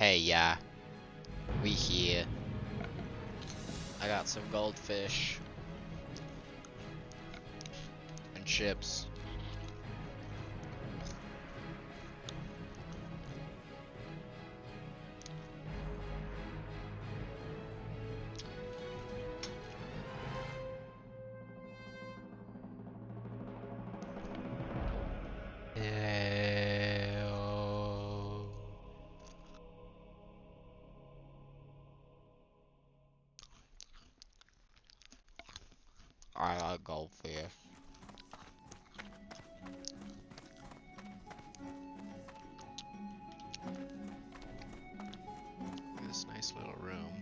Hey, yeah, we here. I got some goldfish and chips. Ew. I like goldfish. This nice little room.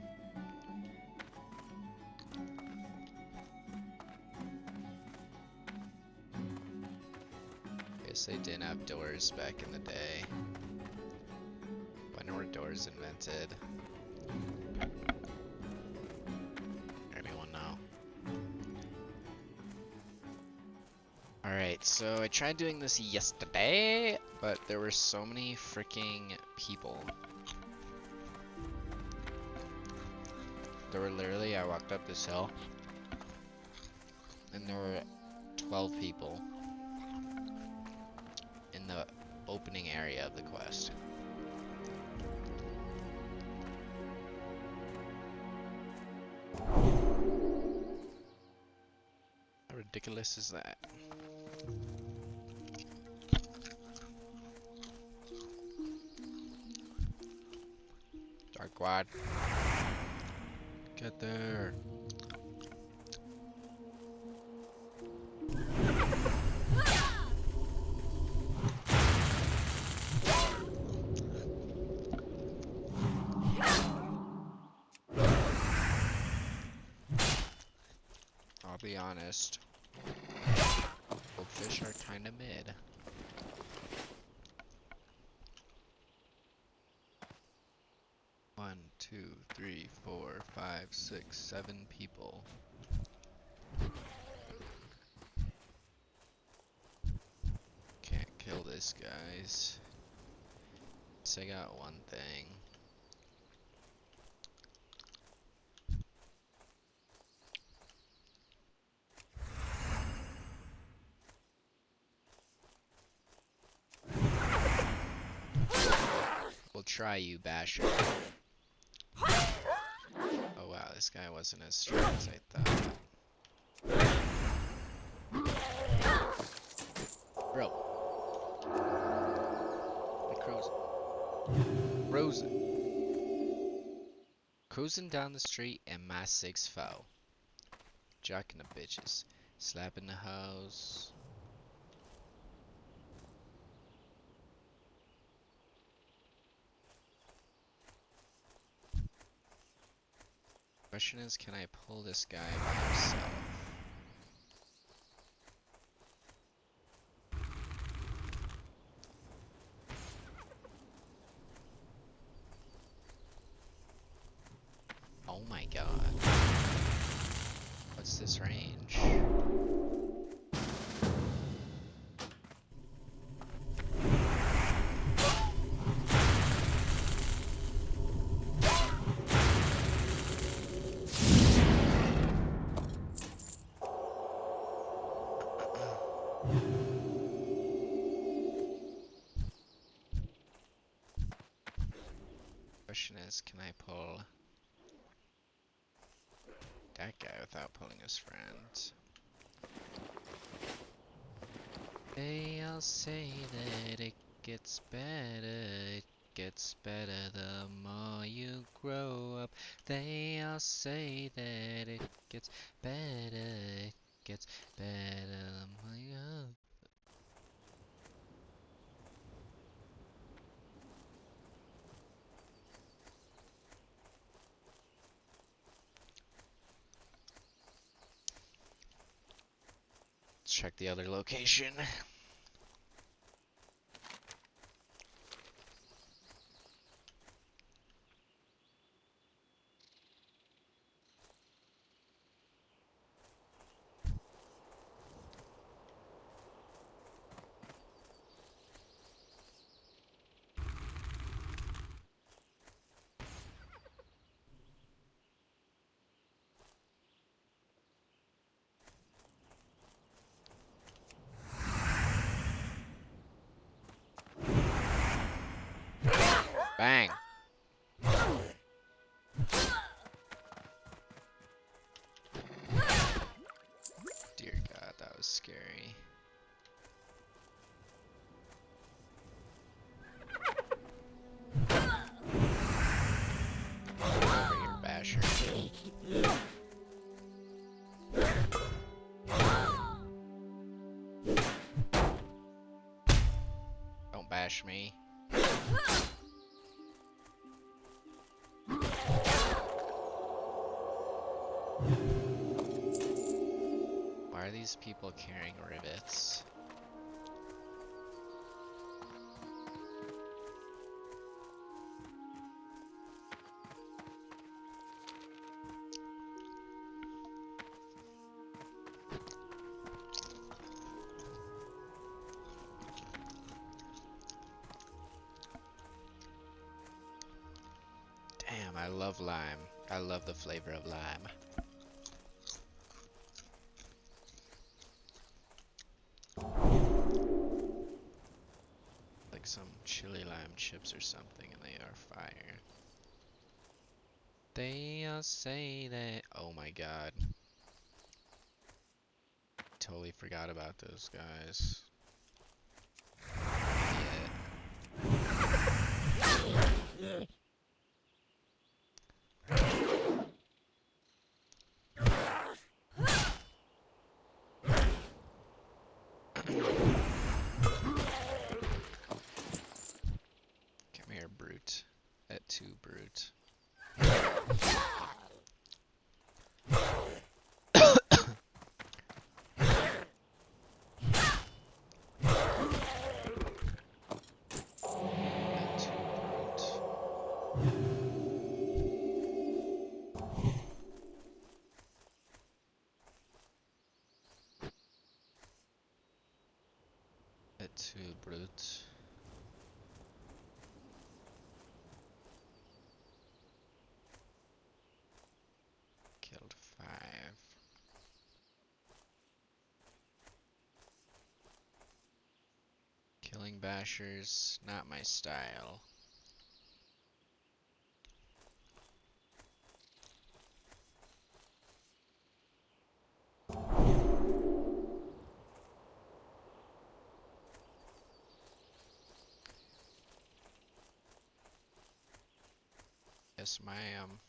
Guess they didn't have doors back in the day. When were doors invented? Anyone know? Alright, so I tried doing this yesterday, but there were so many freaking people. There were literally, I walked up this hill, and there were 12 people in the opening area of the quest. How ridiculous is that? Dark Quad. Get there. I'll be honest. Goldfish are kinda mid. One, two, three, 4, 5, 6, 7 people. Can't kill this, guys. So I got one thing. We'll try you, Basher. Oh wow, this guy wasn't as strong as I thought. Bro. Cruising down the street and my 6 foe. Jacking the bitches. Slapping the house. Question is, can I pull this guy by himself? Oh my god. What's this range? Question is, can I pull that guy without pulling his friends? They all say that it gets better, the more you grow up. They all say that it gets better, the more you grow up. Let's check the other location. Bang! Dear God, that was scary. Get over here, Basher. Don't bash me. Why are these people carrying rivets? Damn, I love lime. I love the flavor of lime. Like some chili lime chips or something, and they are fire. They all say that. Oh my God. Totally forgot about those guys. Yeah. Come here, brute. Et tu, brute. Et tu, brute. Killed 5. Killing bashers, not my style. Yes, ma'am.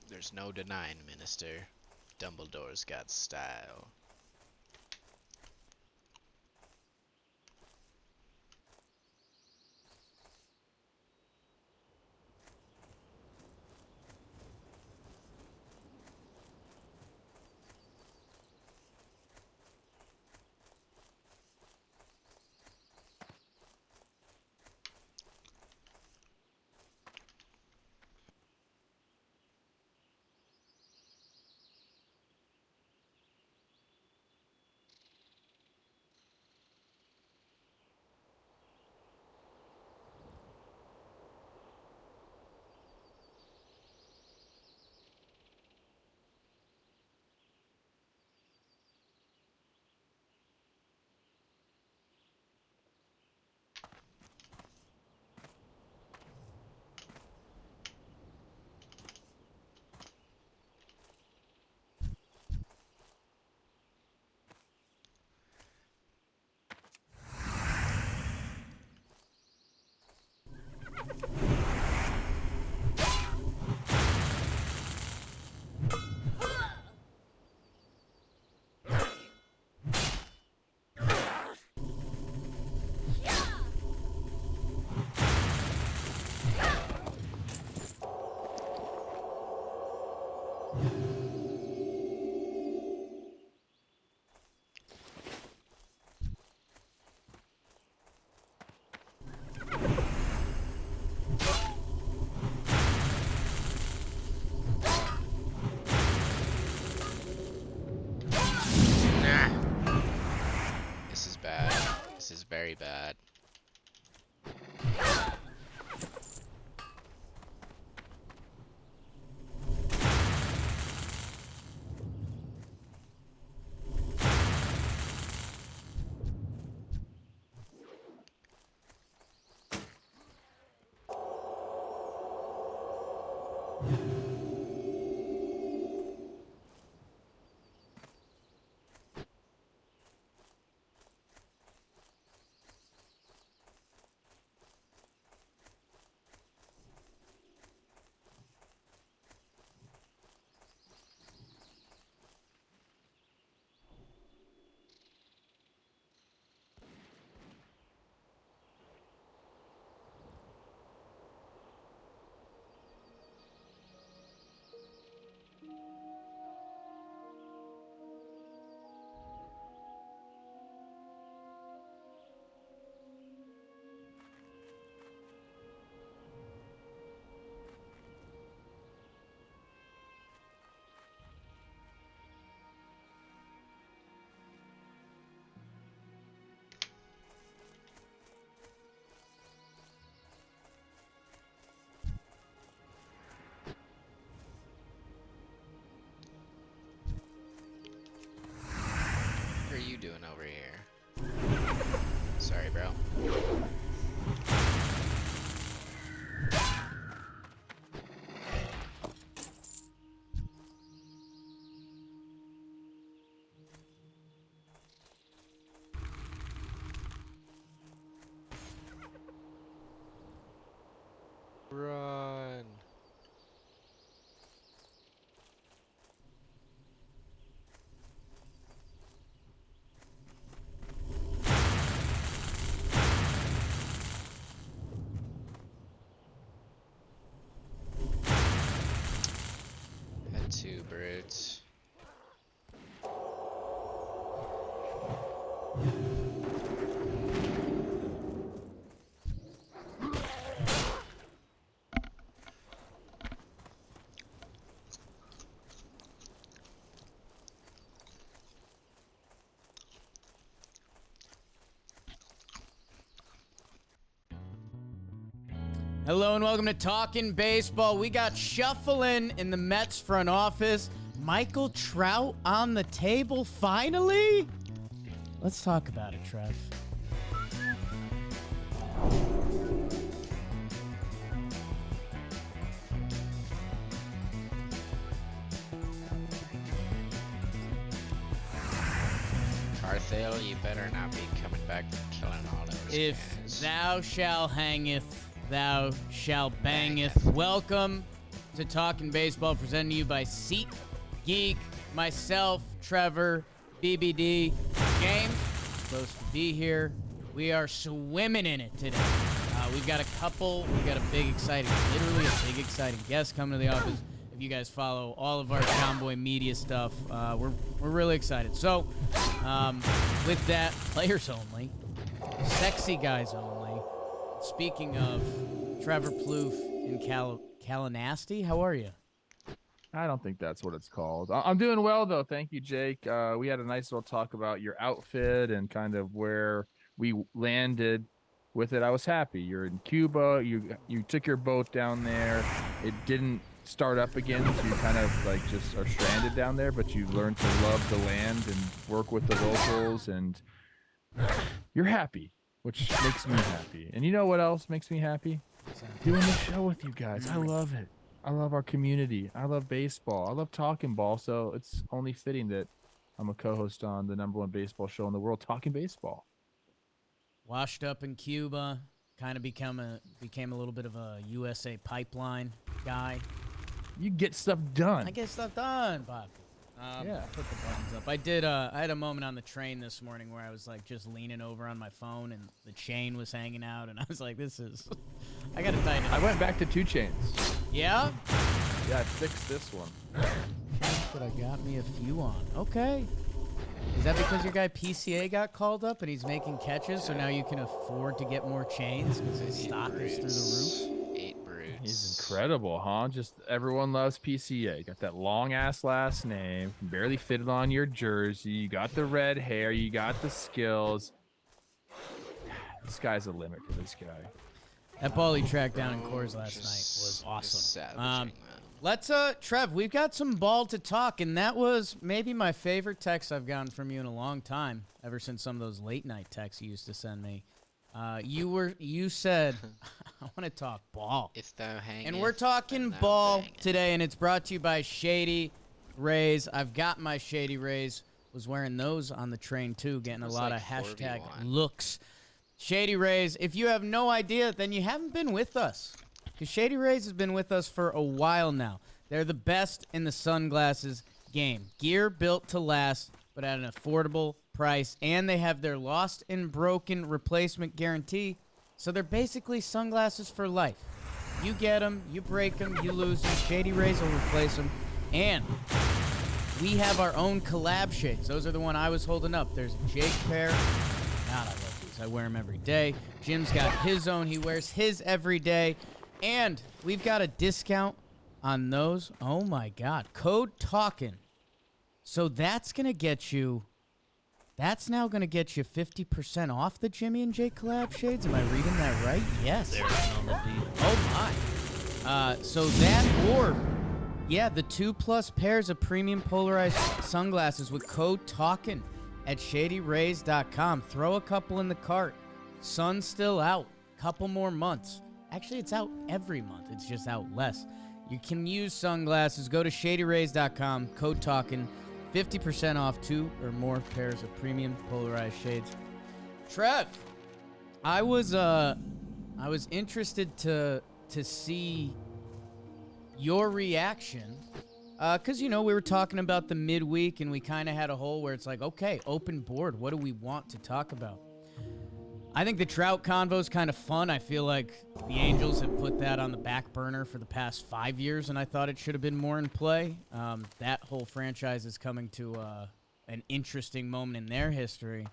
There's no denying, Minister. Dumbledore's got style. This is bad. This is very bad. Sorry, bro. Run. Had two brutes. Hello and welcome to Talking Baseball. We got shuffling in the Mets front office. Michael Trout on the table, finally? Let's talk about it, Trev. Carthale, you better not be coming back and killing all those If guys. thou shall hangeth, thou shall bangeth. Welcome to Talking Baseball, presented to you by Seat Geek, myself, Trevor, BBD, James, supposed to be here. We are swimming in it today. We've got a big exciting guest coming to the office. If you guys follow all of our Tomboy media stuff, we're really excited. So, with that, players only, sexy guys only. Speaking of Trevor Plouffe in Kalanasty, how are you? I don't think that's what it's called. I'm doing well, though. Thank you, Jake. We had a nice little talk about your outfit and kind of where we landed with it. I was happy. You're in Cuba. You took your boat down there. It didn't start up again, so you kind of like just are stranded down there, but you learned to love the land and work with the locals, and you're happy, which makes me happy. And you know what else makes me happy? Doing the show with you guys. I love it. I love our community. I love baseball. I love talking ball. So it's only fitting that I'm a co-host on the #1 baseball show in the world, Talking Baseball. Washed up in Cuba, kind of became a little bit of a USA pipeline guy. You get stuff done. I get stuff done, Bob. Yeah. Put the buttons up. I had a moment on the train this morning where I was like just leaning over on my phone and the chain was hanging out, and I was like, I gotta tighten it I up. went back to 2 chains. Yeah? Yeah, I fixed this one. But I got me a few on. Okay. Is that because your guy PCA got called up and he's making catches, so now you can afford to get more chains because his stock is through the roof? 8 brutes. He's incredible, huh? Just everyone loves PCA. Got that long-ass last name. Can barely fit it on your jersey. You got the red hair. You got the skills. The sky's the limit for this guy. That ball he tracked down in Coors last night was awesome. Savaging, Let's, Trev, we've got some ball to talk, and that was maybe my favorite text I've gotten from you in a long time, ever since some of those late night texts you used to send me. You said, I want to talk ball. If thou hangeth, And we're talking then thou ball bangeth. today, and it's brought to you by Shady Rays. I've got my Shady Rays. Was wearing those on the train, too, getting a was lot like of hashtag 4v1. looks. Shady Rays, if you have no idea, then you haven't been with us. Because Shady Rays has been with us for a while now. They're the best in the sunglasses game. Gear built to last, but at an affordable price. And they have their lost and broken replacement guarantee. So they're basically sunglasses for life. You get them, you break them, you lose them. Shady Rays will replace them. And we have our own collab shades. Those are the one I was holding up. There's a Jake pair. God, I love these. I wear them every day. Jim's got his own. He wears his every day. And we've got a discount on those. Oh, my God. Code TALKIN'. So that's going to get you... That's now going to get you 50% off the Jimmy and Jake collab shades. Am I reading that right? Yes. Oh, my. So that or... Yeah, the 2+ pairs of premium polarized sunglasses with code TALKIN' at ShadyRays.com. Throw a couple in the cart. Sun's still out. Couple more months. Actually, it's out every month. It's just out less. You can use sunglasses. Go to shadyrays.com. Code TALKIN. 50% off 2 or more pairs of premium polarized shades. Trev, I was interested to see your reaction. Because, we were talking about the midweek, and we kind of had a hole where it's like, okay, open board. What do we want to talk about? I think the Trout convo's kind of fun. I feel like the Angels have put that on the back burner for the past 5 years, and I thought it should have been more in play. That whole franchise is coming to an interesting moment in their history.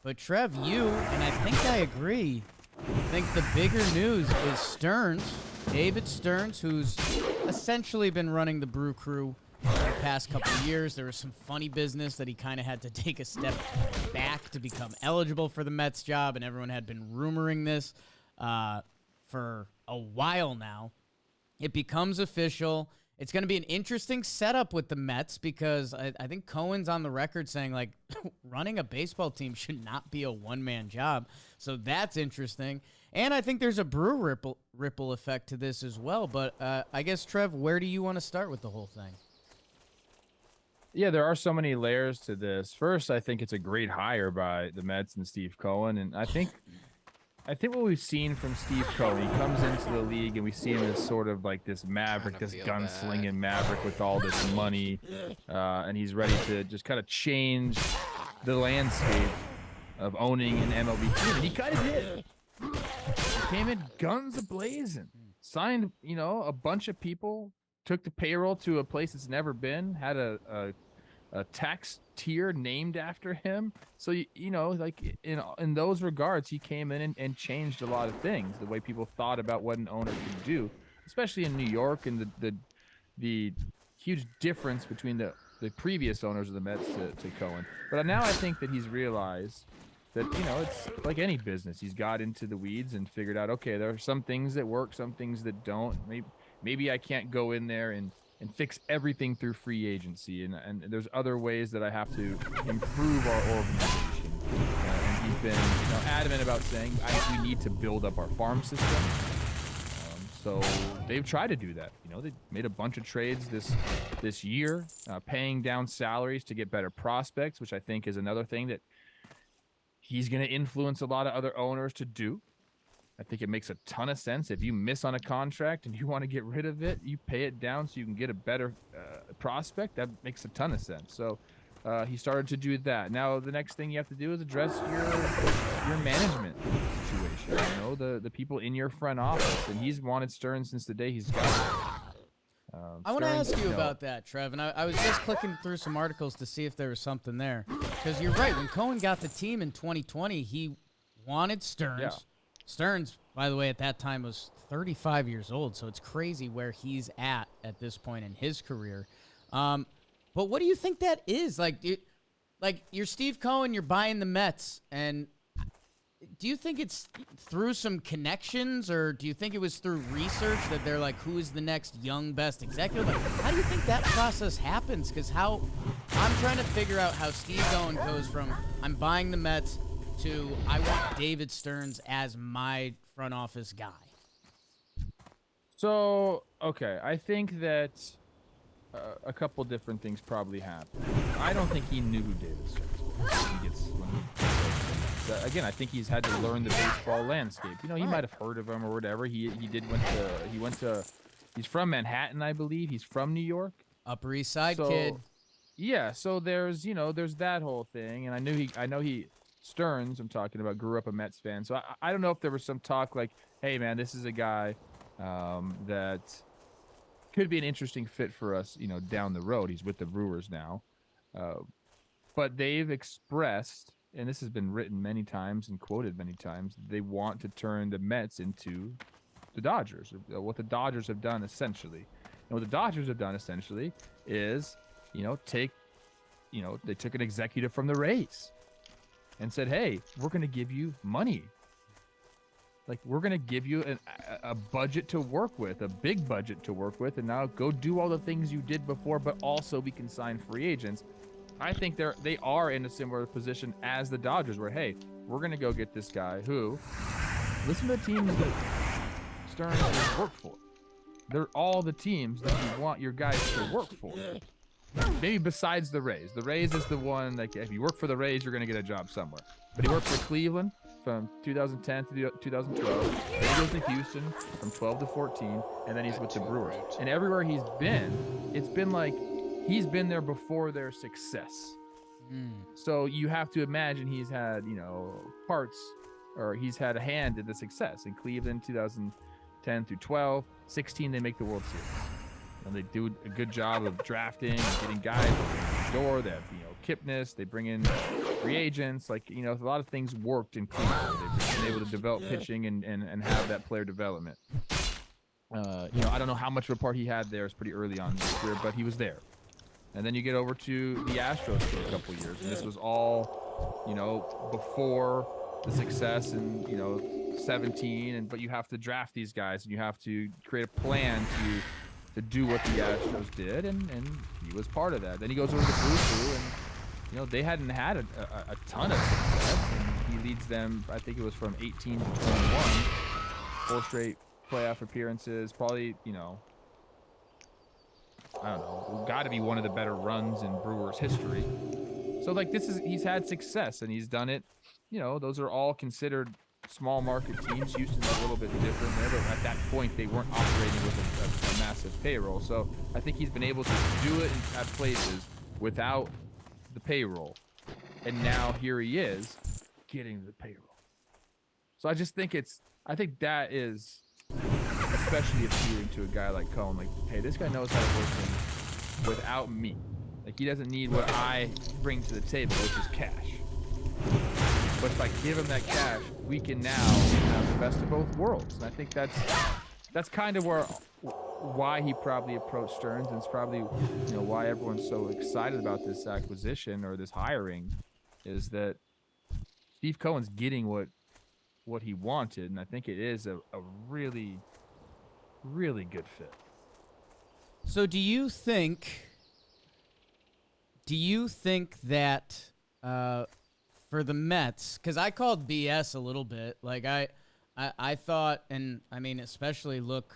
But Trev, and I think I agree, think the bigger news is Stearns, David Stearns, who's essentially been running the Brew Crew the past couple of years. There was some funny business that he kind of had to take a step back to become eligible for the Mets job, and everyone had been rumoring this for a while now. It becomes official. It's going to be an interesting setup with the Mets because I think Cohen's on the record saying, like, running a baseball team should not be a one-man job. So that's interesting. And I think there's a Brew ripple effect to this as well. But I guess, Trev, where do you want to start with the whole thing? Yeah, there are so many layers to this. First, I think it's a great hire by the Mets and Steve Cohen. And I think what we've seen from Steve Cohen, he comes into the league and we see him as sort of like this maverick, this gunslinging maverick with all this money. And he's ready to just kind of change the landscape of owning an MLB team. And he kind of did. He came in guns a-blazing, signed, a bunch of people, took the payroll to a place it's never been, had a tax tier named after him. So, like in those regards, he came in and changed a lot of things, the way people thought about what an owner could do, especially in New York, and the huge difference between the previous owners of the Mets to Cohen. But now I think that he's realized that, it's like any business. He's got into the weeds and figured out, okay, there are some things that work, some things that don't. Maybe I can't go in there and fix everything through free agency. And there's other ways that I have to improve our organization. And he's been adamant about saying, we need to build up our farm system. So they've tried to do that. They made a bunch of trades this year, paying down salaries to get better prospects, which I think is another thing that he's going to influence a lot of other owners to do. I think it makes a ton of sense. If you miss on a contract and you want to get rid of it, you pay it down so you can get a better prospect. That makes a ton of sense. So he started to do that. Now the next thing you have to do is address your management situation. The people in your front office. And he's wanted Stearns since the day he's got it. I want to ask you about that, Trev. And I was just clicking through some articles to see if there was something there. Because you're right. When Cohen got the team in 2020, he wanted Stearns. Yeah. Stearns, by the way, at that time was 35 years old, so it's crazy where he's at this point in his career. But what do you think that is? Like you're Steve Cohen, you're buying the Mets, and do you think it's through some connections, or do you think it was through research that they're like, who is the next young best executive? Like, how do you think that process happens? Because I'm trying to figure out how Steve Cohen goes from I'm buying the Mets to I want David Stearns as my front office guy. So, okay, I think that a couple different things probably happened. I don't think he knew who David Stearns was. Again, I think he's had to learn the baseball landscape. He might have heard of him or whatever. He's from Manhattan, I believe. He's from New York. Upper East Side kid. Yeah, so there's that whole thing, and I know he Stearns, I'm talking about, grew up a Mets fan. So I don't know if there was some talk like, hey, man, this is a guy that could be an interesting fit for us, down the road. He's with the Brewers now. But they've expressed, and this has been written many times and quoted many times, they want to turn the Mets into the Dodgers, what the Dodgers have done essentially. And what the Dodgers have done essentially is, they took an executive from the Rays and said, hey, we're going to give you money. Like, we're going to give you a budget to work with, a big budget to work with, and now go do all the things you did before, but also we can sign free agents. I think they are in a similar position as the Dodgers, where, hey, we're going to go get this guy who, listen to the teams that Stearns has worked for. They're all the teams that you want your guys to work for. Maybe besides the Rays. The Rays is the one, like, if you work for the Rays, you're going to get a job somewhere. But he worked for Cleveland from 2010 to 2012. Then he goes to Houston from 12 to 14. And then he's with the Brewers. And everywhere he's been, it's been like he's been there before their success. So you have to imagine he's had, you know, parts, or he's had a hand in the success. In Cleveland, 2010 through 12, 16, they make the World Series. And they do a good job of drafting and getting guys in the door. They have, you know, Kipnis. They bring in free agents. Like, you know, a lot of things worked in Cleveland. They've been able to develop pitching and have that player development. You know, I don't know how much of a part he had there. It's pretty early on in his career, but he was there. And then you get over to the Astros for a couple of years. And this was all, you know, before the success in, you know, 17. But you have to draft these guys, and you have to create a plan to do what the Astros did. And he was part of that. Then he goes over to Blue, and, you know, they hadn't had a ton of success. And he leads them, I think it was from 18 to 21. 4 straight playoff appearances. Probably, you know, I don't know, got to be one of the better runs in Brewers history. So, like, he's had success, and he's done it. You know, those are all considered small market teams. Houston's a little bit different there, but at that point, they weren't operating with a massive payroll. So I think he's been able to do it at places without the payroll. And now here he is getting the payroll. So I just think I think that is especially appealing to a guy like Cohen. Like, hey, this guy knows how to work things without me. Like, he doesn't need what I bring to the table, which is cash. But if I give him that cash, we can now have the best of both worlds. And I think that's kind of why he probably approached Stearns, and it's probably, you know, why everyone's so excited about this acquisition or this hiring, is that Steve Cohen's getting what he wanted, and I think it is a really, really good fit. So do you think that for the Mets, because I called BS a little bit, like I thought, and I mean, especially look,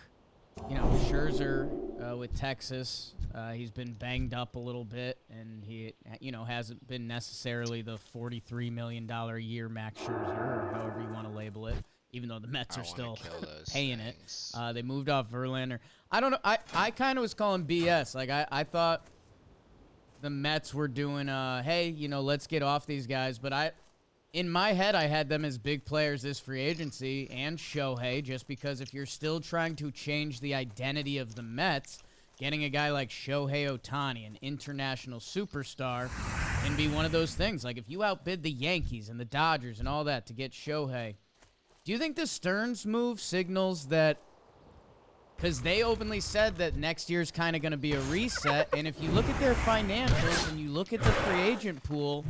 you know, Scherzer with Texas, he's been banged up a little bit, and he, you know, hasn't been necessarily the $43 million a year Max Scherzer, or however you want to label it, even though the Mets are still paying it. They moved off Verlander. I don't know. I kind of was calling BS. Like, I thought the Mets were doing, hey, you know, let's get off these guys. But in my head, I had them as big players this free agency, and Shohei, just because if you're still trying to change the identity of the Mets, getting a guy like Shohei Ohtani, an international superstar, can be one of those things. Like, if you outbid the Yankees and the Dodgers and all that to get Shohei, do you think the Stearns move signals that, because they openly said that next year's kind of going to be a reset, and if you look at their financials and you look at the free agent pool,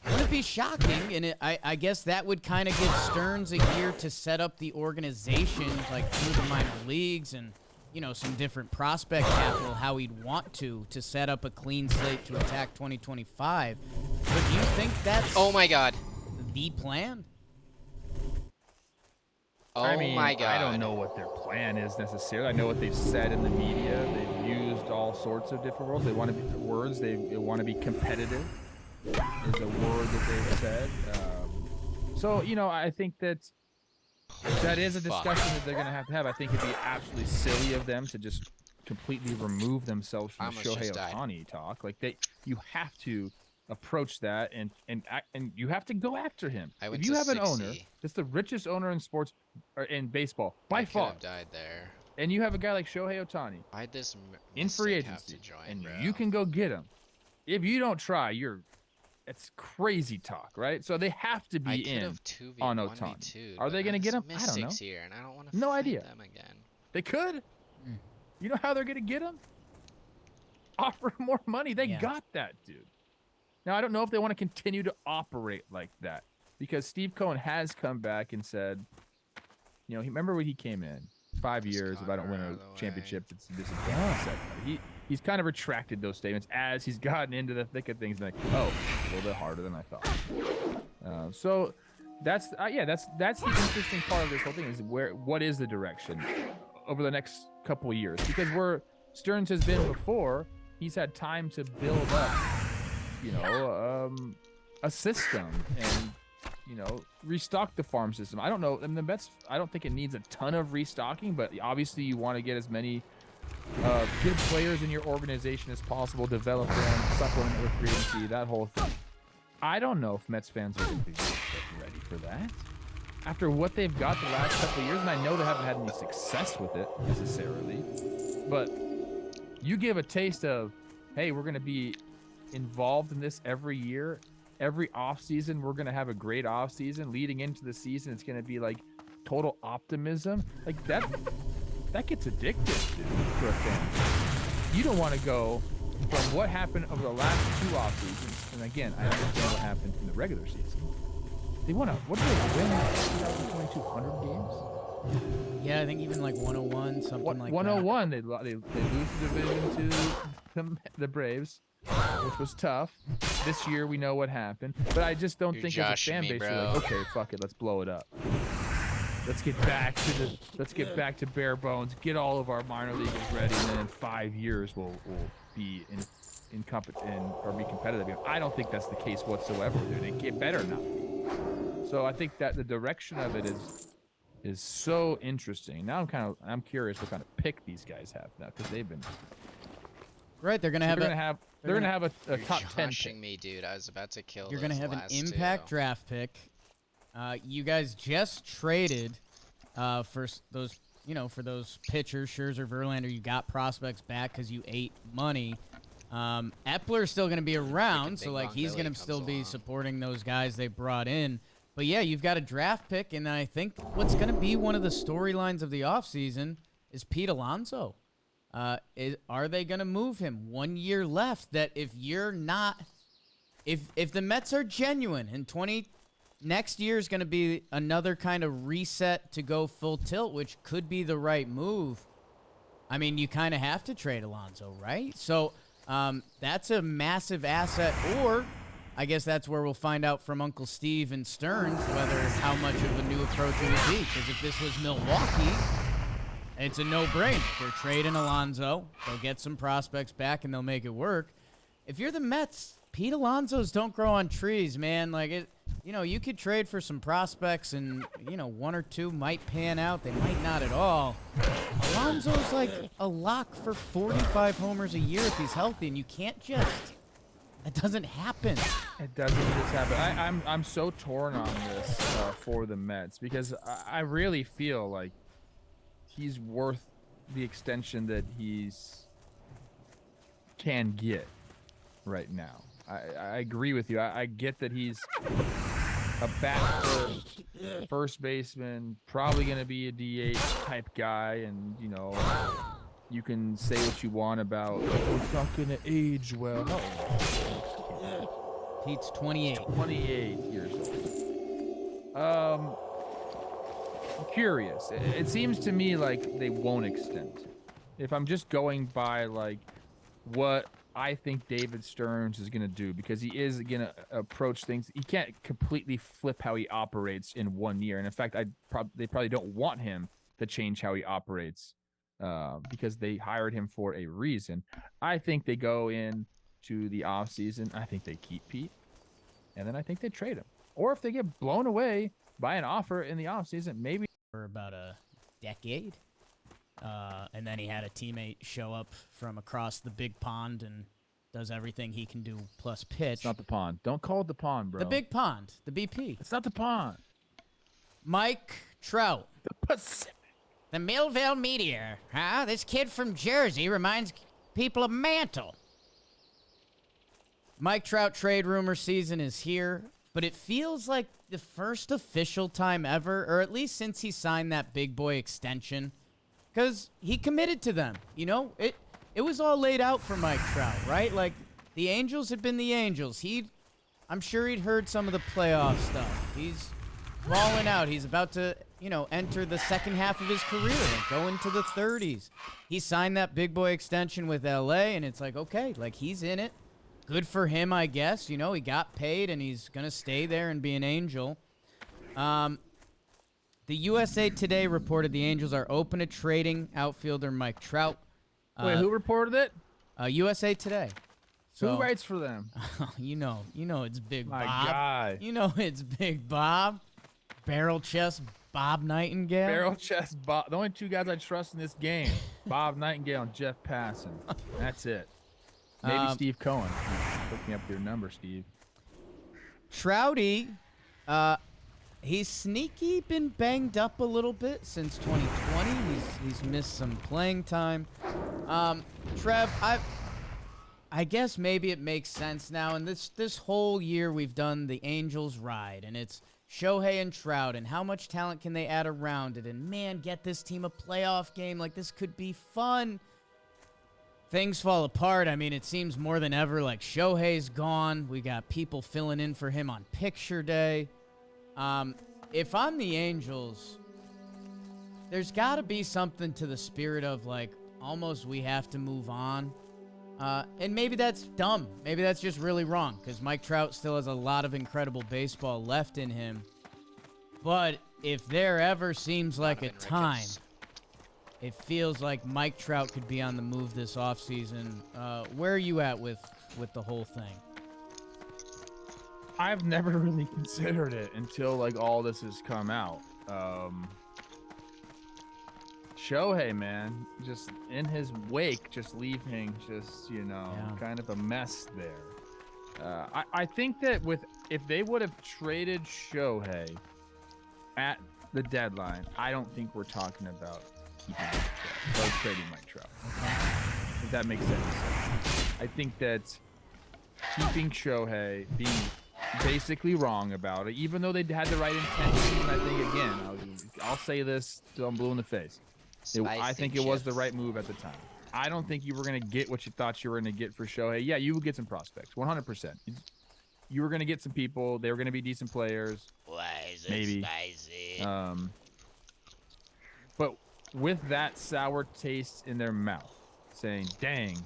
wouldn't it be shocking? And I guess that would kind of give Stearns a year to set up the organization, like through the minor leagues and, you know, some different prospect capital, how he'd want to set up a clean slate to attack 2025. But do you think that's Oh my god. the plan? Oh I mean, my god. I don't know what their plan is necessarily. I know what they've said in the media. They've used all sorts of different words. They want to be words. They want to be competitive. Is a word that they've said. So, you know, I think that is a discussion that they're going to have. I think it'd be absolutely silly of them to just completely remove themselves from the Shohei Ohtani talk. Like, you have to approach that and you have to go after him. If you have an owner that's the richest owner in sports or in baseball by far, have died there. and you have a guy like Shohei Ohtani Why'd this in free agency, and you can go get him. If you don't try, it's crazy talk, right? So they have to be in on Ohtani. Are they going to get him? I don't know. Here, and I don't want to no idea. Them again. They could. You know how they're going to get him? Offer him more money. They got that, dude. Now, I don't know if they want to continue to operate like that, because Steve Cohen has come back and said, you know, remember when he came in 5 years, if I don't win a championship, it's a disadvantage. He's kind of retracted those statements as he's gotten into the thick of things, like, oh, a little bit harder than I thought. So that's the interesting part of this whole thing is what is the direction over the next couple of years, because where Stearns has been before, he's had time to build up, a system and restock the farm system. I don't know. I mean, the Mets, I don't think it needs a ton of restocking, but obviously you want to get as many good players in your organization as possible, develop them, supplement with free agency, that whole thing. I don't know if Mets fans are going to be ready for that after what they've got the last couple of years, and I know they haven't had any success with it necessarily, but you give a taste of, hey, we're going to be involved in this every year. Every offseason, we're going to have a great offseason. Leading into the season, it's going to be like total optimism. Like that gets addictive, dude, for a fan. You don't want to go from what happened over the last 2 off seasons. And again, I understand what happened in the regular season. They won what did they win? 2022 100 games? Yeah, I think even like 101, something like 101, that. 101, they lose the division to the Braves, which was tough. This year, we know what happened. But I just don't think as a fan base, you're like, okay, fuck it, let's blow it up. Let's get back to bare bones. Get all of our minor leaguers ready, and then in 5 years we'll be in or be competitive. I don't think that's the case whatsoever, dude. It better not be. So I think that the direction of it is so interesting. Now I'm curious what kind of pick these guys have now, because they've been right. They're gonna have a You're top 10 joshing me, dude. I was about to kill. You're gonna those have an last impact 2. draft pick. You guys just traded for those, for those pitchers, Scherzer, Verlander. You got prospects back because you ate money. Epler's still going to be around, so like he's going to still be supporting those guys they brought in. But yeah, you've got a draft pick, and I think what's going to be one of the storylines of the offseason is Pete Alonso. Are they going to move him? 1 year left. That if you're not, if the Mets are genuine in next year is going to be another kind of reset to go full tilt, which could be the right move. I mean, you kind of have to trade Alonso, right? So that's a massive asset, or I guess that's where we'll find out from Uncle Steve and Stearns how much of a new approach it would be. Because if this was Milwaukee, it's a no-brainer. They're trading Alonso. They'll get some prospects back, and they'll make it work. If you're the Mets, Pete Alonsos don't grow on trees, man. Like it. You could trade for some prospects and, 1 or 2 might pan out. They might not at all. Alonso's like a lock for 45 homers a year if he's healthy, and you can't just... It doesn't happen. It doesn't just happen. I'm so torn on this for the Mets, because I really feel like he's worth the extension that he's can get right now. I agree with you. I get that he's a bat first baseman, probably going to be a DH type guy, and you can say what you want about he's not going to age well. No. Pete's 28. 28 years old. I'm curious. It seems to me like they won't extend. If I'm just going by like what I think David Stearns is going to do, because he is going to approach things. He can't completely flip how he operates in 1 year. And in fact, they probably don't want him to change how he operates because they hired him for a reason. I think they go into the offseason. I think they keep Pete. And then I think they trade him. Or if they get blown away by an offer in the offseason, maybe. For about a decade. And then he had a teammate show up from across the big pond and does everything he can do plus pitch. It's not the pond. Don't call it the pond, bro. The big pond. The BP. It's not the pond. Mike Trout. The Pacific. The Millville Meteor. Huh? This kid from Jersey reminds people of Mantle. Mike Trout trade rumor season is here, but it feels like the first official time ever, or at least since he signed that big boy extension. Because he committed to them, It was all laid out for Mike Trout, right? Like, the Angels had been the Angels. I'm sure he'd heard some of the playoff stuff. He's balling out. He's about to, enter the second half of his career and go into the 30s. He signed that big boy extension with L.A., and it's like, okay, like, he's in it. Good for him, I guess. He got paid, and he's going to stay there and be an Angel. The USA Today reported the Angels are open to trading outfielder Mike Trout. Wait, who reported it? USA Today. So, Who writes for them? you know it's Big My Bob. guy. You know it's Big Bob. Barrel chest Bob Nightingale. Barrel chest Bob. The only two guys I trust in this game: Bob Nightingale and Jeff Passan. That's it. Maybe Steve Cohen. Look me up your number, Steve. Trouty, he's sneaky been banged up a little bit since 2020. He's missed some playing time. Trev, I guess maybe it makes sense now. And this whole year we've done the Angels ride, and it's Shohei and Trout, and how much talent can they add around it? And man, get this team a playoff game. Like, this could be fun. Things fall apart. I mean, it seems more than ever like Shohei's gone. We got people filling in for him on picture day. If I'm the Angels, there's got to be something to the spirit of, like, almost we have to move on. And maybe that's dumb. Maybe that's just really wrong, because Mike Trout still has a lot of incredible baseball left in him. But if there ever seems like a time, it feels like Mike Trout could be on the move this offseason. Where are you at with the whole thing? I've never really considered it until like all this has come out. Shohei, man, just in his wake, just leaving, just, you know, kind of a mess there. I think that if they would have traded Shohei at the deadline, I don't think we're talking about keeping Mike Trout or trading Mike Trout. If that makes sense. I think that keeping Shohei, being basically wrong about it, even though they had the right intentions, and I think, again, I'll say this till I'm blue in the face. I think it was the right move at the time. I don't think you were going to get what you thought you were going to get for Shohei. Yeah, you would get some prospects, 100%. You were going to get some people. They were going to be decent players. Why is it maybe. spicy? But with that sour taste in their mouth, saying, dang,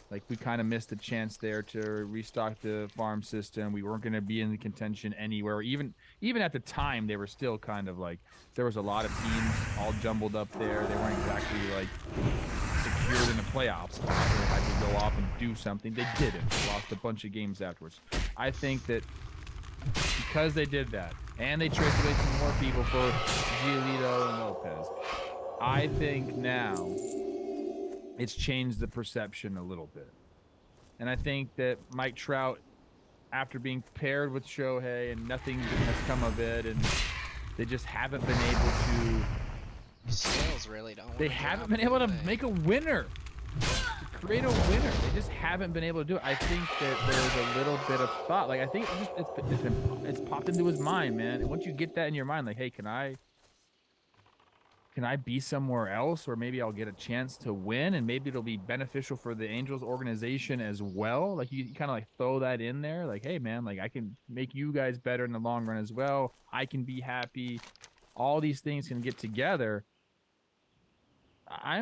like we kind of missed a chance there to restock the farm system. We weren't going to be in the contention anywhere. Even at the time, they were still kind of like, there was a lot of teams all jumbled up there. They weren't exactly like secured in the playoffs. They had to go off and do something. They didn't. They lost a bunch of games afterwards. I think that because they did that, and they traded away some more people for Giolito and Lopez, I think now it's changed the perception a little bit. And I think that Mike Trout, after being paired with Shohei and nothing has come of it, and they just haven't been able to... Sales really don't. They haven't been able to make a winner. To create a winner. They just haven't been able to do it. I think that there's a little bit of thought. Like, I think it's popped into his mind, man. And once you get that in your mind, like, hey, can I be somewhere else, or maybe I'll get a chance to win, and maybe it'll be beneficial for the Angels organization as well. Like, you kind of like throw that in there, like, hey man, like I can make you guys better in the long run as well. I can be happy. All these things can get together. I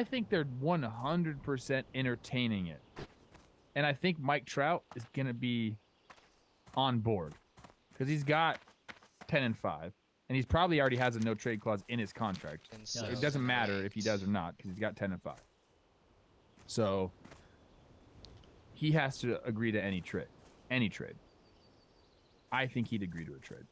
think they're 100% entertaining it. And I think Mike Trout is going to be on board because he's got 10-5. And he's probably already has a no trade clause in his contract. So it doesn't matter if he does or not because he's got 10-5. So he has to agree to any trade. Any trade. I think he'd agree to a trade.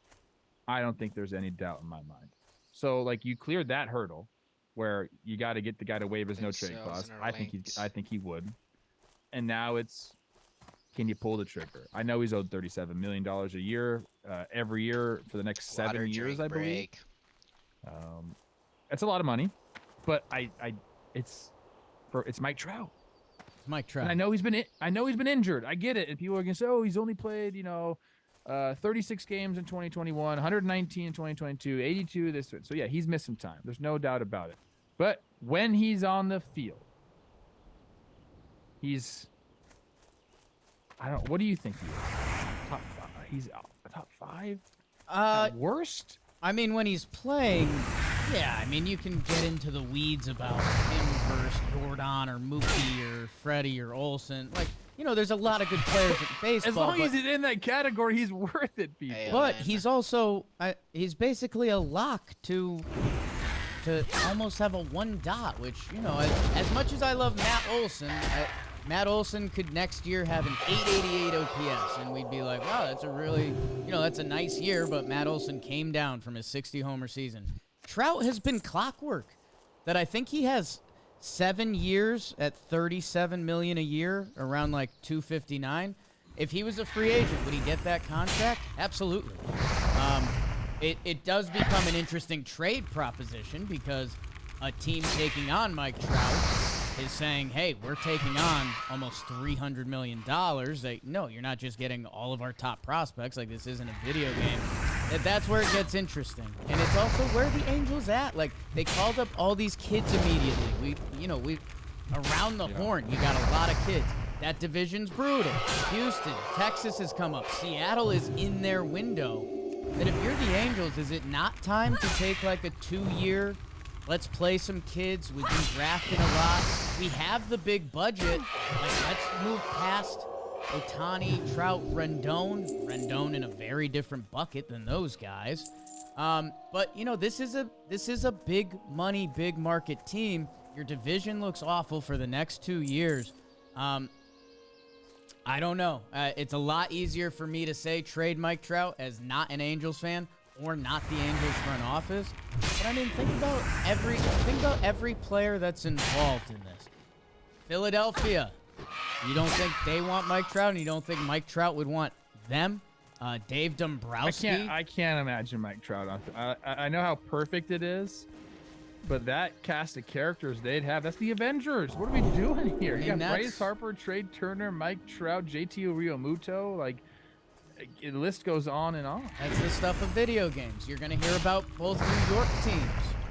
I don't think there's any doubt in my mind. So like you cleared that hurdle where you got to get the guy to waive his no trade clause. I think he would. And now it's, can you pull the trigger? I know he's owed $37 million a year, every year for the next 7 years, I believe. That's a lot of money, but it's Mike Trout. It's Mike Trout. And I know he's been injured. I get it. And people are gonna say, oh, he's only played 36 games in 2021, 119 in 2022, 82 this. So yeah, he's missed some time. There's no doubt about it. But when he's on the field, what do you think he is? Top 5? He's top 5? At worst? I mean, when he's playing, yeah, I mean, you can get into the weeds about him versus Jordan or Mookie or Freddie or Olsen. Like, you know, there's a lot of good players in baseball. As long but, as he's in that category, he's worth it, people. Hey, but man. he's also he's basically a lock to almost have a 1 dot, which, you know, as much as I love Matt Olson, Matt Olson could next year have an 888 OPS, and we'd be like, wow, that's a really, you know, that's a nice year, but Matt Olson came down from his 60-homer season. Trout has been clockwork. That I think he has 7 years at $37 million a year, around like 259. If he was a free agent, would he get that contract? Absolutely. It does become an interesting trade proposition because a team taking on Mike Trout is saying, hey, we're taking on almost $300 million. No, you're not just getting all of our top prospects. Like, this isn't a video game. That's where it gets interesting. And it's also where the Angels at. Like, they called up all these kids immediately. We around the horn, you got a lot of kids. That division's brutal. Houston, Texas has come up. Seattle is in their window. That if you're the Angels, is it not time to take like a 2-year, let's play some kids, we've been drafting a lot, we have the big budget, like let's move past Ohtani, Trout, Rendon in a very different bucket than those guys. But you know, this is a big money, big market team. Your division looks awful for the next 2 years. I don't know. It's a lot easier for me to say trade Mike Trout as not an Angels fan or not the Angels front office. But I mean, think about every player that's involved in this. Philadelphia. You don't think they want Mike Trout, and you don't think Mike Trout would want them? Dave Dombrowski. I can't imagine Mike Trout. I know how perfect it is, but that cast of characters they'd have, that's the Avengers. What are we doing here? You got Bryce Harper, Trey Turner, Mike Trout, JT Realmuto. Like, the list goes on and on. That's the stuff of video games. You're going to hear about both New York teams.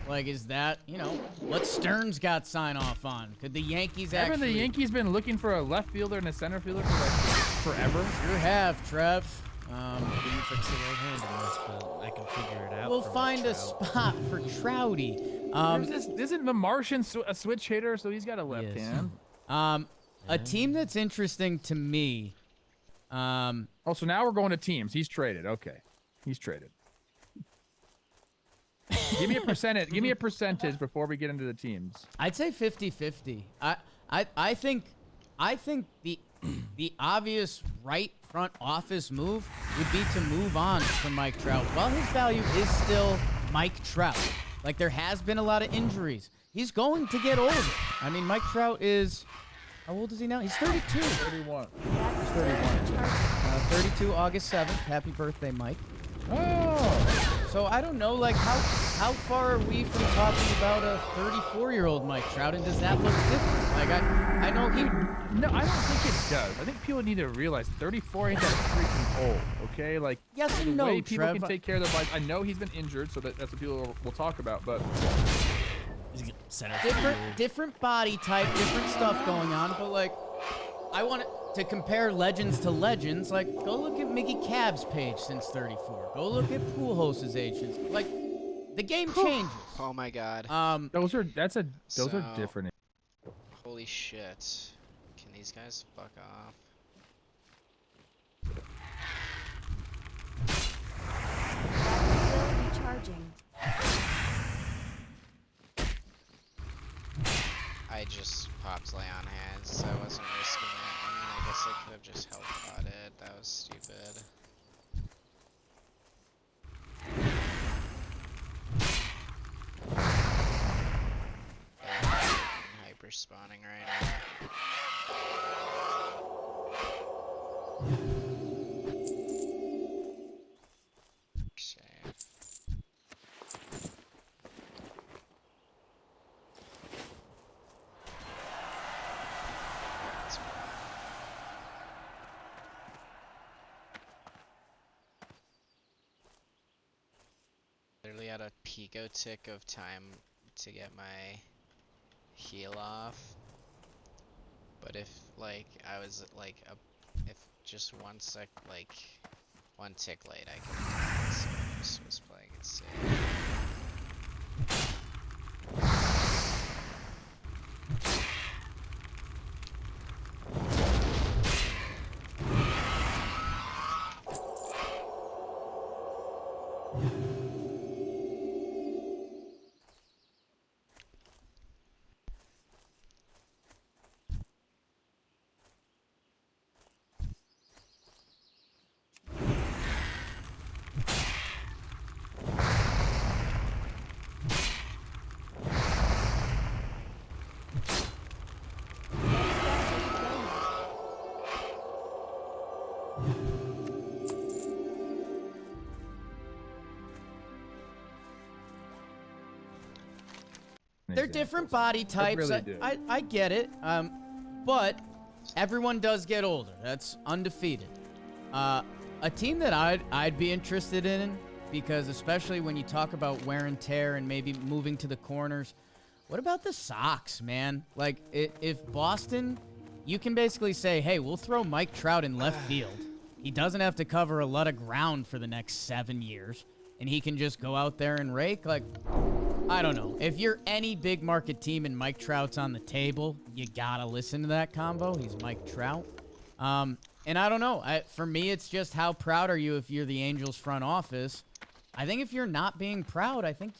Like, is that, you know, what Stearns got sign off on? Could the Yankees actually... Haven't the Yankees been looking for a left fielder and a center fielder for like forever? Sure have, Trev. Didn't fix the right-handedness, but I can figure it out. We'll find a spot for Trouty. Isn't the Martian a switch hitter, so he's got a left hand? A team that's interesting to me. Oh, so now we're going to teams. He's traded. Okay, he's traded. Give me a percentage. Give me a percentage before we get into the teams. I'd say 50-50. I think the obvious right front office move would be to move on from Mike Trout while his value is still Mike Trout. Like, there has been a lot of injuries. He's going to get older. I mean, Mike Trout is, how old is he now? He's 32. 31. He's 31. 32 August 7th. Happy birthday, Mike. Oh. So I don't know, like, how far are we from talking about a 34-year-old Mike Trout, and does that look different? Like, I know he... No, I don't think it does. I think people need to realize 34 ain't that freaking old, okay? Like, Yes and the no, way people Trev. can take care of their bodies. I know he's been injured, so that's what people will talk about, but... Different body type, different stuff going on, but, like, I want to compare legends to legends. Like, go look at Mickey Cab's page since 34. Go look at Pujols' age since... Like, the game changes. Oh my god. Those are different. Holy shit. Can these guys fuck off? Still recharging. I just popped lay on hands, so I wasn't risking it. I mean, I guess I could have just held caught it. That was stupid. Hyper spawning right now. Okay. That's fine. Literally had a pico tick of time to get my heal off, but if like I was like if just one tick late, I could have so just was playing it safe. They're different body types. really do. I get it. But everyone does get older. That's undefeated. A team that I'd be interested in, because especially when you talk about wear and tear and maybe moving to the corners, what about the Sox, man? Like, if Boston, you can basically say, hey, we'll throw Mike Trout in left field. He doesn't have to cover a lot of ground for the next 7 years, and he can just go out there and rake. Like, I don't know. If you're any big market team and Mike Trout's on the table, you gotta listen to that combo. He's Mike Trout. And I don't know. For me, it's just how proud are you if you're the Angels front office. I think if you're not being proud, I think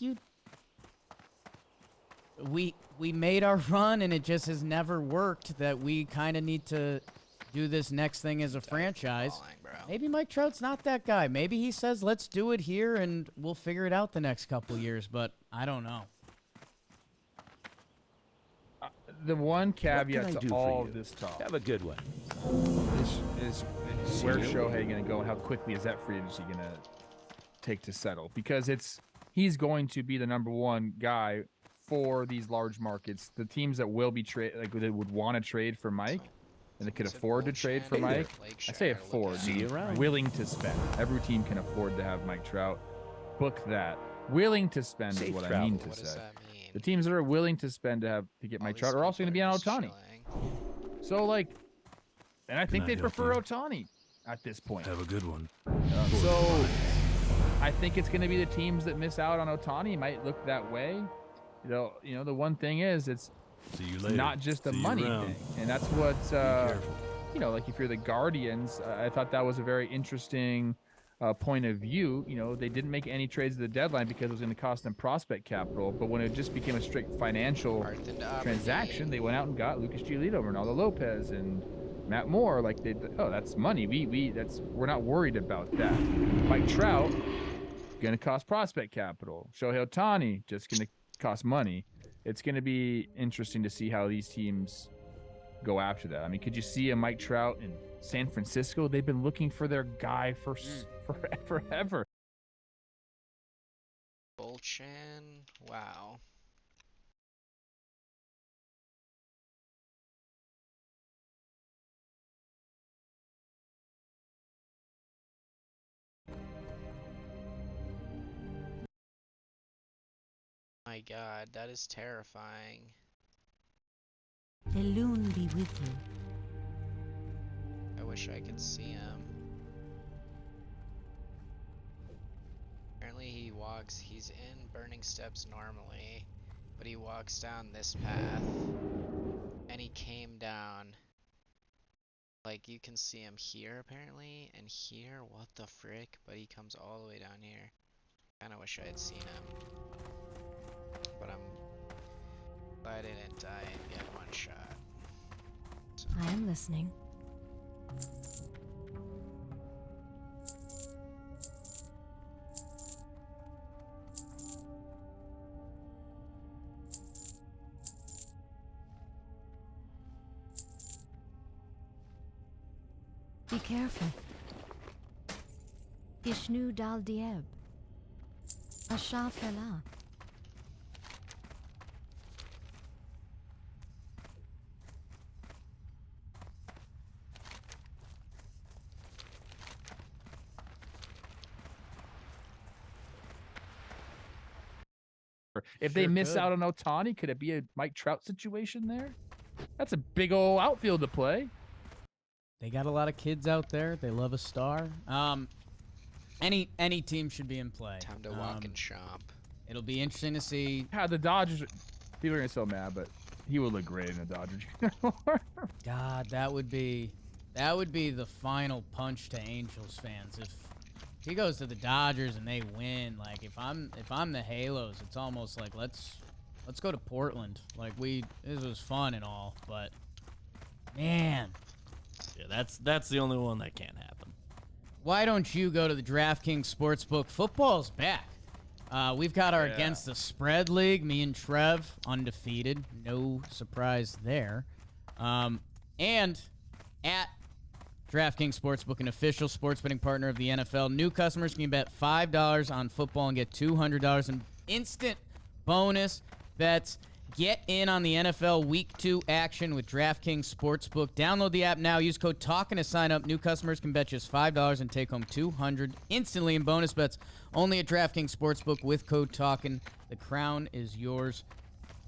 we made our run and it just has never worked, that we kind of need to do this next thing as a franchise. Falling, bro. Maybe Mike Trout's not that guy. Maybe he says, let's do it here and we'll figure it out the next couple years, but I don't know. The one What can I caveat do to for all you? of this talk Have a good one. is where's Shohei going to go and how quickly is that free agency going to take to settle? Because he's going to be the #1 guy for these large markets. The teams that will be that would want to trade for Mike and that could Is it afford to trade for Bullshit? Mike. Lakeshire, I say look afford, at See meaning you around. willing to spend. Every team can afford to have Mike Trout. Book that. Willing to spend is Safe what I travel. mean to What does say. that mean? The teams that are willing to spend to get All Mike these Trout are also going to be people on just Ohtani. chilling. So like, and I think I they'd help prefer you? Ohtani at this point. Have a good one. So I think it's going to be the teams that miss out on Ohtani. It might look that way. You know, the one thing is it's See you later. not just a See you money around. thing, and that's what Be careful. you know. Like if you're the Guardians, I thought that was a very interesting point of view. You know, they didn't make any trades at the deadline because it was going to cost them prospect capital. But when it just became a strict financial Arthur Aberdeen. transaction, they went out and got Lucas Giolito, Ronaldo Lopez, and Matt Moore. Like that's money. We're not worried about that. Mike Trout going to cost prospect capital. Shohei Ohtani just going to cost money. It's going to be interesting to see how these teams go after that. I mean, could you see a Mike Trout in San Francisco? They've been looking for their guy for forever. Bolchan. Wow. My God, that is terrifying. The loon be with you. I wish I could see him. Apparently he's in Burning Steps normally, but he walks down this path, and he came down. Like, you can see him here, apparently, and here, what the frick, but he comes all the way down here. Kinda wish I had seen him. But I'm glad I didn't die and get one shot. So, I am listening. Be careful. Ishnu dal dieb. Ashafela. If they Sure miss could. out on Ohtani, could it be a Mike Trout situation there? That's a big old outfield to play. They got a lot of kids out there. They love a star. Any team should be in play. time to walk and chomp. It'll be interesting to see. Yeah, the Dodgers. People are gonna be so mad, but he would look great in a Dodger uniform. God, that would be the final punch to Angels fans if he goes to the Dodgers and they win. Like if I'm the Halos, it's almost like let's go to Portland. Like this was fun and all, but man, Yeah, that's the only one that can't happen. why don't you go to the DraftKings Sportsbook? Football's back. We've got our Yeah. Against the Spread League. Me and Trev, undefeated. No surprise there. And at DraftKings Sportsbook, an official sports betting partner of the NFL. New customers can bet $5 on football and get $200 in instant bonus bets. Get in on the NFL Week 2 action with DraftKings Sportsbook. Download the app now. Use code TALKIN to sign up. New customers can bet just $5 and take home $200 instantly in bonus bets. Only at DraftKings Sportsbook with code TALKIN. The crown is yours.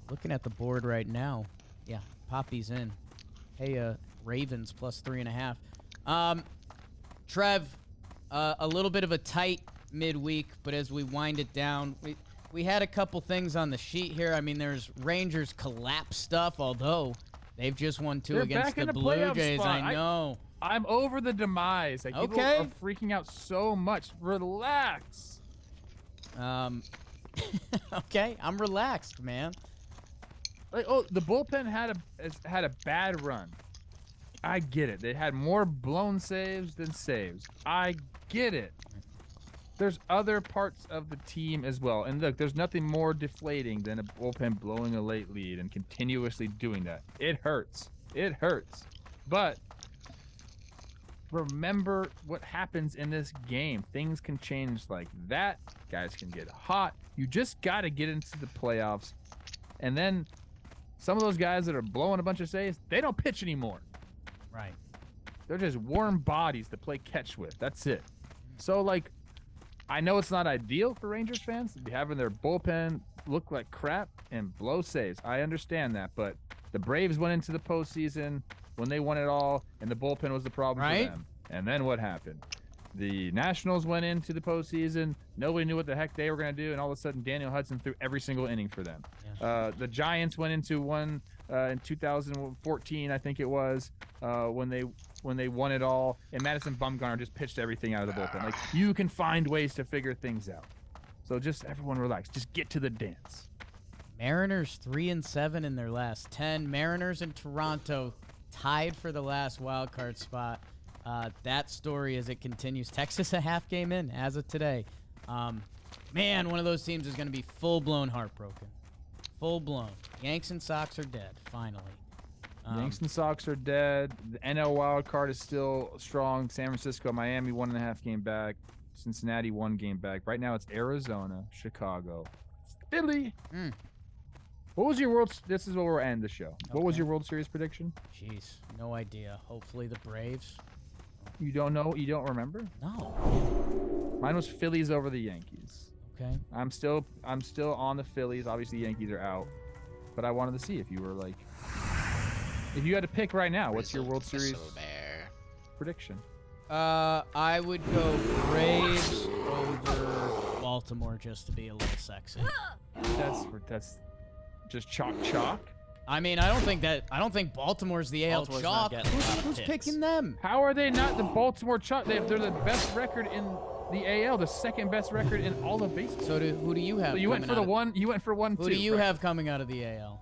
Looking at the board right now. Yeah, Poppy's in. Hey, Ravens plus 3.5. Trev, a little bit of a tight midweek, but as we wind it down, we had a couple things on the sheet here. I mean, there's Rangers collapse stuff, although they've just won 2 They're against back the in the Blue playoff Jays. spot. I know. I'm over the demise. Like, people Okay. are freaking out so much. Relax. Okay, I'm relaxed, man. Like, oh, the bullpen had a bad run. I get it. They had more blown saves than saves. I get it. There's other parts of the team as well. And look, there's nothing more deflating than a bullpen blowing a late lead and continuously doing that. It hurts. It hurts. But remember what happens in this game. Things can change like that. Guys can get hot. You just got to get into the playoffs. And then some of those guys that are blowing a bunch of saves, they don't pitch anymore. Right. They're just warm bodies to play catch with. That's it. So, like, I know it's not ideal for Rangers fans to be having their bullpen look like crap and blow saves. I understand that, but the Braves went into the postseason when they won it all, and the bullpen was the problem Right. for them. And then what happened? The Nationals went into the postseason. Nobody knew what the heck they were going to do, and all of a sudden Daniel Hudson threw every single inning for them. Yeah. The Giants went into one in 2014, I think it was, when they won it all, and Madison Bumgarner just pitched everything out of the bullpen. Like, you can find ways to figure things out. So just everyone relax. Just get to the dance. Mariners 3-7 in their last 10. Mariners and Toronto tied for the last wild card spot. That story as it continues. Texas a half game in as of today. Man, one of those teams is going to be full-blown heartbroken. Full-blown. Yanks and Sox are dead, finally. Yanks and Sox are dead. The NL wild card is still strong. San Francisco, Miami, 1.5 game back. Cincinnati, 1 game back. Right now it's Arizona, Chicago, Philly. What was your this is where we'll end the show. What was Okay. your World Series prediction? Jeez, no idea. Hopefully the Braves. You don't know? You don't remember? No. Mine was Phillies over the Yankees. Okay. I'm still on the Phillies. Obviously, the Yankees are out. But I wanted to see if you were like, if you had to pick right now, what's your World Series prediction? I would go Braves over Baltimore just to be a little sexy. That's just chalk. I mean, I don't think Baltimore's the AL Baltimore's chalk. not getting a lot of Who's picks. picking them? How are they not the Baltimore chalk? They're the best record in the AL, the second best record in all of baseball. So who do you have? So you went coming for the out of- one. You went for 1, 2. Who do you right? have coming out of the AL?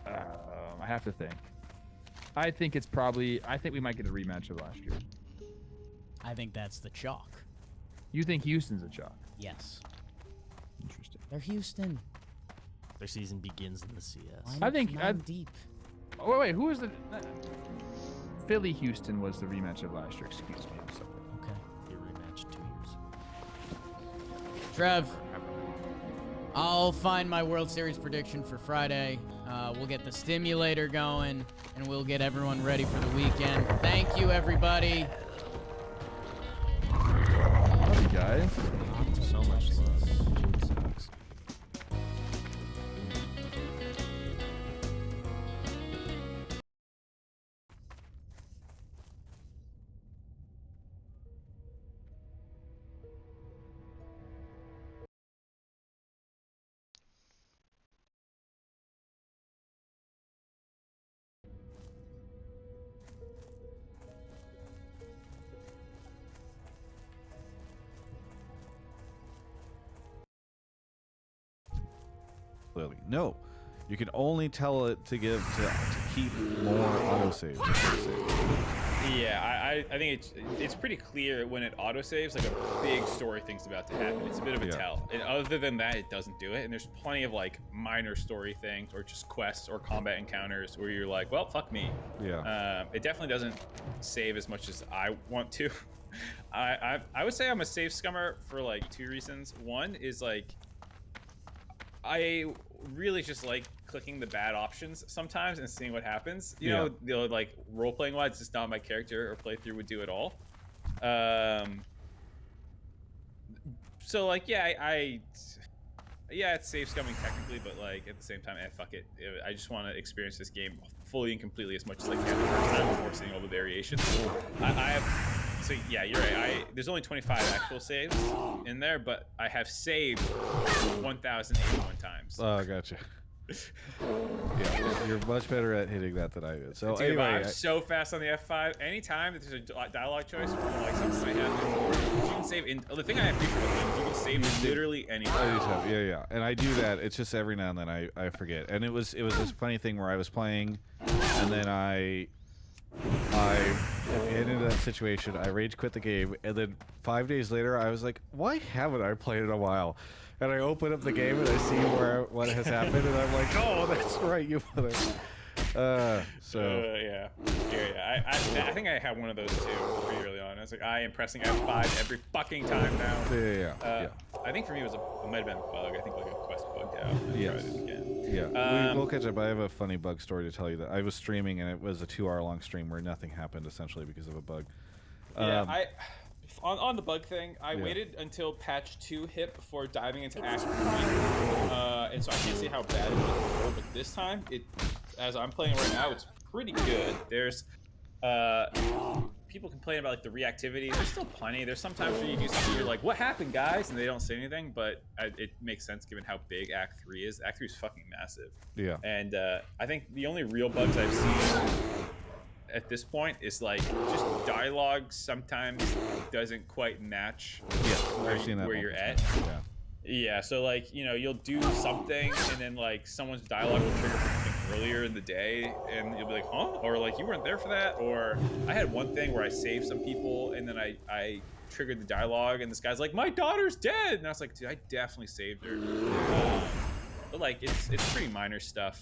I have to think. I think it's probably. I think we might get a rematch of last year. I think that's the chalk. You think Houston's a chalk? Yes. Interesting. They're Houston. Their season begins in the CS. Line think up I- deep. Oh wait, who was the? Philly Houston was the rematch of last year. Excuse me. I'm sorry. Okay. Your rematch 2 years. Trev, I'll find my World Series prediction for Friday. We'll get the stimulator going, and we'll get everyone ready for the weekend. Thank you, everybody. Love you guys. So much love. Sucks. Clearly, no. You can only tell it to keep more autosaves. Yeah, I think it's pretty clear when it autosaves, like a big story thing's about to happen. It's a bit of a tell. And other than that, it doesn't do it. And there's plenty of like minor story things or just quests or combat encounters where you're like, well, fuck me. Yeah. It definitely doesn't save as much as I want to. I would say I'm a save scummer for like 2 reasons. One is like I really just like clicking the bad options sometimes and seeing what happens. You know, like role-playing wise, it's just not my character or playthrough would do at all. So like, yeah, it's save scumming technically, but like at the same time, fuck it. I just want to experience this game fully and completely as much as I can the first time before seeing all the variations. I have. So yeah, you're right. There's only 25 actual saves in there, but I have saved 1,081 times. Oh, gotcha. Yeah, you're much better at hitting that than I did. So Dude, anyway, I'm so fast on the F5. Anytime that there's a dialogue choice, or like something I have, you can save. The thing I have people with, you can save literally anytime. Yeah, and I do that. It's just every now and then I forget. And it was this funny thing where I was playing, and then I ended that situation. I rage quit the game, and then 5 days later, I was like, "Why haven't I played in a while?" And I open up the game and I see what has happened, and I'm like, "Oh, that's right, you mother." Yeah. I think I had one of those too pretty early on. I was like, I am pressing F5 every fucking time now. Yeah. I think for me it might have been a bug. I think like a quest bugged out. Yes. Tried it again. Yeah, we'll catch up. I have a funny bug story to tell you. That I was streaming, and it was a 2-hour long stream where nothing happened essentially because of a bug. On the bug thing, I waited until patch 2 hit before diving into Act 3, and so I can't see how bad it was before, but this time, as I'm playing right now, it's pretty good. There's people complain about like the reactivity. There's still plenty. There's sometimes where you do something, you're like, "What happened, guys?" and they don't say anything, but it makes sense given how big Act 3 is. Act 3 is fucking massive. Yeah. And I think the only real bugs I've seen at this point is like just dialogue sometimes doesn't quite match where you're at. Yeah, so like, you know, you'll do something and then like someone's dialogue will trigger for something earlier in the day and you'll be like, huh? Or like, you weren't there for that? Or I had one thing where I saved some people and then I triggered the dialogue and this guy's like, my daughter's dead! And I was like, dude, I definitely saved her. But like, it's pretty minor stuff.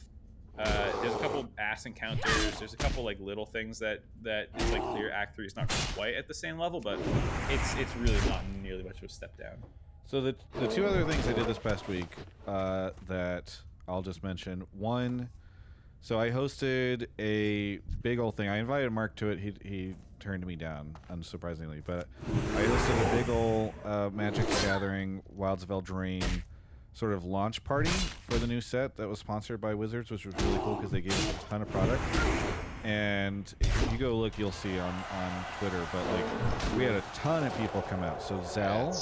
There's a couple ass encounters. There's a couple like little things that it's like clear Act 3 is not quite at the same level, but it's really not nearly much of a step down. So the 2 other things I did this past week that I'll just mention. One, so I hosted a big old thing. I invited Mark to it. He turned me down, unsurprisingly. But I hosted a big old Magic the Gathering, Wilds of Eldraine sort of launch party for the new set that was sponsored by Wizards, which was really cool because they gave us a ton of product. And if you go look, you'll see on Twitter, but like we had a ton of people come out. So Zell,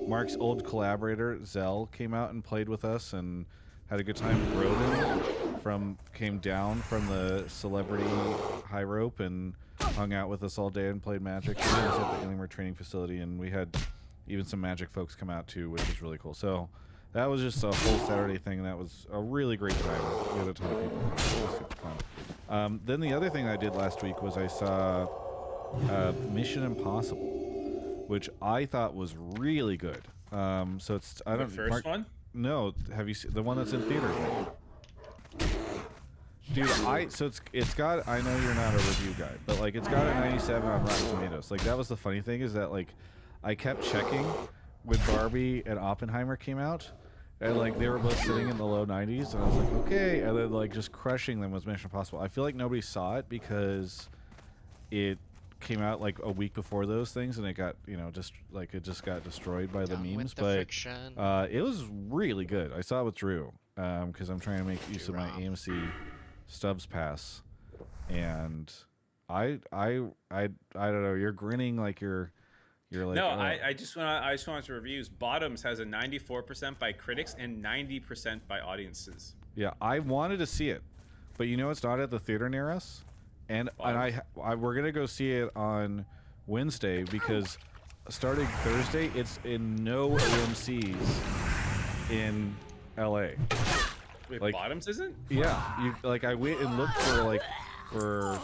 Mark's old collaborator, Zell, came out and played with us and had a good time. Roden came down from the celebrity high rope and hung out with us all day and played Magic. He was at the Illingworth training facility, and we had even some Magic folks come out too, which was really cool. So that was just a whole Saturday thing. That was a really great time. We had a ton of people come out. It was super fun. Then the other thing I did last week was I saw Mission Impossible, which I thought was really good. So it's The first one? No, have you seen the one that's in theaters? Dude, it's got, I know you're not a review guy, but like it's got a 97 on Rotten Tomatoes. Like that was the funny thing, is that like I kept checking when Barbie and Oppenheimer came out, and like they were both sitting in the low 90s, and I was like, okay, and then like just crushing them was Mission Impossible. I feel like nobody saw it because it came out like a week before those things, and it got, you know, just like it just got destroyed by the memes. But it was really good. I saw it with Drew because I'm trying to make use of my AMC Stubbs pass, and I don't know. You're grinning like you're like, no, oh. I just wanted to reviews. Bottoms has a 94% by critics and 90% by audiences. Yeah, I wanted to see it, but you know it's not at the theater near us, and we're gonna go see it on Wednesday because starting Thursday it's in no AMC's in LA. Wait, like, Bottoms isn't? Yeah, I went and looked for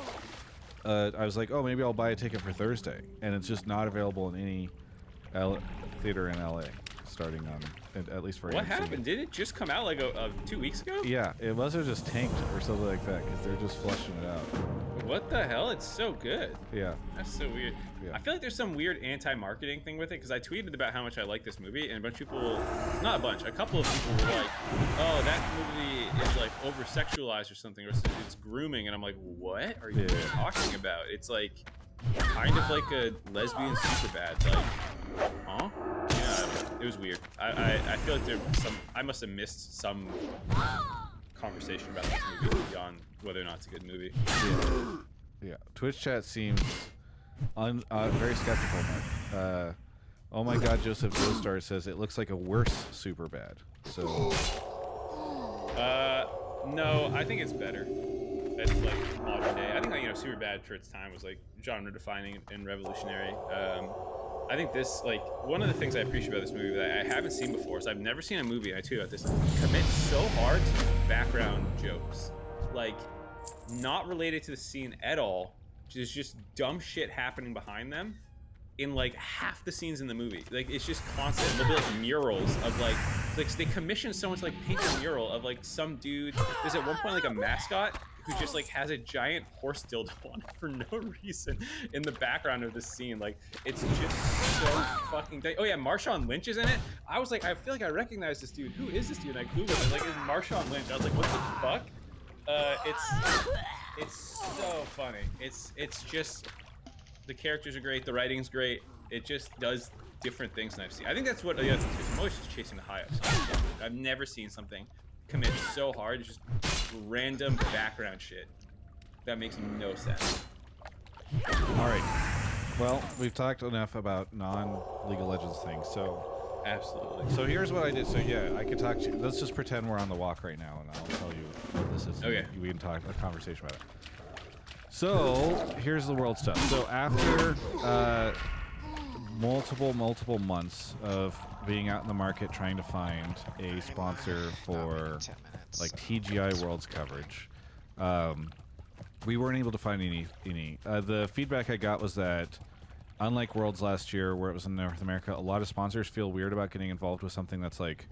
I was like, oh, maybe I'll buy a ticket for Thursday, and it's just not available in any theater in LA, starting on at least for. What happened? Did it just come out like 2 weeks ago? Yeah, it must have just tanked or something like that because they're just flushing it out. What the hell? It's so good. Yeah. That's so weird. Yeah. I feel like there's some weird anti-marketing thing with it because I tweeted about how much I like this movie, and a bunch of people, not a bunch, a couple of people were like, "Oh, that movie is like over-sexualized or something, or it's grooming," and I'm like, "What are you talking about? It's like kind of like a lesbian Superbad, like, huh?" Yeah, it was weird. I feel like I must have missed some conversation about this movie beyond whether or not it's a good movie. Yeah. Twitch chat seems very skeptical. Oh my God, Joseph Joestar says it looks like a worse Superbad. So. No, I think it's better. It's like modern day. I think like, Superbad for its time was like genre defining and revolutionary. I think this, like, one of the things I appreciate about this movie that I haven't seen before is I've never seen a movie, and I tweeted about this, commit so hard to background jokes. Like, not related to the scene at all. There's just dumb shit happening behind them in, like, half the scenes in the movie. Like, it's just constant. There'll be, like, murals of, like they commission someone to, like, paint a mural of, like, some dude. There's at one point, like, a mascot who just like has a giant horse dildo on it for no reason in the background of this scene. Like, it's just so fucking oh yeah, Marshawn Lynch is in it. I was like, I feel like I recognize this dude. Who is this dude? And I googled it, like, it's Marshawn Lynch. I was like, what the fuck? It's so funny. It's just, the characters are great, the writing's great. It just does different things than I've seen. I think that's what I'm always just chasing the high ups. I've never seen something commit so hard, just random background shit that makes no sense. All right. Well, we've talked enough about non-League of Legends things, so absolutely. So here's what I did. So yeah, I could talk to you. Let's just pretend we're on the walk right now, and I'll tell you what this is. Okay. We can talk a conversation about it. So here's the world stuff. So after multiple months of being out in the market trying to find a sponsor for like TGI Worlds coverage, we weren't able to find any. The feedback I got was that, unlike Worlds last year where it was in North America, a lot of sponsors feel weird about getting involved with something that's like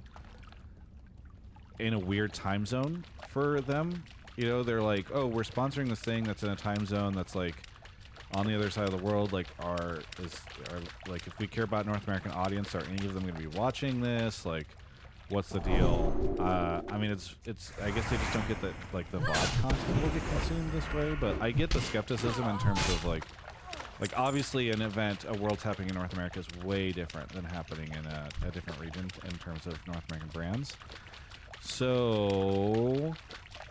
in a weird time zone for them. You know, they're like, oh, we're sponsoring this thing that's in a time zone that's like on the other side of the world. Like, like if we care about North American audience, are any of them going to be watching this? Like, what's the deal? I mean, it's. I guess they just don't get that, like, the VOD content will get consumed this way. But I get the skepticism in terms of like obviously an event, a World's happening in North America is way different than happening in a different region in terms of North American brands. So,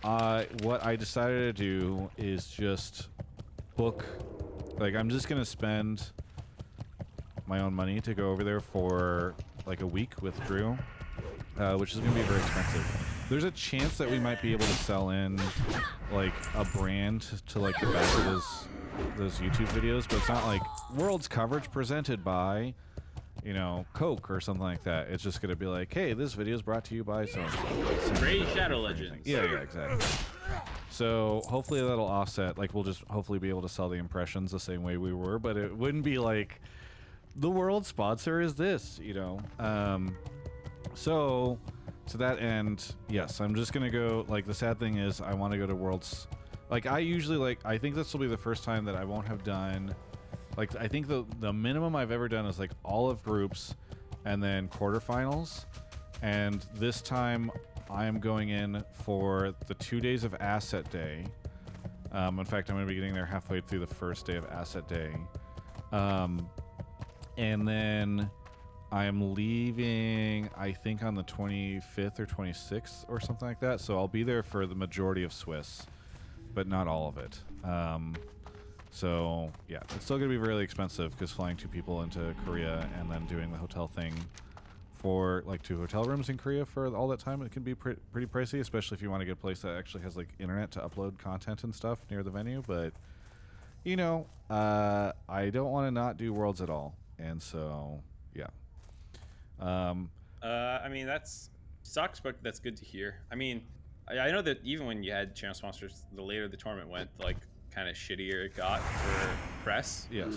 what I decided to do is just book. Like, I'm just gonna spend my own money to go over there for like a week with Drew, which is gonna be very expensive. There's a chance that we might be able to sell in like a brand to like the back of those YouTube videos, but it's not like World's coverage presented by, you know, Coke or something like that. It's just gonna be like, hey, this video is brought to you by so-and-so. Great Shadow Legends. Yeah, exactly. So hopefully that'll offset. Like, we'll just hopefully be able to sell the impressions the same way we were, but it wouldn't be like the world sponsor is this, you know. So to that end, yes, I'm just gonna go. Like, the sad thing is, I want to go to Worlds. Like, I usually I think this will be the first time that I won't have done. Like, I think the minimum I've ever done is like all of groups, and then quarterfinals, and this time I am going in for the 2 days of Asset Day. In fact, I'm going to be getting there halfway through the first day of Asset Day. And then I'm leaving, I think, on the 25th or 26th or something like that. So I'll be there for the majority of Swiss, but not all of it. So, yeah, it's still going to be really expensive because flying 2 people into Korea and then doing the hotel thing for like 2 hotel rooms in Korea for all that time, it can be pretty pricey, especially if you want to get a place that actually has like internet to upload content and stuff near the venue. But, you know, I don't want to not do Worlds at all, and so yeah. I mean, that's sucks, but that's good to hear. I mean, I know that even when you had channel sponsors, the later the tournament went, like, kind of shittier it got for press. Yes.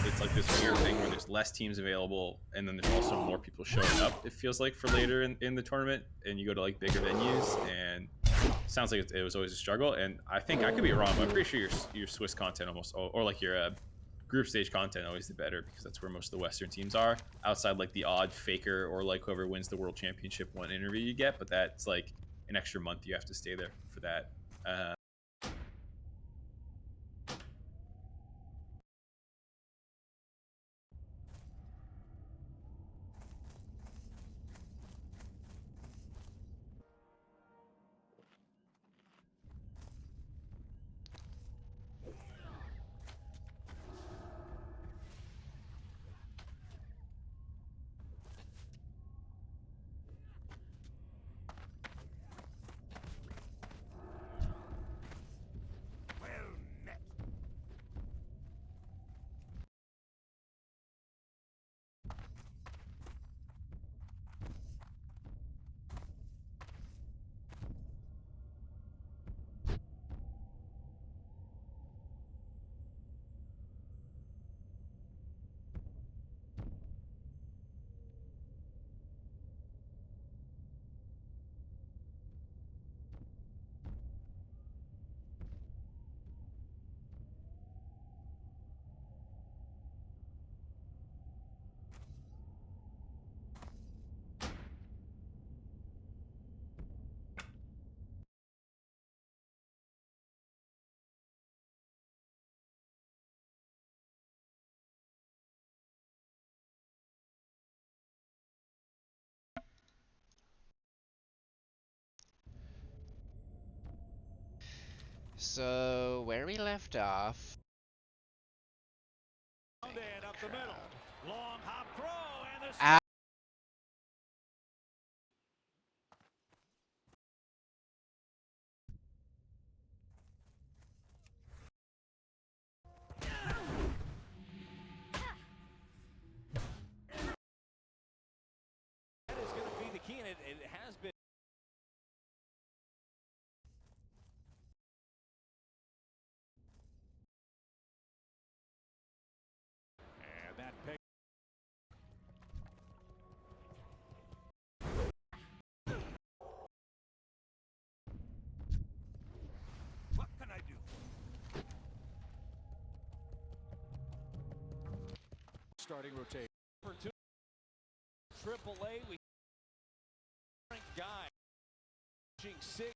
It's like this weird thing where there's less teams available, and then there's also more people showing up. It feels like for later in the tournament, and you go to like bigger venues, and it sounds like it was always a struggle. And I think I could be wrong, but I'm pretty sure your Swiss content almost, or like your group stage content always the better, because that's where most of the Western teams are. Outside like the odd faker or like whoever wins the world championship one interview you get, but that's like an extra month you have to stay there for that. So where we left off. Ow. Starting rotation. Triple A, we guy. Six.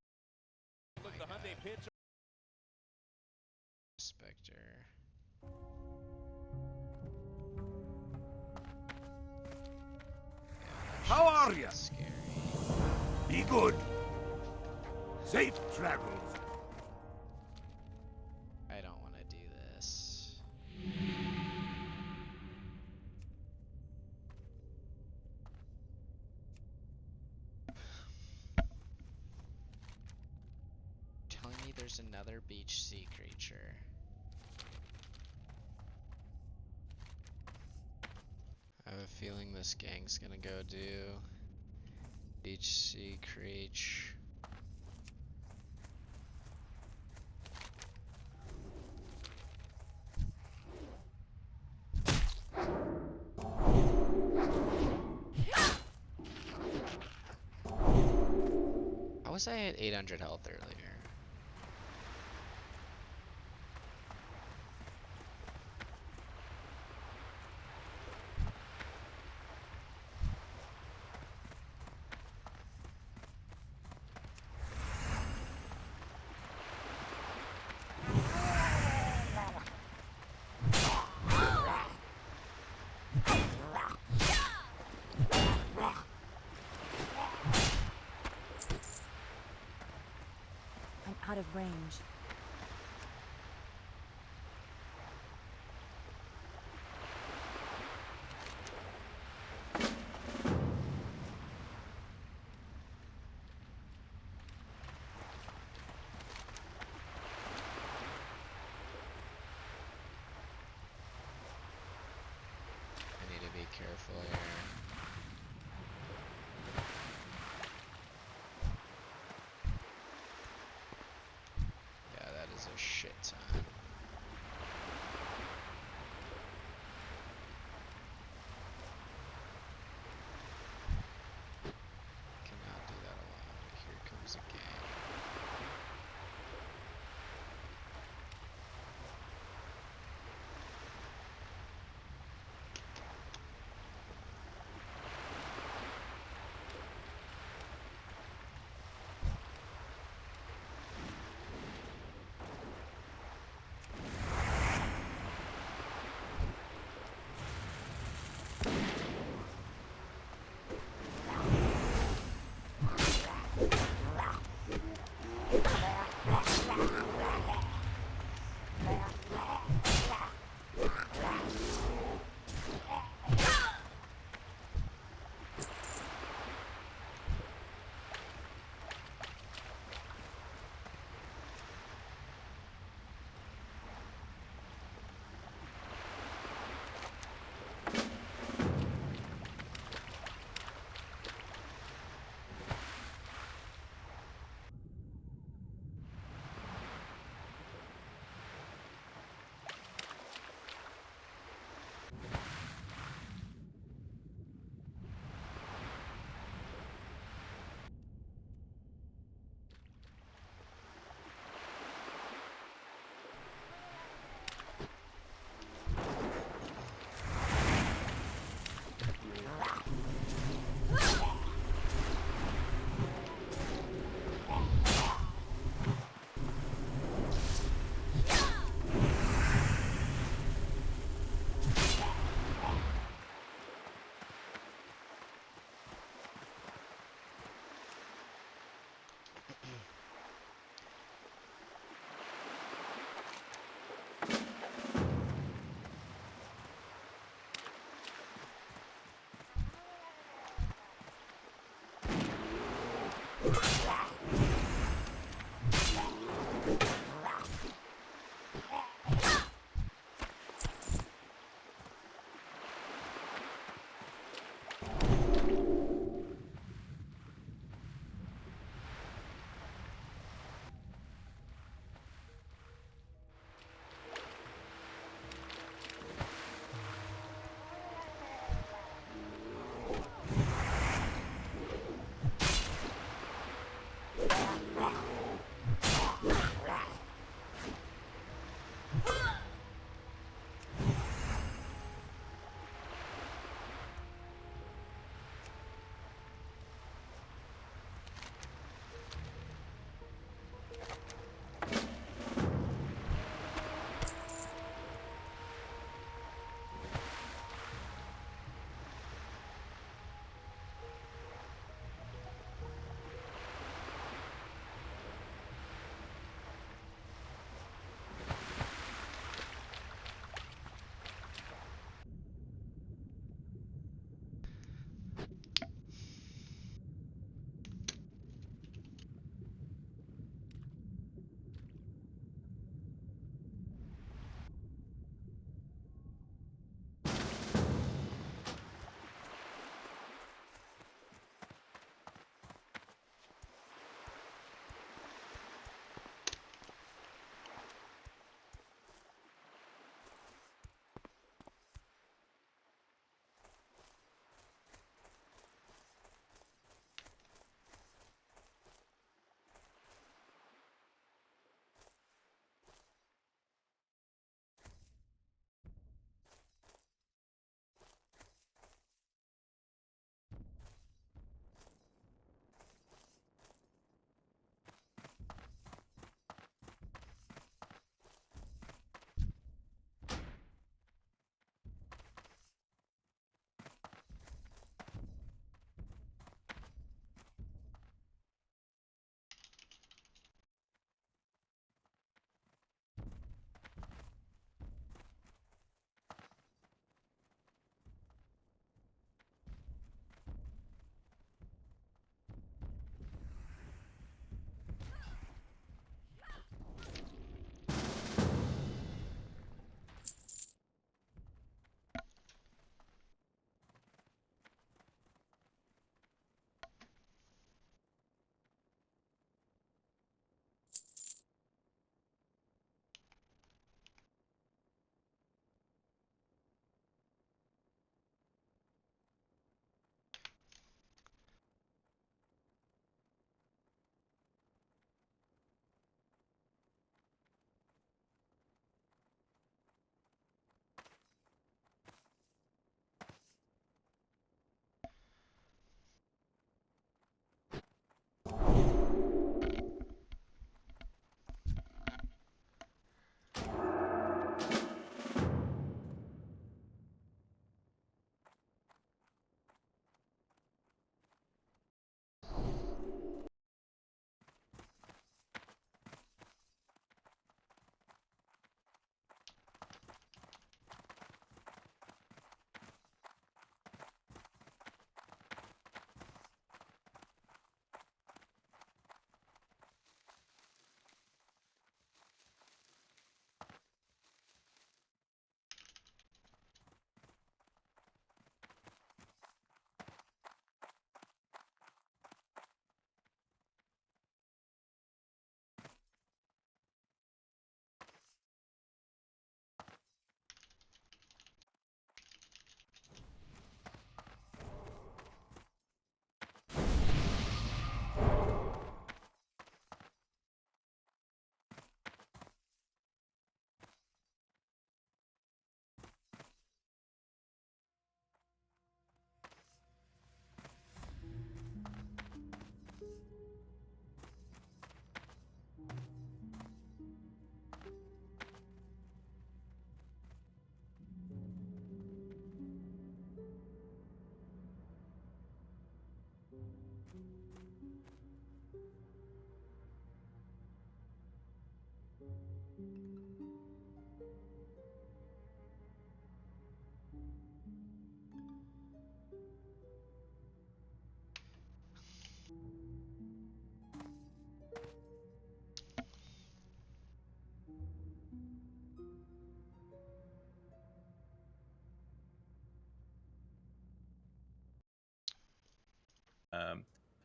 Look, the Hyundai pitch. Spectre. How are you? Scary. Be good. Safe travels. I don't want to do this. Telling me there's another beach sea creature. I have a feeling this gang's gonna go do beach sea creature. How was I at 800 health earlier? I'm out of range. I need to be careful here. Yeah, that is a shit ton.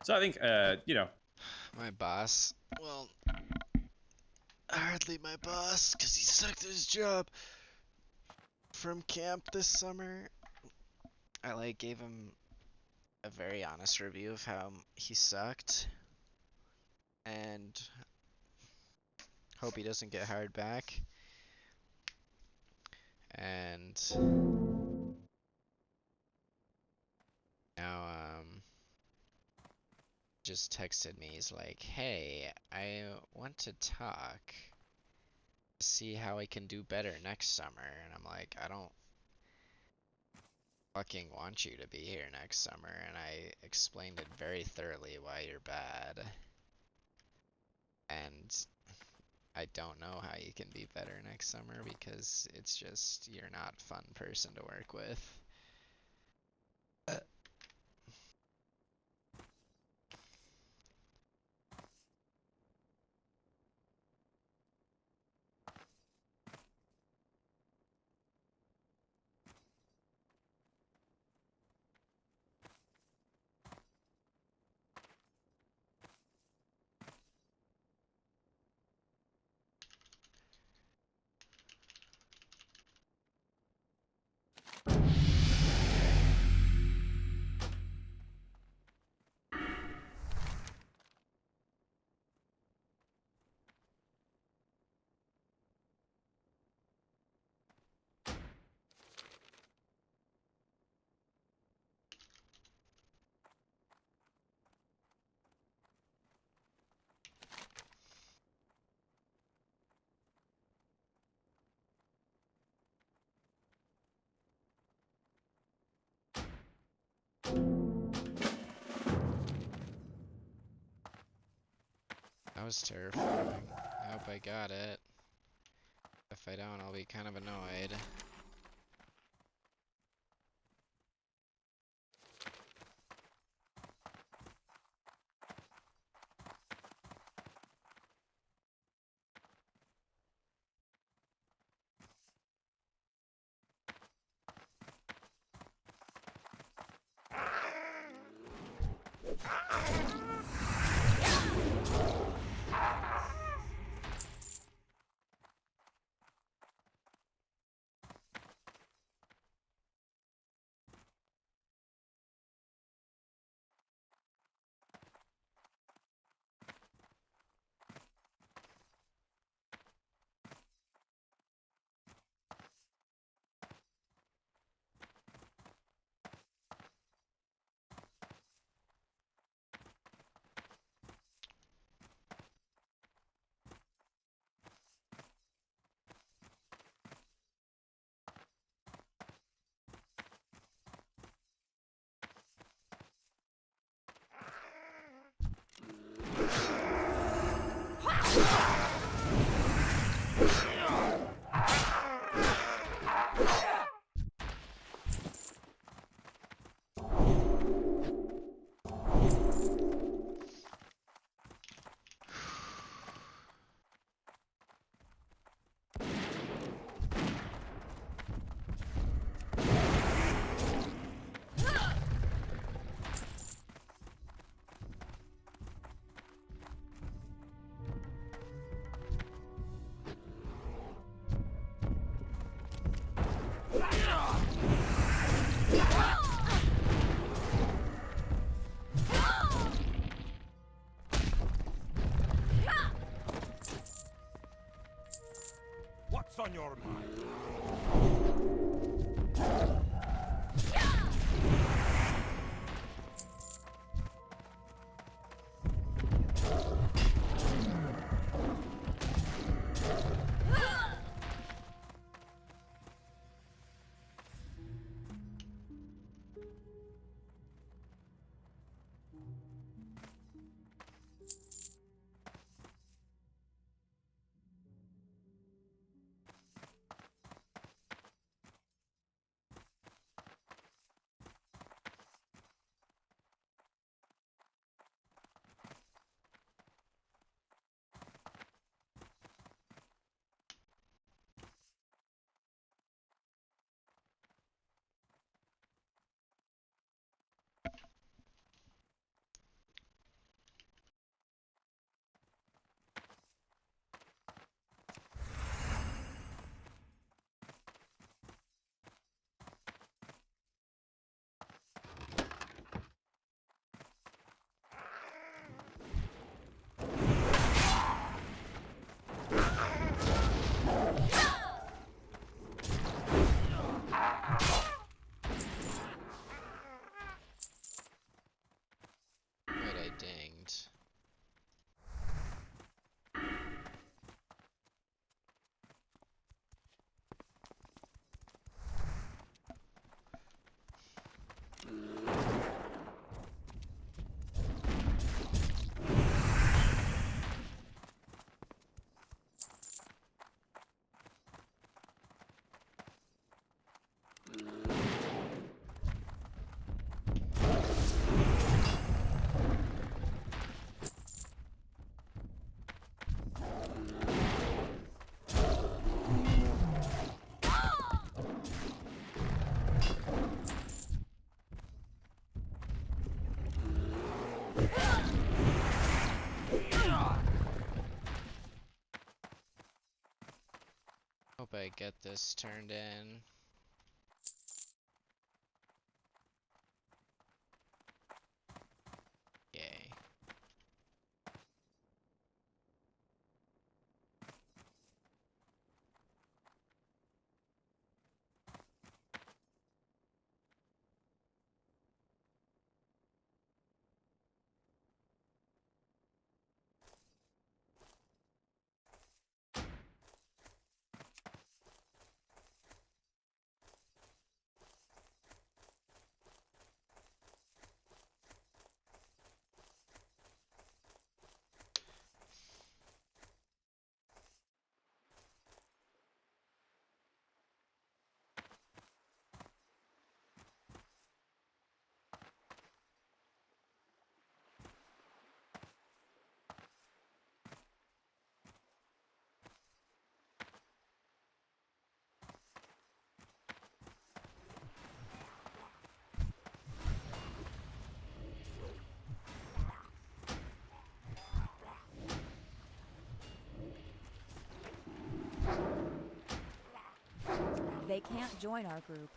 So I think My boss, well, hardly my boss, because he sucked at his job from camp this summer. I like gave him a very honest review of how he sucked, and hope he doesn't get hired back. And now just texted me. He's like, "Hey, I want to talk, see how I can do better next summer." And I'm like, "I don't fucking want you to be here next summer." And I explained it very thoroughly why you're bad. And I don't know how you can be better next summer because it's just you're not a fun person to work with. That was terrifying. I hope I got it. If I don't, I'll be kind of annoyed. What's on your mind? Hope I get this turned in. Yay. They can't join our group.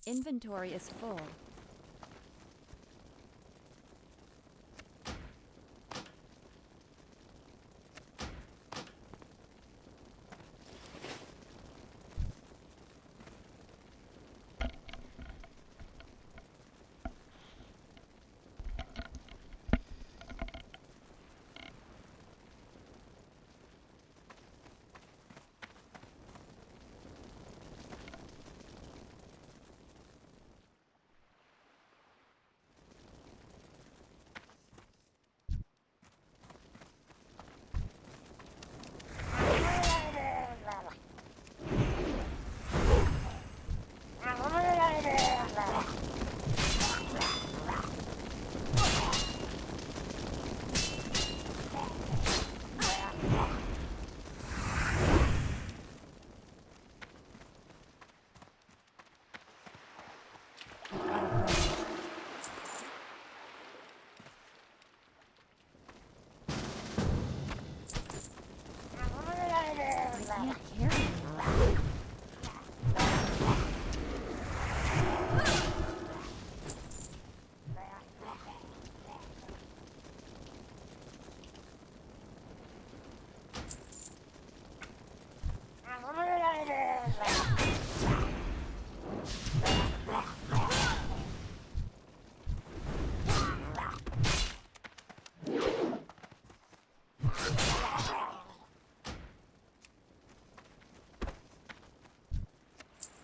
Inventory is full.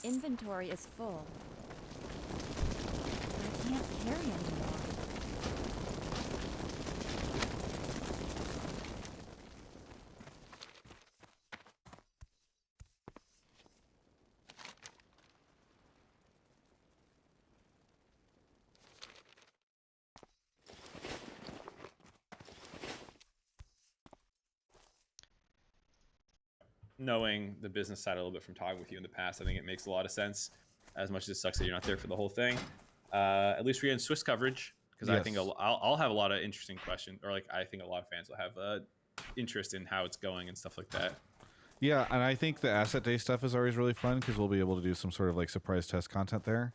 inventory is full. I can't carry anymore. Knowing the business side a little bit from talking with you in the past, I think it makes a lot of sense. As much as it sucks that you're not there for the whole thing, at least we're in Swiss coverage, because I think I'll have a lot of interesting questions, or like I think a lot of fans will have interest in how it's going and stuff like that. Yeah, and I think the asset day stuff is always really fun because we'll be able to do some sort of like surprise test content there.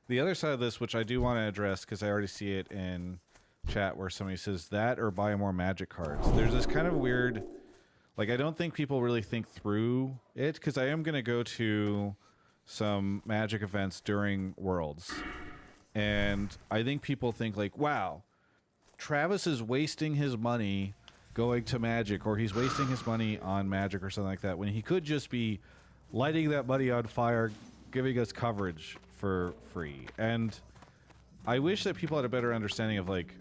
The other side of this, which I do want to address because I already see it in chat where somebody says that or buy more magic cards. There's this kind of weird, like, I don't think people really think through it, because I am going to go to some magic events during Worlds. And I think people think like, wow, Travis is wasting his money going to magic, or he's wasting his money on magic or something like that, when he could just be lighting that money on fire, giving us coverage for free. And I wish that people had a better understanding of, like,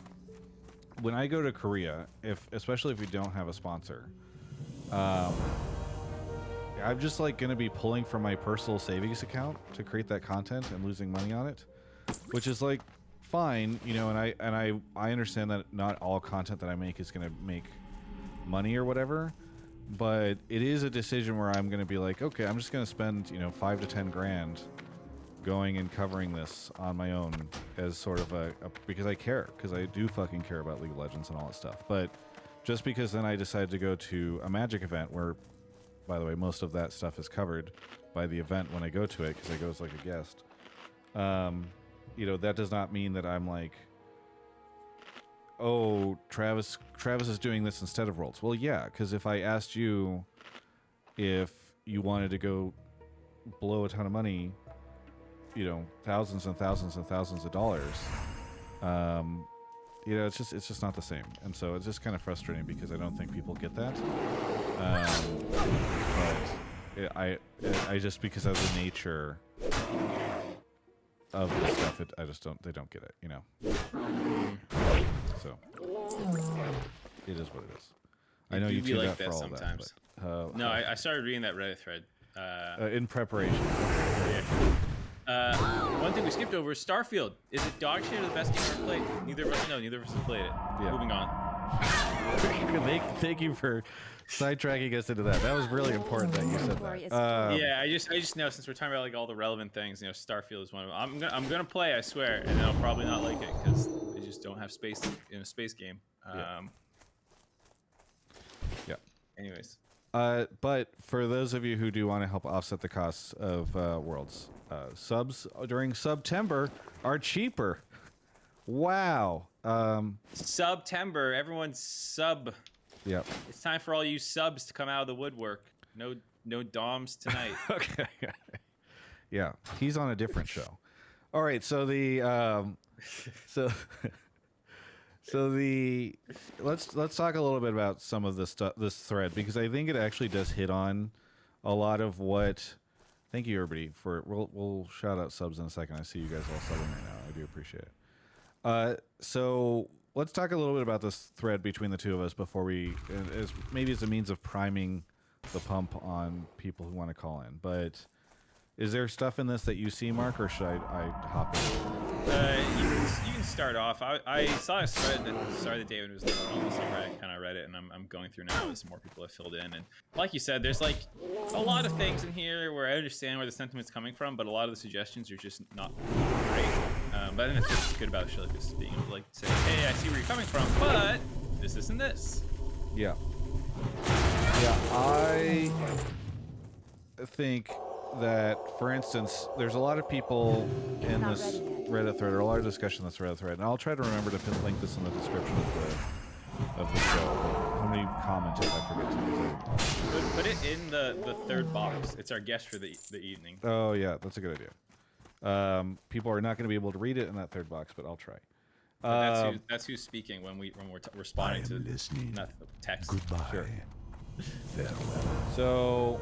when I go to Korea, especially if we don't have a sponsor, I'm just like going to be pulling from my personal savings account to create that content and losing money on it, which is like fine, you know, and I understand that not all content that I make is going to make money or whatever, but it is a decision where I'm going to be like, okay, I'm just going to spend, you know, 5 to 10 grand going and covering this on my own as sort of a because I care, because I do fucking care about League of Legends and all that stuff. But just because then I decided to go to a magic event where, by the way, most of that stuff is covered by the event when I go to it, because I go as like a guest, you know, that does not mean that I'm like, oh, Travis is doing this instead of Worlds. Well, yeah, because if I asked you if you wanted to go blow a ton of money, you know, thousands and thousands and thousands of dollars, you know, it's just not the same. And so it's just kind of frustrating because I don't think people get that. But I just, because of the nature of this stuff, they don't get it, you know. So it is what it is. I know you do like that for all sometimes. That, but, no, I started reading that Reddit thread in preparation. One thing we skipped over is Starfield. Is it dog shit or the best game ever played? Neither of us know. Neither of us have played it. Yeah. Moving on. Thank you for sidetracking us into that. That was really important that you said that. Yeah, I just know, since we're talking about like all the relevant things, you know, Starfield is one of them. I'm gonna play, I swear, and I'll probably not like it because they just don't have space in a space game. Yeah. Anyways. But for those of you who do want to help offset the costs of Worlds, subs during September are cheaper. Wow. September, everyone's sub. Yep. It's time for all you subs to come out of the woodwork. No DOMs tonight. Okay. Yeah, he's on a different show. All right, so the let's talk a little bit about some of this thread, because I think it actually does hit on a lot of what. Thank you, everybody, for we'll shout out subs in a second. I see you guys all subbing right now. I do appreciate it. So let's talk a little bit about this thread between the two of us before we, maybe as a means of priming the pump on people who want to call in. But is there stuff in this that you see, Mark, or should I hop in? You can start off. I saw a thread that started the day when it was on the subreddit. I kind of read it, and I'm going through now as more people have filled in. And like you said, there's like a lot of things in here where I understand where the sentiment's coming from, but a lot of the suggestions are just not great. But I think that's what's good about a show like this, being able to like say, hey, I see where you're coming from, but this and this. Yeah. Yeah, I think that, for instance, there's a lot of people in this Reddit thread, or a lot of discussion in this Reddit thread, and I'll try to remember to link this in the description of the show. How many commented? I forget to. Put it in the third box. It's our guest for the evening. Oh yeah, that's a good idea. People are not going to be able to read it in that third box, but I'll try. That's who's speaking when we're responding to not the text. Goodbye. Sure. So,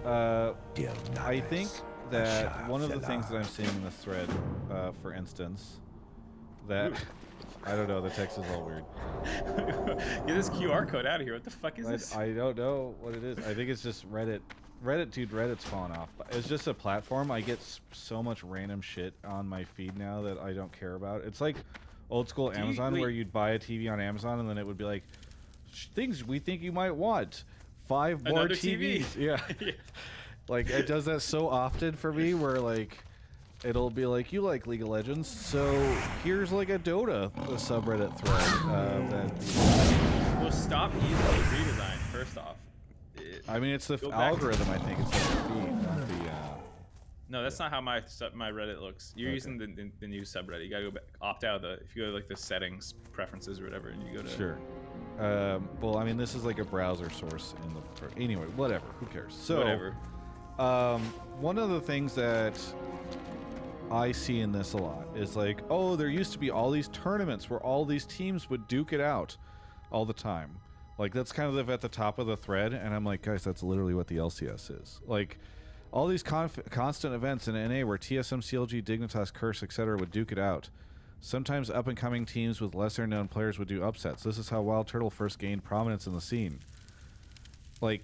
I think that one of the things that I'm seeing in this thread, for instance, that I don't know, the text is all weird. Get this QR code out of here. What the fuck is this? I don't know what it is. I think it's just Reddit. Dude, Reddit's falling off. It's just a platform. I get so much random shit on my feed now that I don't care about. It's like old school Amazon where you'd buy a TV on Amazon and then it would be like, things we think you might want. 5 more Another TVs. TV. Yeah. Like, it does that so often for me where, like, it'll be like, you like League of Legends, so here's, like, a Dota subreddit thread. Well, stop using the redesign, first off. I mean, it's the algorithm, I think. It's like the feed, not the... No, that's not how my Reddit looks. You're using the new subreddit. You gotta go back, opt out of the... If you go to, like, the settings, preferences, or whatever, and you go to... Sure. Well, I mean, this is like a browser source in the... Anyway, whatever. Who cares? So, whatever. One of the things that I see in this a lot is like, oh, there used to be all these tournaments where all these teams would duke it out all the time. Like, that's kind of at the top of the thread, and I'm like, guys, that's literally what the LCS is. Like, all these constant events in NA where TSM, CLG, Dignitas, Curse, etc. would duke it out. Sometimes up-and-coming teams with lesser-known players would do upsets. This is how Wild Turtle first gained prominence in the scene. Like,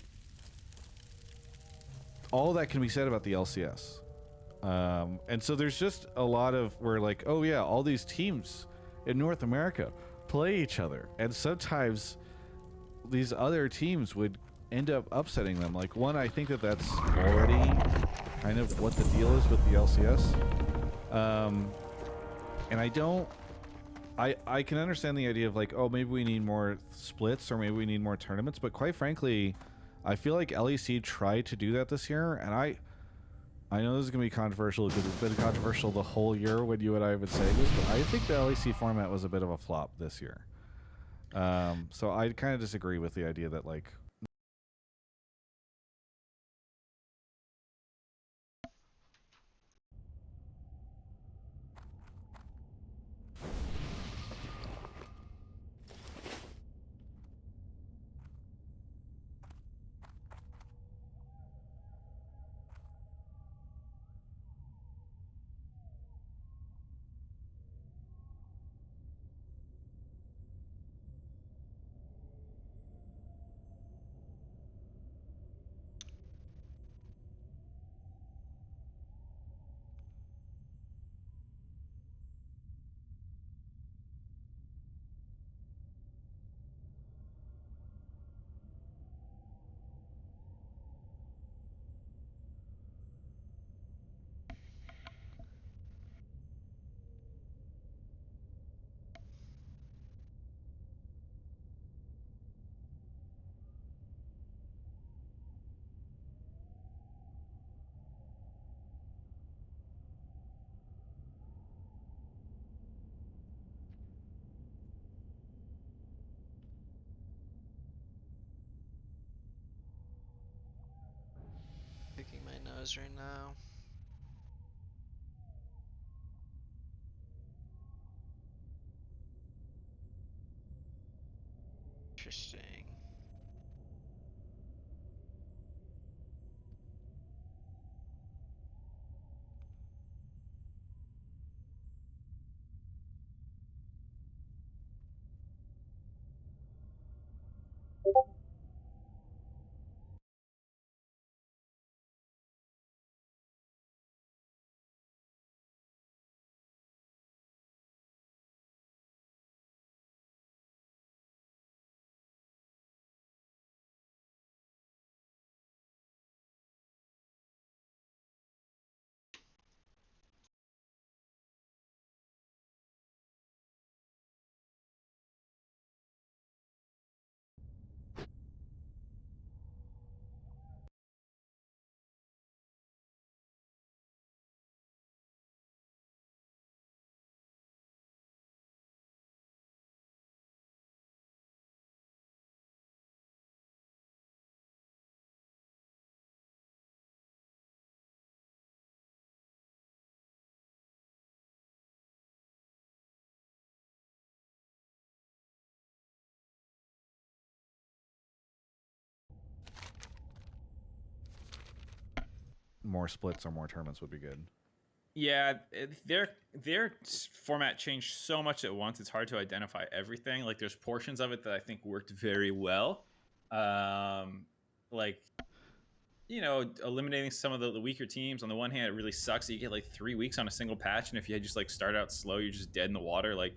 all that can be said about the LCS. And so there's just a lot of where, like, oh yeah, all these teams in North America play each other. And sometimes these other teams would end up upsetting them. Like, one, I think that that's already kind of what the deal is with the LCS. And I can understand the idea of like, oh, maybe we need more splits or maybe we need more tournaments. But quite frankly, I feel like LEC tried to do that this year. And I know this is going to be controversial because it's been controversial the whole year when you and I have been saying this. But I think the LEC format was a bit of a flop this year. So I kind of disagree with the idea that like... Picking my nose right now. Interesting. more splits or more tournaments would be good. Yeah, their format changed so much at once. It's hard to identify everything. Like there's portions of it that I think worked very well. Like eliminating some of the weaker teams. On the one hand, it really sucks that you get like 3 weeks on a single patch, and if you had just like start out slow, you're just dead in the water. Like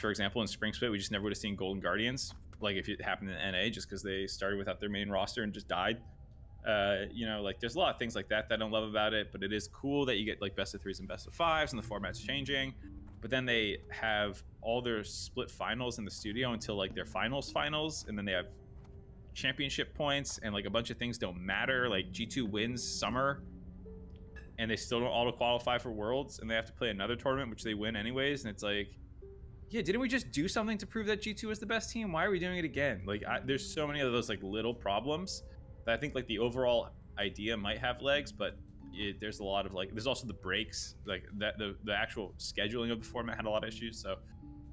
for example, in Spring Split, we just never would have seen Golden Guardians. Like if it happened in NA, just because they started without their main roster and just died. Like there's a lot of things like that I don't love about it, but it is cool that you get like best of 3s and best of 5s, and the format's changing. But then they have all their split finals in the studio until like their finals, and then they have championship points, and like a bunch of things don't matter. Like G2 wins summer, and they still don't auto qualify for Worlds, and they have to play another tournament which they win anyways. And it's like, yeah, didn't we just do something to prove that G2 is the best team? Why are we doing it again? Like there's so many of those like little problems that I think like the overall idea might have legs, but there's a lot of like, there's also the breaks, like that the actual scheduling of the format had a lot of issues. So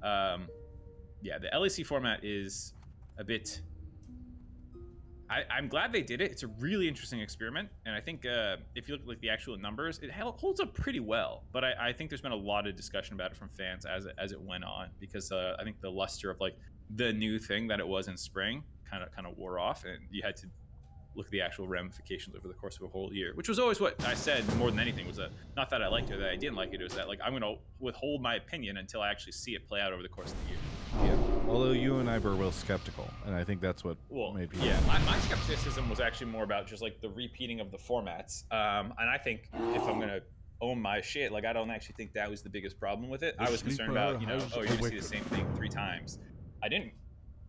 yeah, the LEC format is a bit, I'm glad they did it. It's a really interesting experiment, and I think if you look at like the actual numbers, it holds up pretty well. But I think there's been a lot of discussion about it from fans as it went on, because I think the luster of like the new thing that it was in spring kind of wore off, and you had to look at the actual ramifications over the course of a whole year, which was always what I said more than anything, was that not that I liked it or that I didn't like it, it was that like I'm going to withhold my opinion until I actually see it play out over the course of the year. Yeah. Although you and I were both skeptical, and I think that's what made people. Yeah, my skepticism was actually more about just like the repeating of the formats. And I think if I'm going to own my shit, like I don't actually think that was the biggest problem with it. I was concerned about, you're going to see the same thing 3 times. I didn't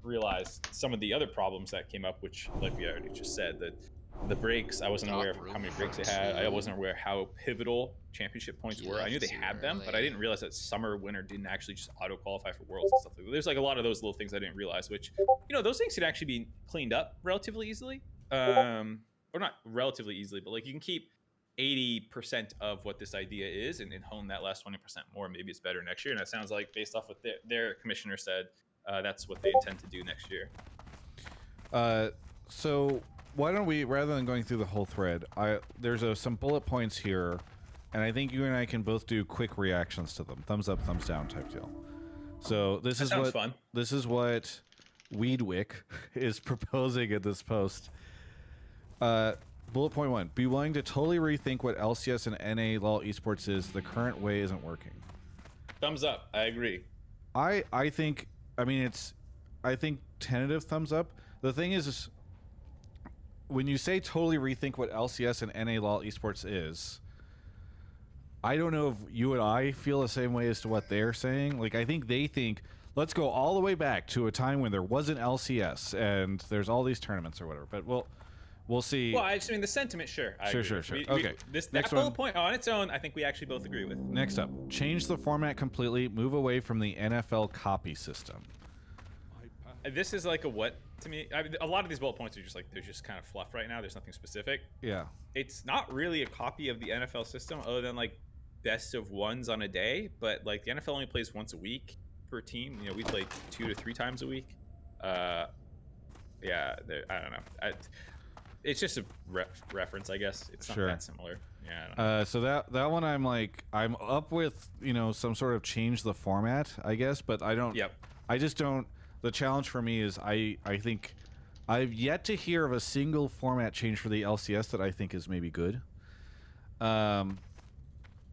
realize some of the other problems that came up, which like we already just said, that the breaks, I wasn't aware of how many breaks they had. I wasn't aware how pivotal championship points were. I knew they had them, but I didn't realize that summer winter didn't actually just auto qualify for Worlds and stuff like that. There's like a lot of those little things I didn't realize, which those things could actually be cleaned up relatively easily, or not relatively easily, but like you can keep 80% of what this idea is and hone that last 20% more. Maybe it's better next year, and that sounds like, based off what their commissioner said, that's what they intend to do next year. So why don't we, rather than going through the whole thread, there's some bullet points here, and I think you and I can both do quick reactions to them, thumbs up, thumbs down type deal. So this is what Weedwick is proposing in this post. Bullet point 1: be willing to totally rethink what LCS and NA LoL esports is. The current way isn't working. Thumbs up. I agree. I think, I mean, I think tentative thumbs up. The thing is when you say totally rethink what LCS and NA LoL esports is, I don't know if you and I feel the same way as to what they're saying. Like, I think they think, let's go all the way back to a time when there wasn't LCS and there's all these tournaments or whatever. But we'll see. Well, I just mean the sentiment, sure. Sure. Okay. That bullet point on its own, I think we actually both agree with. Next up, change the format completely. Move away from the NFL copy system. This is like a what to me? I mean, a lot of these bullet points are just like, they're just kind of fluff right now. There's nothing specific. Yeah. It's not really a copy of the NFL system, other than like best of ones on a day. But like the NFL only plays once a week per team. We play 2 to 3 times a week. Yeah, I don't know. It's just a reference, I guess. It's not that similar. Yeah. I don't know. So that one, I'm up with some sort of change the format, I guess, but I don't. Yep. I just don't. The challenge for me is I think I've yet to hear of a single format change for the LCS that I think is maybe good.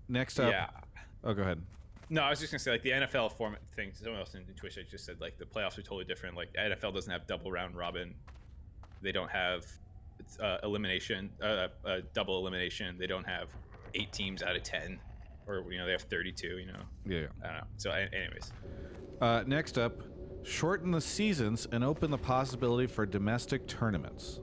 Next up. Yeah. Oh, go ahead. No, I was just gonna say, like, the NFL format thing. Someone else in Twitch just said like the playoffs are totally different. Like NFL doesn't have double round robin. They don't have elimination, double elimination. They don't have 8 teams out of 10, or they have 32. Yeah. I don't know. So, anyways. Next up, shorten the seasons and open the possibility for domestic tournaments.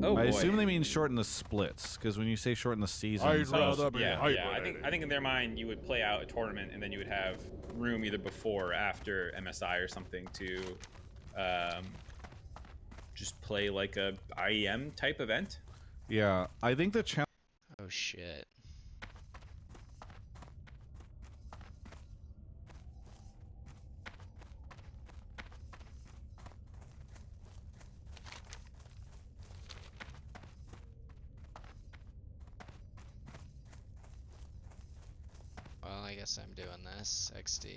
Oh boy. I assume they mean shorten the splits, because when you say shorten the seasons, yeah. I think in their mind you would play out a tournament and then you would have room either before or after MSI or something to just play like a IEM type event. Yeah, I think the challenge. Oh shit. guess I'm doing this. XD.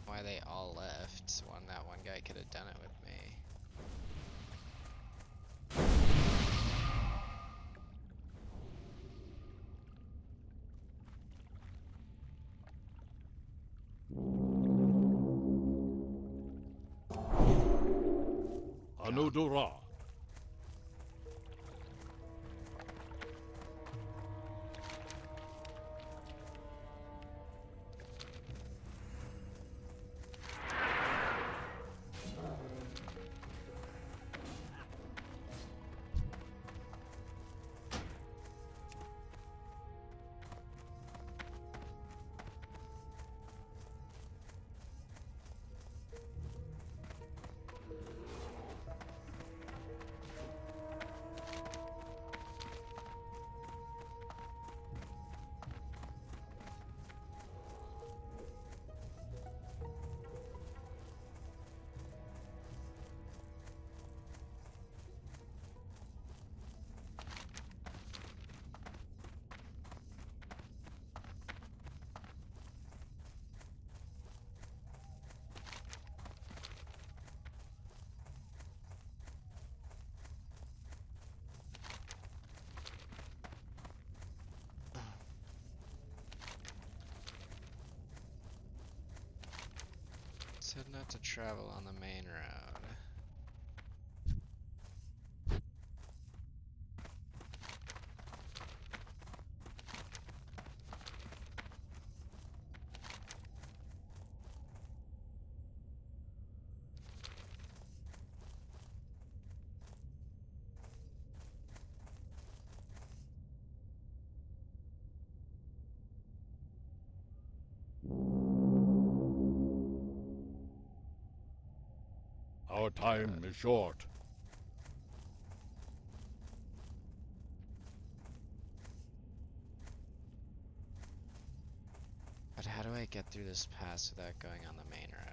Why they all left when that one guy could have done it with me. Anudura. Said not to travel on the main road. Our time is short. But how do I get through this pass without going on the main road?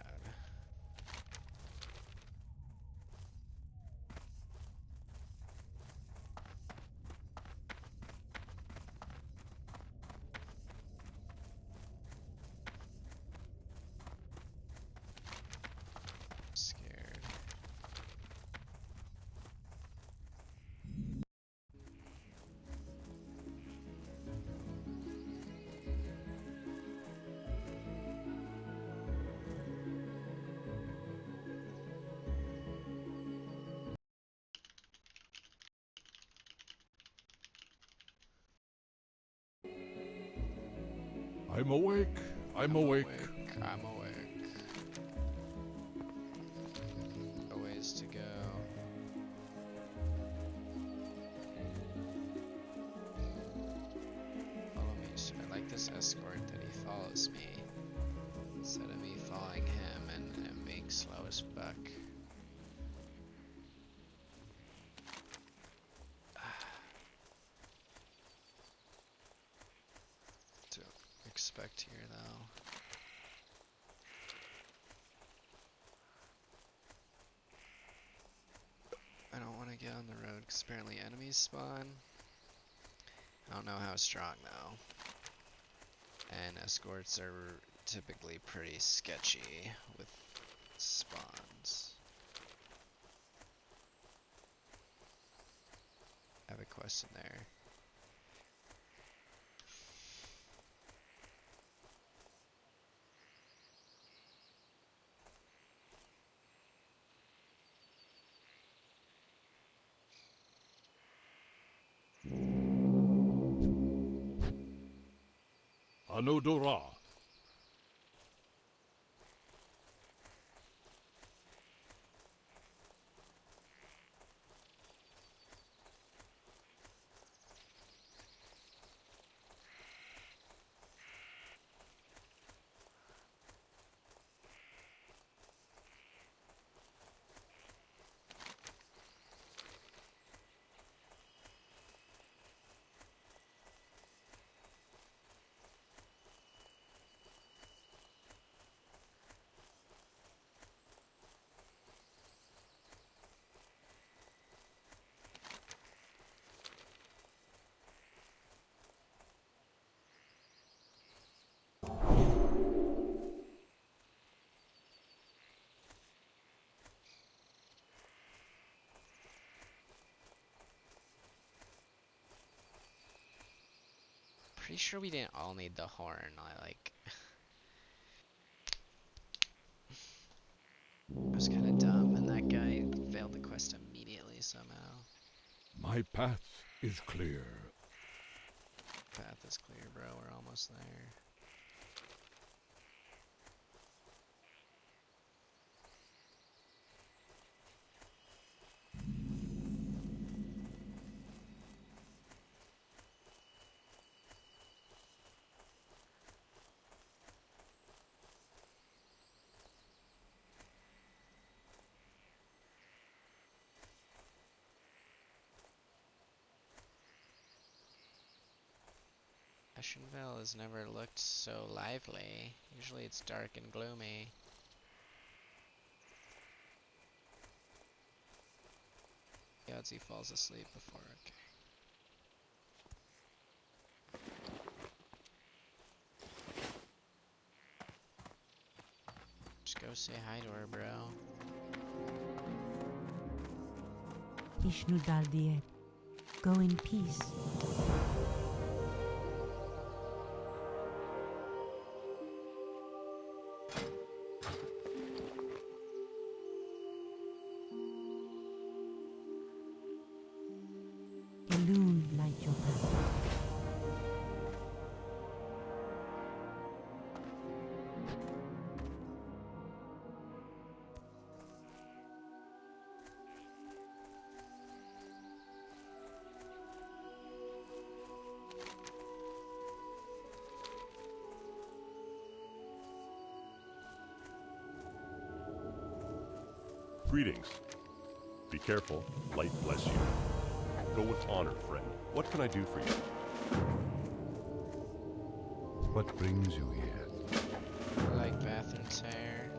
Scared. I'm awake. I'm awake. I'm awake. A ways to go. Follow me, sir. I like this escort that he follows me. Instead of me following him and him being slow as fuck. To expect here though. I don't want to get on the road because apparently enemies spawn. I don't know how strong though. And escorts are typically pretty sketchy with spawns. I have a question there. Anudura. Pretty sure we didn't all need the horn. I was kind of dumb, and that guy failed the quest immediately somehow. My path is clear. Path is clear, bro. We're almost there. ASHENVALE has never looked so lively. Usually it's dark and gloomy. Odds he falls asleep before. Okay. Just go say hi to her, bro. Ishnudaldiet. Go in peace. Elune light your path. Greetings. Be careful. Light bless you. Go with honor, friend. What can I do for you? What brings you here? I like Bathurst's hair.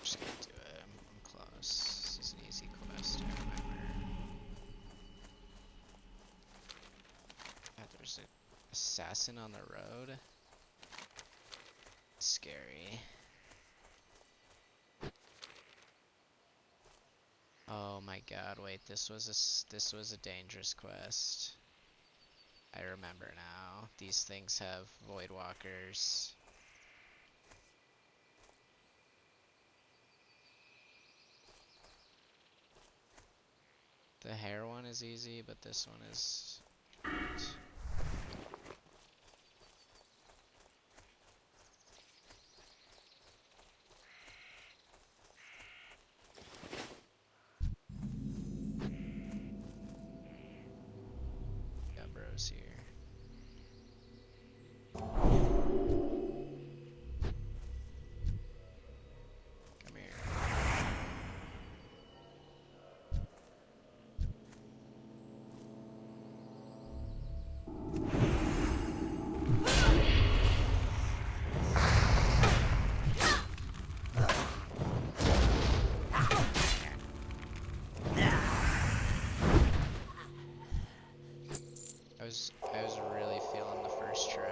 Just gonna do it. I'm close. This is an easy quest, I remember. God, there's an assassin on the road. Scary. Oh my god, wait, this was a dangerous quest. I remember now. These things have void walkers. The hair one is easy, but this one is hard. Got bros here. Come here. I was really feeling the first try.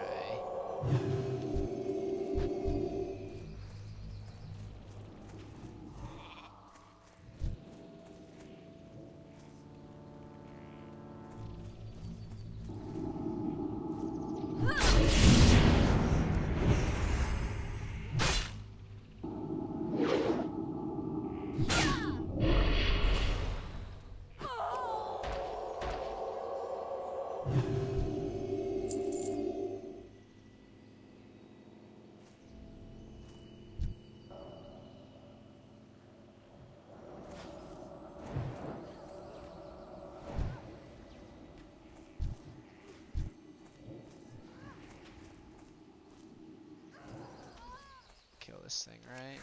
Kill this thing, right?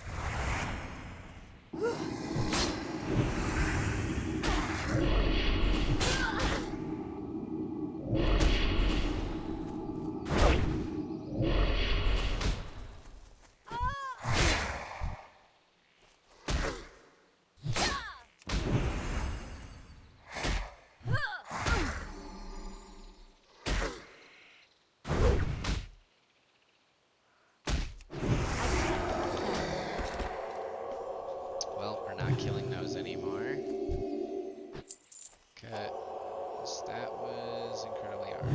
those anymore. Cut. That was incredibly hard.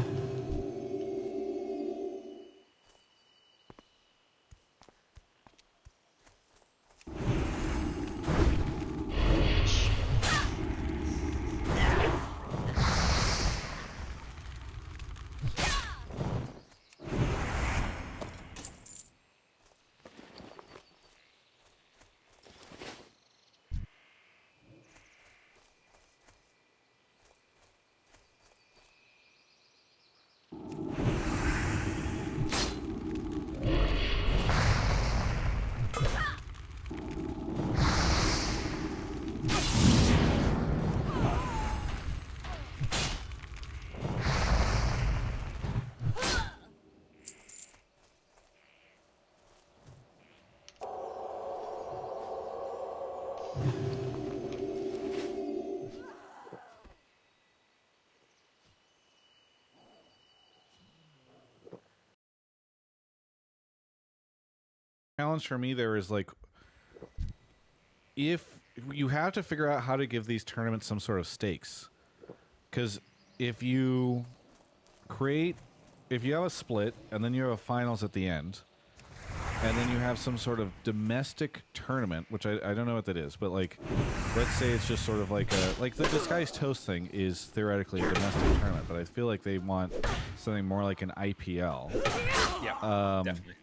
Challenge for me there is like, if you have to figure out how to give these tournaments some sort of stakes, because if you have a split and then you have a finals at the end, and then you have some sort of domestic tournament, which I don't know what that is, but like, let's say it's just sort of like the Disguised Toast thing is theoretically a domestic tournament, but I feel like they want something more like an IPL. Yeah, definitely.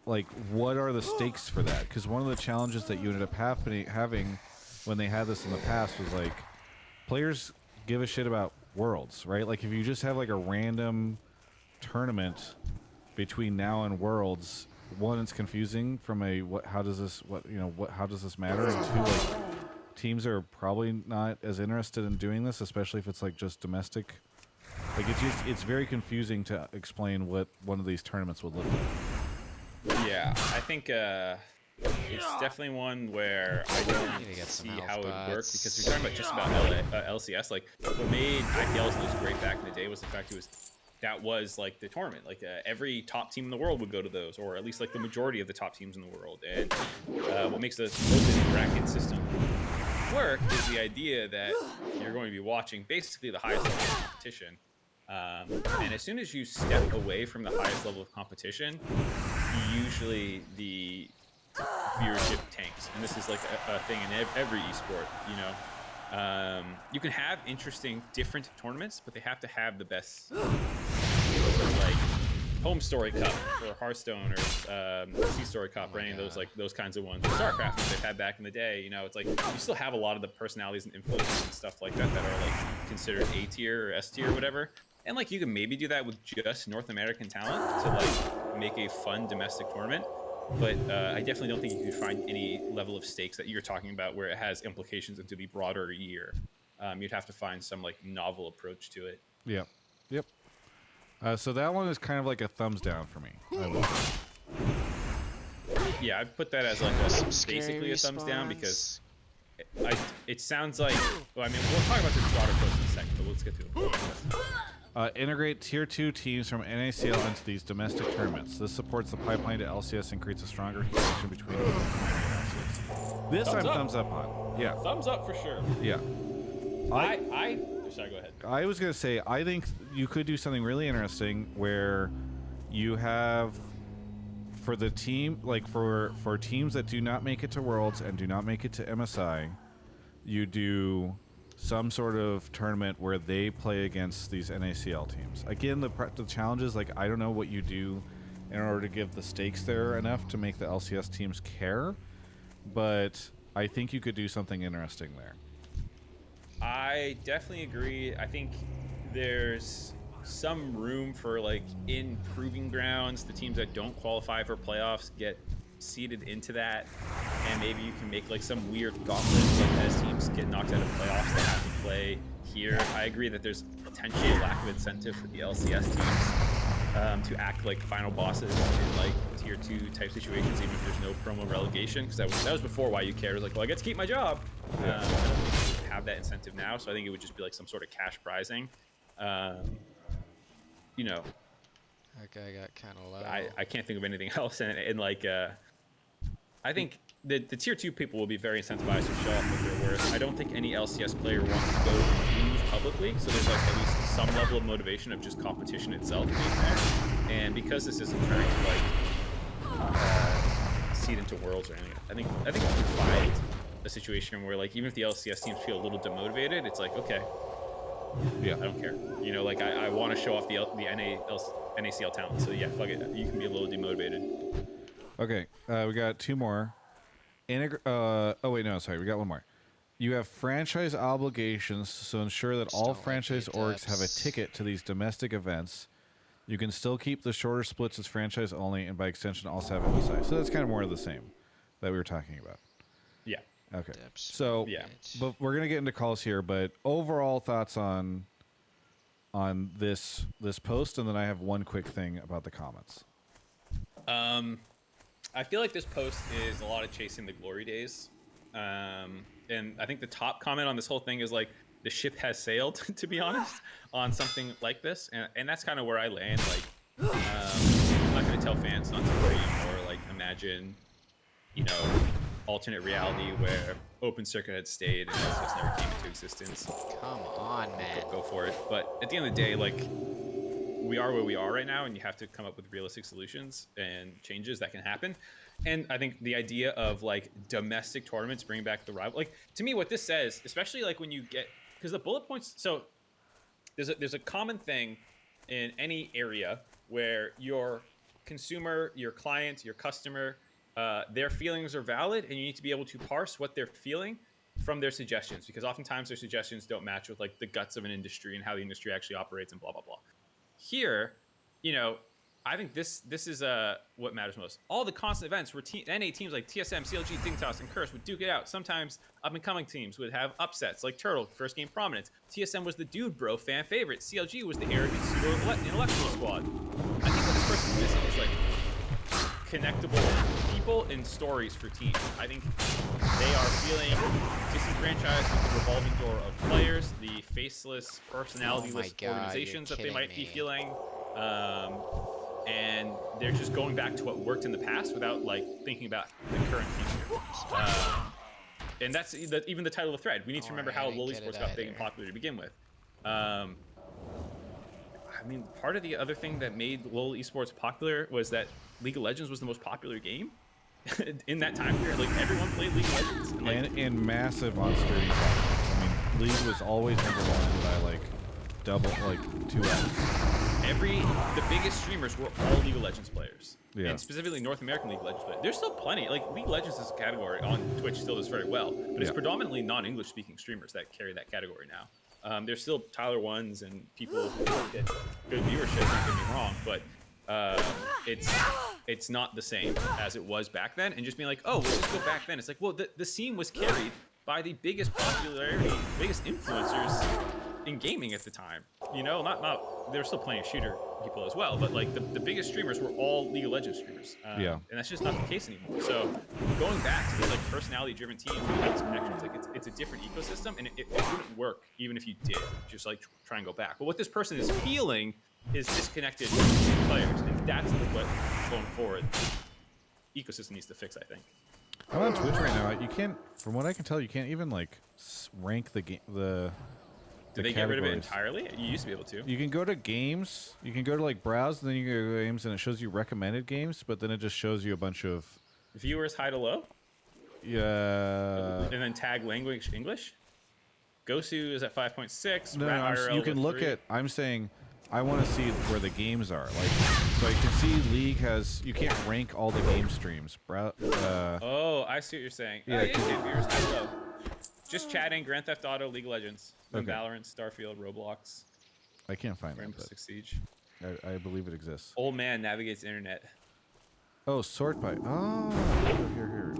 Like, what are the stakes for that? Because one of the challenges that you ended up having when they had this in the past was like, players give a shit about Worlds, right? Like, if you just have like a random tournament between now and Worlds, one, it's confusing from a how does this matter, and two, like, teams are probably not as interested in doing this, especially if it's like just domestic. Like, it's very confusing to explain what one of these tournaments would look like. Yeah, I think it's definitely one where I don't see how it would work, because we're talking about just about LCS. Like, what made IPLs those great back in the day was the fact that was like the tournament. Like, every top team in the world would go to those, or at least like the majority of the top teams in the world. And what makes this open bracket system work is the idea that you're going to be watching basically the highest level of competition. And as soon as you step away from the highest level of competition, usually the viewership tanks. And this is like a thing in every esport, you know. You can have interesting, different tournaments, but they have to have the best, like Home Story Cup or Hearthstone or Sea Story Cup or any of those kinds of ones. Or StarCraft, which they've had back in the day. You know, it's like you still have a lot of the personalities and influences and stuff like that are like considered A tier or S tier or whatever. And like, you can maybe do that with just North American talent to like make a fun domestic tournament. But I definitely don't think you could find any level of stakes that you're talking about where it has implications into the broader year. You'd have to find some like novel approach to it. Yeah. Yep. So that one is kind of like a thumbs down for me. Yeah, I'd put that as like basically a thumbs down, because it sounds like, well, I mean, we'll talk about this broader approach in a second, but let's get to it. Integrate Tier 2 teams from NACL into these domestic tournaments. This supports the pipeline to LCS and creates a stronger connection between the LCS. This I'm thumbs up on. Yeah. Thumbs up for sure. Yeah. Sorry, go ahead. I was going to say, I think you could do something really interesting where you have, for the team, like for teams that do not make it to Worlds and do not make it to MSI, you do some sort of tournament where they play against these NACL teams. Again, the challenge is, like, I don't know what you do in order to give the stakes there enough to make the LCS teams care, but I think you could do something interesting there. I definitely agree. I think there's some room for, like, in proving grounds, the teams that don't qualify for playoffs get seeded into that, and maybe you can make like some weird gauntlet, like as teams get knocked out of playoffs they have to play here. I agree that there's potentially a lack of incentive for the LCS teams to act like final bosses in like tier 2 type situations, even if there's no promo relegation, because that was before why you cared. It was like, well, I get to keep my job. I don't think you have that incentive now, so I think it would just be like some sort of cash prizing. You know, that guy got kind of low. I can't think of anything else, and like I think the tier 2 people will be very incentivized to show off what they're worth. I don't think any LCS player wants to go and lose publicly, so there's like at least some level of motivation of just competition itself being there. And because this isn't trying to like seed into worlds or anything, I think we can find a situation where like even if the LCS teams feel a little demotivated, it's like, okay, yeah, I don't care. You know, like I want to show off the NACL talent. So yeah, fuck it. You can be a little demotivated. Okay, we got 2 more. Oh wait, no, sorry, we got 1 more. You have franchise obligations, so ensure that all franchise orgs have a ticket to these domestic events. You can still keep the shorter splits as franchise only, and by extension also have MSI. So that's kind of more of the same that we were talking about. Yeah. Okay. So yeah, but we're gonna get into calls here. But overall thoughts on this post, and then I have one quick thing about the comments. I feel like this post is a lot of chasing the glory days. And I think the top comment on this whole thing is like, the ship has sailed, to be honest, on something like this. And that's kind of where I land. Like, I'm not going to tell fans not to worry or like imagine, you know, alternate reality where Open Circuit had stayed and this never came into existence. Come on, man. Go for it. But at the end of the day, like, we are where we are right now, and you have to come up with realistic solutions and changes that can happen. And I think the idea of like domestic tournaments bringing back the rival, like to me, what this says, especially like when you get, because the bullet points, so there's a common thing in any area where your consumer, your client, your customer, their feelings are valid, and you need to be able to parse what they're feeling from their suggestions, because oftentimes their suggestions don't match with like the guts of an industry and how the industry actually operates and blah blah blah. Here, you know, I think this is what matters most. All the constant events where NA teams like TSM, CLG, Dignitas, and Curse would duke it out. Sometimes up-and-coming teams would have upsets, like Turtle, first game prominence. TSM was the dude bro fan favorite. CLG was the arrogant pseudo-intellectual squad. I think what this person is missing is like connectable people and stories for teams. I think they are feeling disenfranchised with the revolving door of players, the faceless, personality-less organizations that they might be feeling. And they're just going back to what worked in the past without like thinking about the current future. And that's even the title of the thread. We need to remember how LoL esports got big and popular to begin with. I mean, part of the other thing that made LoL esports popular was that League of Legends was the most popular game in that time period. Like everyone played League of Legends. And, like, and massive on sturdy platforms. I mean, League was always #1 by like double, like 2x. The biggest streamers were all League of Legends players, yeah. And specifically North American League of Legends players. There's still plenty. Like League of Legends as a category on Twitch still does very well, but it's predominantly non-English speaking streamers that carry that category now. There's still Tyler Ones and people who get good viewership. Don't get me wrong, but it's not the same as it was back then. And just being like, oh, we'll just go back then. It's like, well, the scene was carried by the biggest popularity, biggest influencers in gaming at the time. You know, not there were still plenty of shooter people as well, but like the biggest streamers were all League of Legends streamers. And that's just not the case anymore. So going back to these like personality-driven teams with these connections, like it's a different ecosystem, and it wouldn't work even if you did just like try and go back. But what this person is feeling is disconnected players, and that's what going forward ecosystem needs to fix, I think. I'm on Twitch right now. You can't, from what I can tell, you can't even like rank the game. Did they get rid of it entirely? You used to be able to. You can go to games. You can go to like browse, and then you go to games, and it shows you recommended games. But then it just shows you a bunch of viewers high to low. Yeah. And then tag language English. Gosu is at 5.6. No, you can look at. I'm saying, I want to see where the games are. Like, so I can see League has. You can't rank all the game streams. Oh, I see what you're saying. Yeah, you can viewers high to low. Just chatting, Grand Theft Auto, League of Legends, then Valorant, Starfield, Roblox. I can't find Rainbow Six Siege. I believe it exists. Old man navigates the internet. Oh, sort by. Oh, here.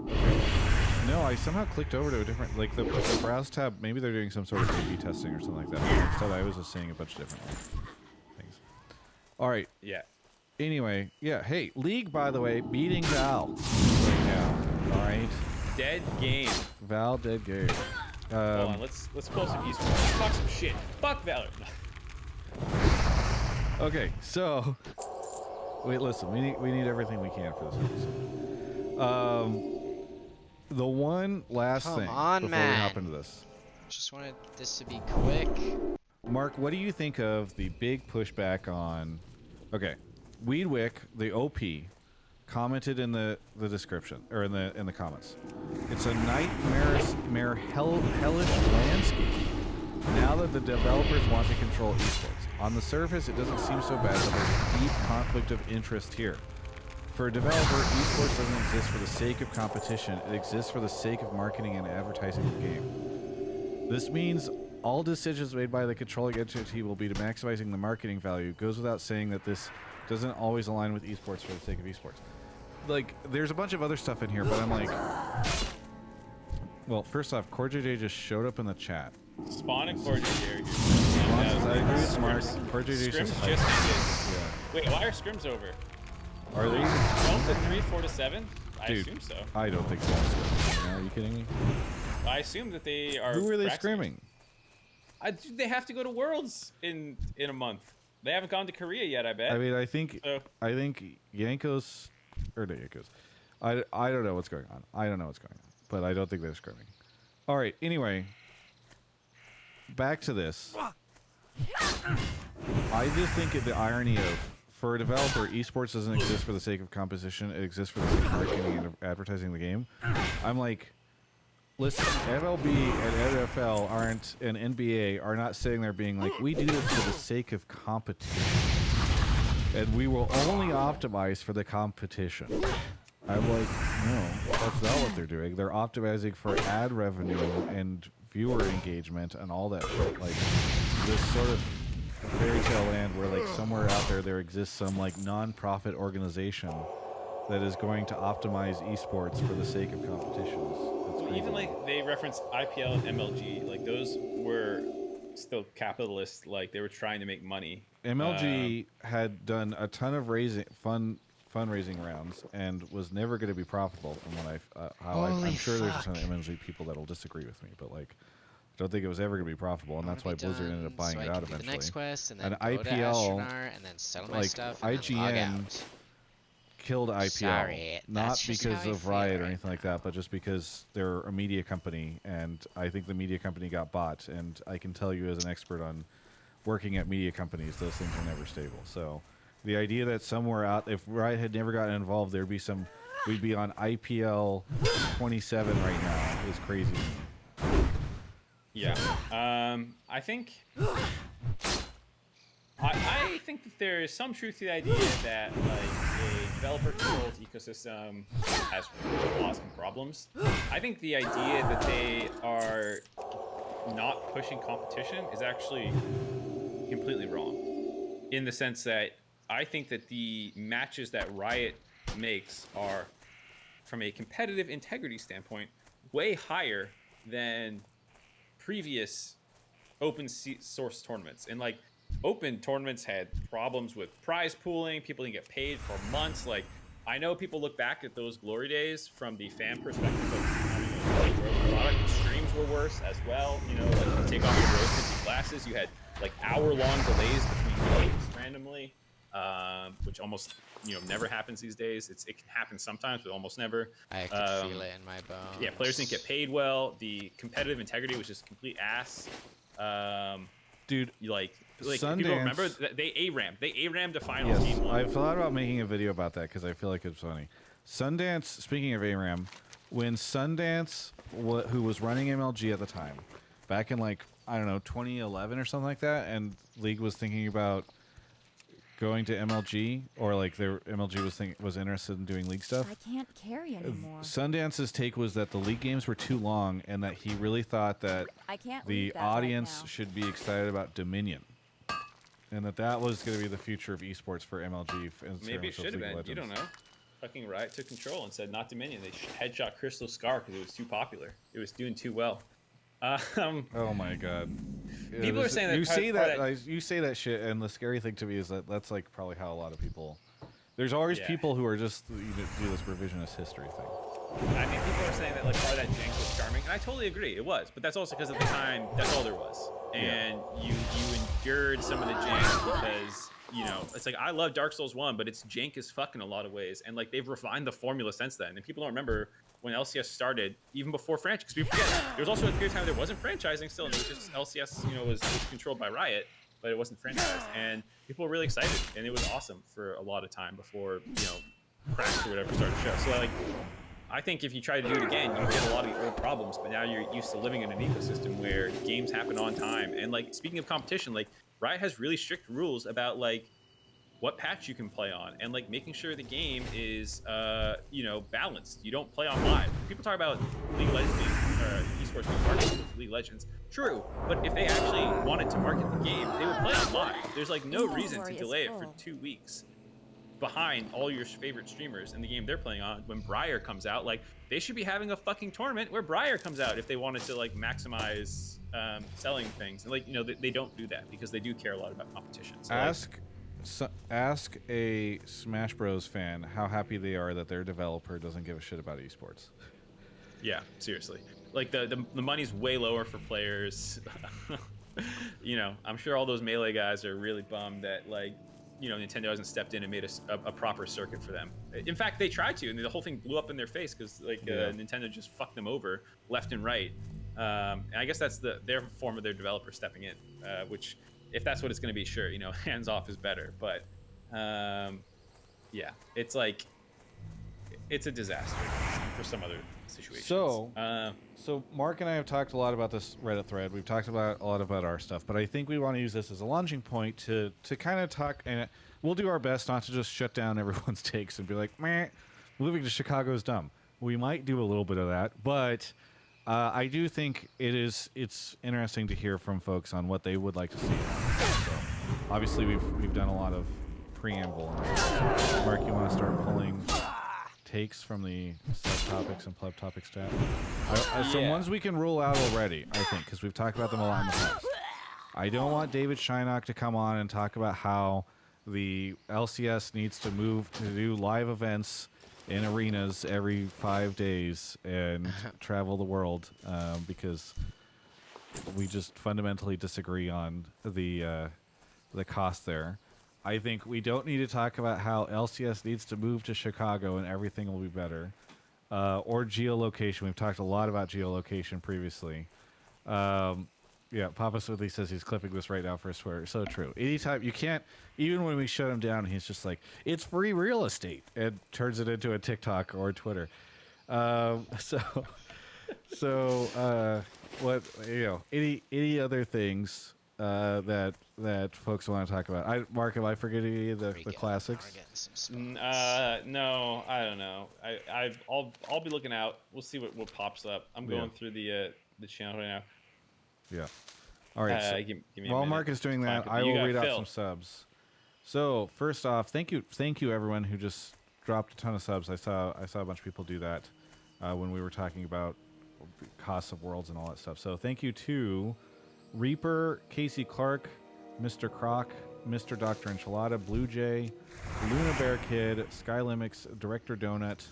No, I somehow clicked over to a different, like the browse tab. Maybe they're doing some sort of A/B testing or something like that. Instead, I was just seeing a bunch of different things. All right. Yeah. Anyway, yeah. Hey, League, by the way, beating Val right now. All right. Dead game. Val dead game. Hold on, let's pull some esports. Let's talk some shit. Fuck Valor. Okay, so wait, listen. We need everything we can for this episode. the one last Come thing on, before man. we hop into this. Just wanted this to be quick. Mark, what do you think of the big pushback on... Okay, Weedwick, the OP, commented in the description, or in the comments. It's a hellish landscape now that the developers want to control esports. On the surface, it doesn't seem so bad, but there's a deep conflict of interest here. For a developer, esports doesn't exist for the sake of competition. It exists for the sake of marketing and advertising the game. This means all decisions made by the controlling entity will be to maximizing the marketing value. It goes without saying that this doesn't always align with esports for the sake of esports. Like, there's a bunch of other stuff in here, but I'm like... Well, first off, CoreJJ just showed up in the chat. Spawn and CoreJJ. I agree with Mark. CoreJJ Scrims just ended. Yeah. Wait, why are scrims over? Are they even... 12 to 3, 4 to 7? I Dude, assume so. I don't think so. Are you kidding me? I assume that they are... Who are they practicing. scrimming? They have to go to Worlds in a month. They haven't gone to Korea yet, I bet. I mean, I think So- Yankos... Or not Yankos. I don't know what's going on. I don't know what's going on. But I don't think they're scrimming. All right, anyway. Back to this. I just think of the irony of, for a developer, esports doesn't exist for the sake of competition. It exists for the sake of marketing and advertising the game. I'm like, listen, MLB and NFL aren't, and NBA are not sitting there being like, we do this for the sake of competition. And we will only optimize for the competition. I'm like, no, that's not what they're doing. They're optimizing for ad revenue and viewer engagement and all that shit. Like, this sort of fairy tale land where, like, somewhere out there exists some, like, non-profit organization that is going to optimize esports for the sake of competitions. Well, even, like, they reference IPL and MLG. Like, those were still capitalist. Like, they were trying to make money. MLG had done a ton of fundraising rounds and was never going to be profitable from what I'm sure there's a ton of MLG people that'll disagree with me, but like I don't think it was ever going to be profitable, and that's why Blizzard ended up buying it out eventually. The next quest and then and go to IPL, Astronar and then settle my like stuff and then log IGN, out. killed IPL, Sorry, not that's just because how I of feel Riot right or anything like that, but just because they're a media company, and I think the media company got bought. And I can tell you, as an expert on working at media companies, those things are never stable. So the idea that somewhere out, if Riot had never gotten involved, there'd be some, we'd be on IPL 27 right now, is crazy to me. Yeah. I think I think that there is some truth to the idea that, like, a developer-controlled ecosystem has flaws and problems. I think the idea that they are not pushing competition is actually completely wrong, in the sense that I think that the matches that Riot makes are, from a competitive integrity standpoint, way higher than previous open source tournaments. And like, open tournaments had problems with prize pooling. People didn't get paid for months. Like, I know people look back at those glory days from the fan perspective of having a product. Streams were worse as well. You know, like, you take off your rose-tinted glasses, you had like hour-long delays between games randomly, which almost, you know, never happens these days. It can happen sometimes, but almost never. I can feel it in my bones. Yeah, players didn't get paid well. The competitive integrity was just complete ass. Dude, like Sundance, people remember they A-rammed a finals game one. I thought about making a video about that because I feel like it's funny. Sundance, speaking of ARAM, when Sundance, who was running MLG at the time, back in like, I don't know, 2011 or something like that, and League was thinking about going to MLG, or like MLG was interested in doing League stuff. I can't carry anymore. Sundance's take was that the League games were too long, and that he really thought that I can't the leave that audience right now. should be excited about Dominion, and that was going to be the future of esports for MLG. Maybe it should have been. You don't know. Fucking Riot took control and said not Dominion. They headshot Crystal Scar because it was too popular. It was doing too well. Oh my god. People are saying that you say that shit, and the scary thing to me is that that's like probably how a lot of people. There's always people who are just do this revisionist history thing. I think people are saying that like part of that jank was charming, and I totally agree, it was. But that's also because at the time, that's all there was, and you endured some of the jank because you know, it's like I love Dark Souls 1, but it's jank as fuck in a lot of ways, and like they've refined the formula since then. And people don't remember when LCS started, even before franchise. Because we forget there was also a period of time there wasn't franchising still, and it was just LCS, you know, was controlled by Riot, but it wasn't franchised, and people were really excited, and it was awesome for a lot of time before, you know, Cracks or whatever started to show. So like, I think if you try to do it again, you get a lot of the old problems, but now you're used to living in an ecosystem where games happen on time. And like, speaking of competition, like Riot has really strict rules about like what patch you can play on, and like making sure the game is you know, balanced. You don't play on live. People talk about League of Legends esports being marketed with League of Legends. True, but if they actually wanted to market the game, they would play on live. There's like no reason to delay it for 2 weeks behind all your favorite streamers in the game they're playing on. When Briar comes out, like they should be having a fucking tournament where Briar comes out if they wanted to like maximize selling things. And like, you know, they don't do that because they do care a lot about competition. So ask a Smash Bros fan how happy they are that their developer doesn't give a shit about esports. Yeah, seriously. Like the money's way lower for players. You know, I'm sure all those Melee guys are really bummed that like, you know, Nintendo hasn't stepped in and made a proper circuit for them. In fact, they tried to, and the whole thing blew up in their face because like Nintendo just fucked them over left and right. And I guess that's their form of their developer stepping in, which, if that's what it's going to be, sure, you know, hands off is better. But yeah, it's like, it's a disaster for some other situations. So Mark and I have talked a lot about this Reddit thread. We've talked about a lot about our stuff, but I think we want to use this as a launching point to kind of talk, and we'll do our best not to just shut down everyone's takes and be like, meh, moving to Chicago is dumb. We might do a little bit of that, but I do think it's interesting to hear from folks on what they would like to see. So obviously we've done a lot of preamble. Mark, you want to start pulling takes from the subtopics and pleb topics tab? Some ones we can rule out already, I think, because we've talked about them a lot in the past. I don't want David Shynock to come on and talk about how the LCS needs to move to do live events in arenas every 5 days and travel the world, because we just fundamentally disagree on the cost there. I think we don't need to talk about how LCS needs to move to Chicago and everything will be better, or geolocation. We've talked a lot about geolocation previously. Yeah, Papa Smithy says he's clipping this right now for a swear. So true. Anytime you can't, even when we shut him down, he's just like, it's free real estate, and turns it into a TikTok or Twitter. What, you know, any other things that folks want to talk about? Mark, am I forgetting any of the classics? No, I don't know. I'll be looking out. We'll see what pops up. I'm going through the channel right now. Yeah. All right. Give me while Mark is doing that, I will read out some subs. So first off, thank you everyone who just dropped a ton of subs. I saw a bunch of people do that when we were talking about costs of worlds and all that stuff. So thank you to Reaper, Casey Clark, Mr. Croc, Mr. Dr. Enchilada, Blue Jay, Luna Bear Kid, Skylimix, Director Donut,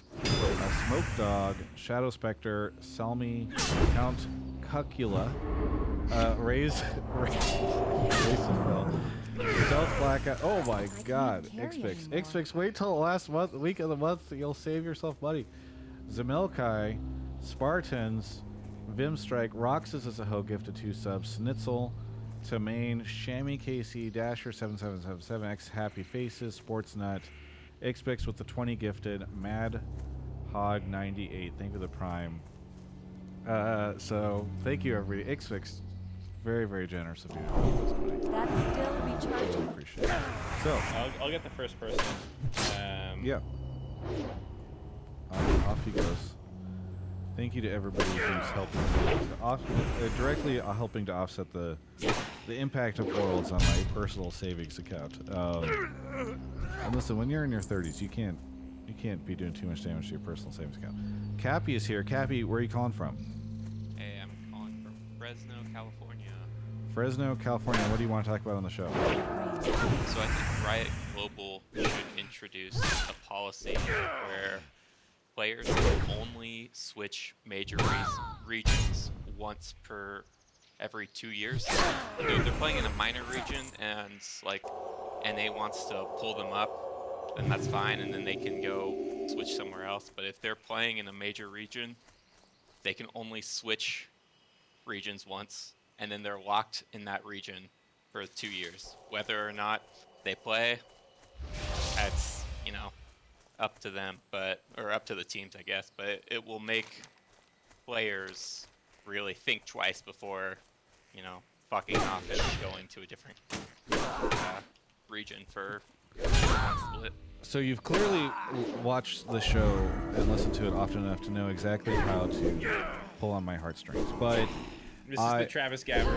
Smoke Dog, Shadow Spectre, Salmi, Count Cucula, Raise Stealth Blackout. Oh my God, Xfix, wait till the last week of the month, you'll save yourself money. Zemelkai, Spartans, Vimstrike, Roxas as a hoe gifted 2 subs, Snitzel, Tamain, Shammy KC, Dasher 7777X, Happy Faces, Sportsnut, Xpix with the 20 gifted, Mad Hog 98. Thank you for the Prime. So thank you everybody. Xfix, very very generous of you. That's still recharging. Really appreciate it. So I'll get the first person. Yeah. Off he goes. Thank you to everybody who's helping directly helping to offset the impact of worlds on my personal savings account. And listen, when you're in your 30s, you can't be doing too much damage to your personal savings account. Cappy is here. Cappy, where are you calling from? Hey, I'm calling from Fresno, California. Fresno, California. What do you want to talk about on the show? So I think Riot Global should introduce a policy where players can only switch major regions once per every 2 years. They're playing in a minor region, and like NA wants to pull them up, then that's fine, and then they can go switch somewhere else. But if they're playing in a major region, they can only switch regions once, and then they're locked in that region for 2 years. Whether or not they play, that's, you know, up to them, or up to the teams, I guess. But it will make players really think twice before, you know, fucking off and going to a different region for one split. So you've clearly watched the show and listened to it often enough to know exactly how to pull on my heartstrings. But this is the Travis Gabbard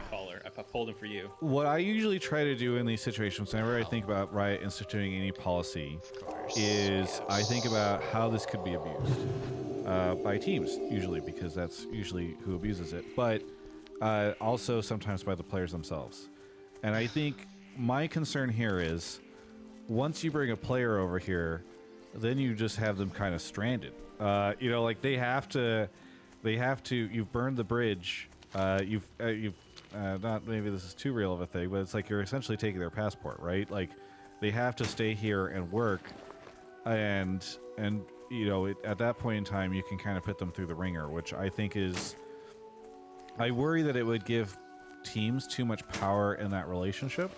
caller. I pulled him for you. What I usually try to do in these situations, whenever I think about Riot instituting any policy, is I think about how this could be abused by teams, usually, because that's usually who abuses it. But also sometimes by the players themselves. And I think my concern here is, once you bring a player over here, then you just have them kind of stranded. You know, like they have to. You've burned the bridge. You've not, maybe this is too real of a thing, but it's like you're essentially taking their passport, right? Like they have to stay here and work, and you know, at that point in time, you can kind of put them through the ringer, which I think is. I worry that it would give teams too much power in that relationship.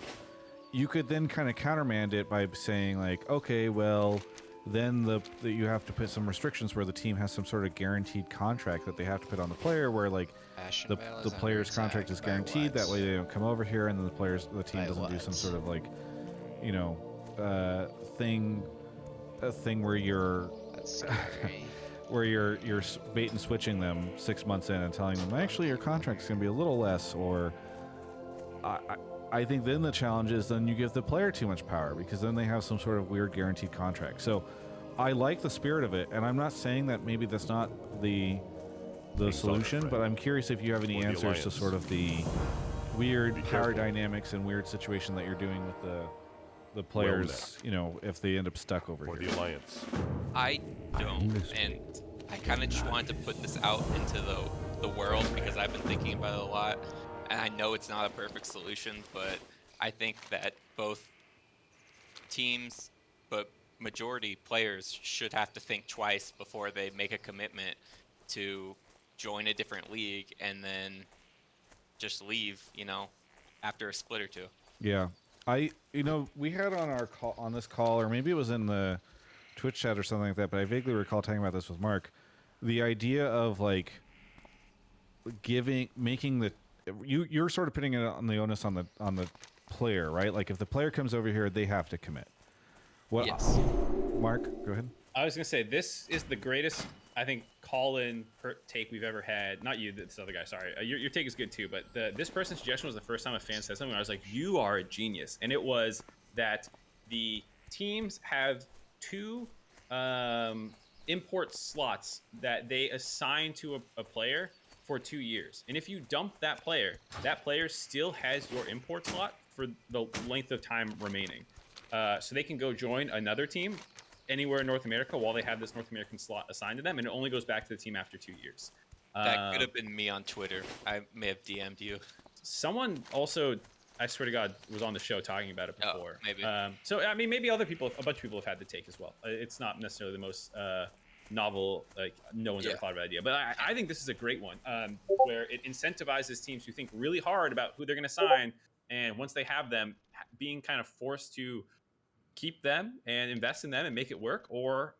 You could then kind of countermand it by saying like, okay, well, then you have to put some restrictions where the team has some sort of guaranteed contract that they have to put on the player, where like the player's contract is guaranteed. That way they don't come over here, and then the team doesn't do some sort of like, you know, thing where you're where you're bait and switching them 6 months in and telling them actually your contract's gonna be a little less, or I think then the challenge is then you give the player too much power, because then they have some sort of weird guaranteed contract. So I like the spirit of it, and I'm not saying that maybe that's not the solution, but I'm curious if you have any answers to sort of the weird power dynamics and weird situation that you're doing with the players, you know, if they end up stuck over here. The Alliance. I don't, and I kind of just wanted to put this out into the world because I've been thinking about it a lot. And I know it's not a perfect solution, but I think that both teams, but majority players should have to think twice before they make a commitment to join a different league and then just leave, you know, after a split or two. Yeah. You know, we had on our call, on this call, or maybe it was in the Twitch chat or something like that, but I vaguely recall talking about this with Mark. The idea of like making the you're sort of putting it on the onus on the player, right? Like if the player comes over here, they have to commit. Yes. Mark, go ahead. I was gonna say this is the greatest, I think, call-in take we've ever had. Not you, this other guy. Sorry, your take is good too. But this person's suggestion was the first time a fan said something. I was like, "You are a genius," and it was that the teams have 2 import slots that they assign to a player for 2 years, and if you dump that player still has your import slot for the length of time remaining, so they can go join another team anywhere in North America while they have this North American slot assigned to them, and it only goes back to the team after 2 years. That could have been me on Twitter. I may have DM'd you. Someone also, I swear to God, was on the show talking about it before. Oh, maybe. So I mean, maybe other people, a bunch of people have had the take as well. It's not necessarily the most novel, like no one's ever thought of an idea, but I think this is a great one, where it incentivizes teams who think really hard about who they're going to sign, and once they have them, being kind of forced to keep them and invest in them and make it work, or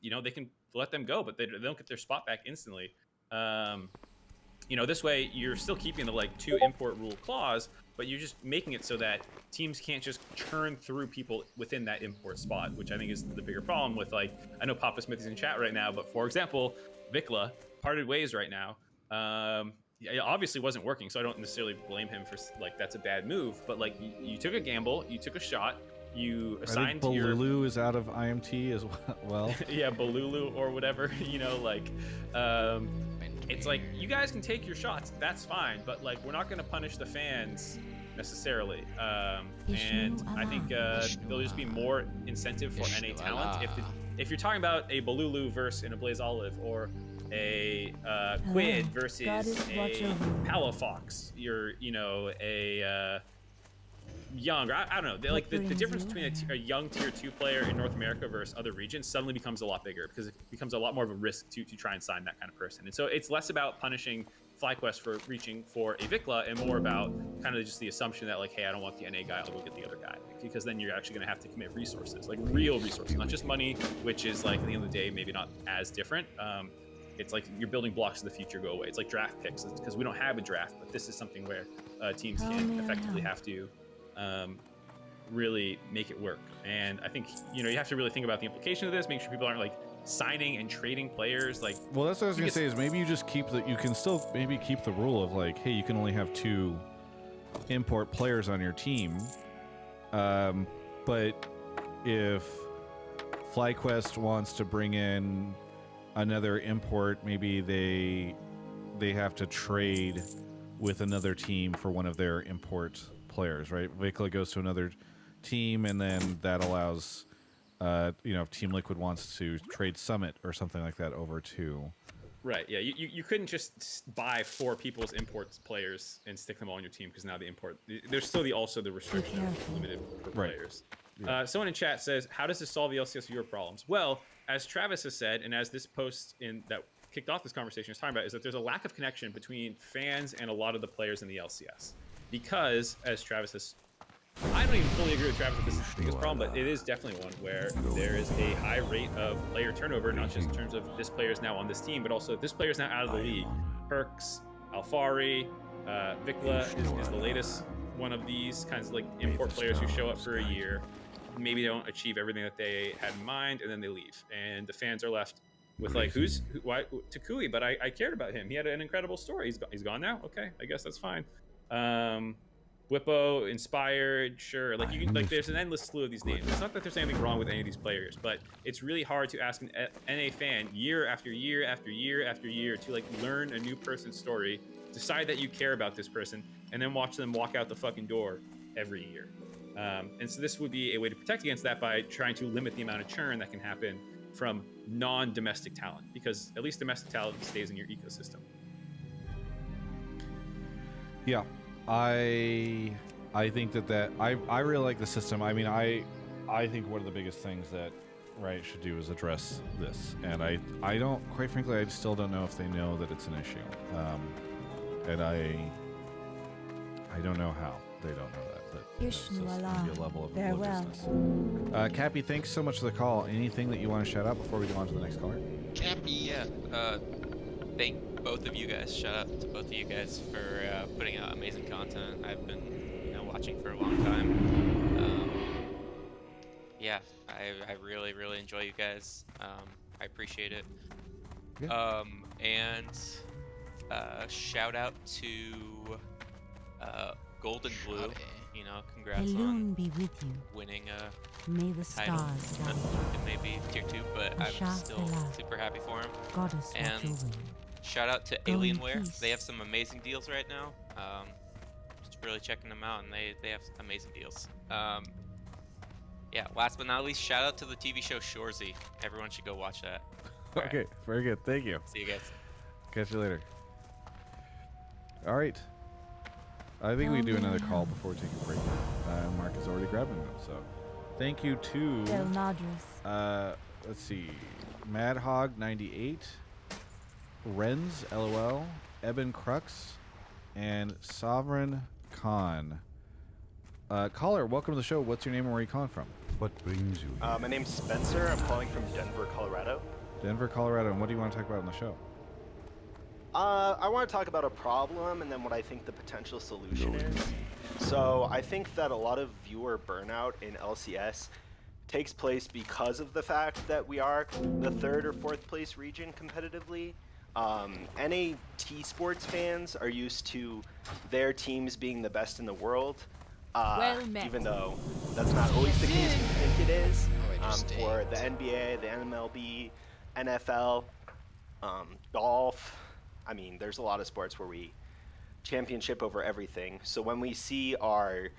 you know, they can let them go, but they don't get their spot back instantly. You know, this way you're still keeping the like 2 import rule clause, but you're just making it so that teams can't just churn through people within that import spot, which I think is the bigger problem with, like, I know Papa Smith is in chat right now, but for example, Vikla parted ways right now. It obviously wasn't working, so I don't necessarily blame him for, like, that's a bad move, but like you took a gamble, you took a shot, you assigned I think Balulu is out of IMT as well. Yeah, Balulu or whatever, you know, like, it's like, you guys can take your shots, that's fine, but like, we're not going to punish the fans necessarily. And I think there'll just be more incentive for NA talent. If you're talking about a Balulu versus an Ablaze Olive, or a Quid versus a Palafox, you're, you know, a young, or I don't know, like the difference between a young tier 2 player in North America versus other regions suddenly becomes a lot bigger because it becomes a lot more of a risk to try and sign that kind of person. And so it's less about punishing FlyQuest for reaching for a Vikla and more about kind of just the assumption that like, hey, I don't want the NA guy, I'll go get the other guy, because then you're actually going to have to commit resources, like real resources, not just money, which is like at the end of the day maybe not as different. It's like you're building blocks of the future go away. It's like draft picks, because we don't have a draft, but this is something where teams can effectively have to really make it work. And I think, you know, you have to really think about the implication of this, make sure people aren't like signing and trading players. Like, well, that's what I was gonna say, is maybe you just keep the, you can still maybe keep the rule of like, hey, you can only have 2 import players on your team. But if FlyQuest wants to bring in another import, maybe they have to trade with another team for one of their import players, right? Vikla goes to another team, and then that allows, you know, if Team Liquid wants to trade Summit or something like that over to. Right. Yeah. You couldn't just buy 4 people's imports players and stick them all on your team, because now the import, there's still the restriction of limited per players. Yeah. Someone in chat says, how does this solve the LCS viewer problems? Well, as Travis has said, and as this post that kicked off this conversation is talking about, is that there's a lack of connection between fans and a lot of the players in the LCS. Because, as Travis has, I don't even fully agree with Travis that this is the biggest problem, but it is definitely one where there is a high rate of player turnover, not just in terms of this player is now on this team, but also this player is now out of the league. Perks, Alfari, Vikla is the latest one of these kinds of like import players who show up for a year, maybe don't achieve everything that they had in mind, and then they leave. And the fans are left with like, why Takui? But I cared about him. He had an incredible story. He's gone now. Okay, I guess that's fine. Whippo, Inspired, sure. Like you can, like there's an endless slew of these names. It's not that there's anything wrong with any of these players, but it's really hard to ask an NA fan year after year after year after year to like learn a new person's story, decide that you care about this person, and then watch them walk out the fucking door every year. And so this would be a way to protect against that by trying to limit the amount of churn that can happen from non-domestic talent, because at least domestic talent stays in your ecosystem. Yeah, I think that I really like the system. I mean, I think one of the biggest things that Riot should do is address this, and I don't, quite frankly, I still don't know if they know that it's an issue, and I don't know how they don't know that. But it's just maybe a level of business. Cappy, thanks so much for the call. Anything that you want to shout out before we go on to the next caller? Cappy, yeah. Thank both of you guys. Shout out to both of you guys for putting out amazing content. I've been watching for a long time. Yeah, I really, really enjoy you guys. I appreciate it. Yeah. And shout out to Golden Blue. You know, congrats on be with you. Winning May the title. stars It may be tier 2, but I'm still super happy for him. Goddess and shout out to Alienware. They have some amazing deals right now. Just really checking them out, and they have amazing deals. Yeah, last but not least, shout out to the TV show Shoresy. Everyone should go watch that. All okay, right. Very good. Thank you. See you guys. Catch you later. All right. I think we do another call before we take a break. Mark is already grabbing them, so thank you to let's see, Madhog98, Renz LOL, Eben Crux, and Sovereign Khan. Caller, welcome to the show. What's your name and where are you calling from? What brings you here? My name's Spencer. I'm calling from Denver, Colorado. Denver, Colorado. And what do you want to talk about on the show? I want to talk about a problem and then what I think the potential solution is. So I think that a lot of viewer burnout in LCS takes place because of the fact that we are the 3rd or 4th place region competitively. NA T-Sports fans are used to their teams being the best in the world, even though that's not always the case we think it is. For the NBA, the MLB, NFL, golf, I mean, there's a lot of sports where we championship over everything. So when we see our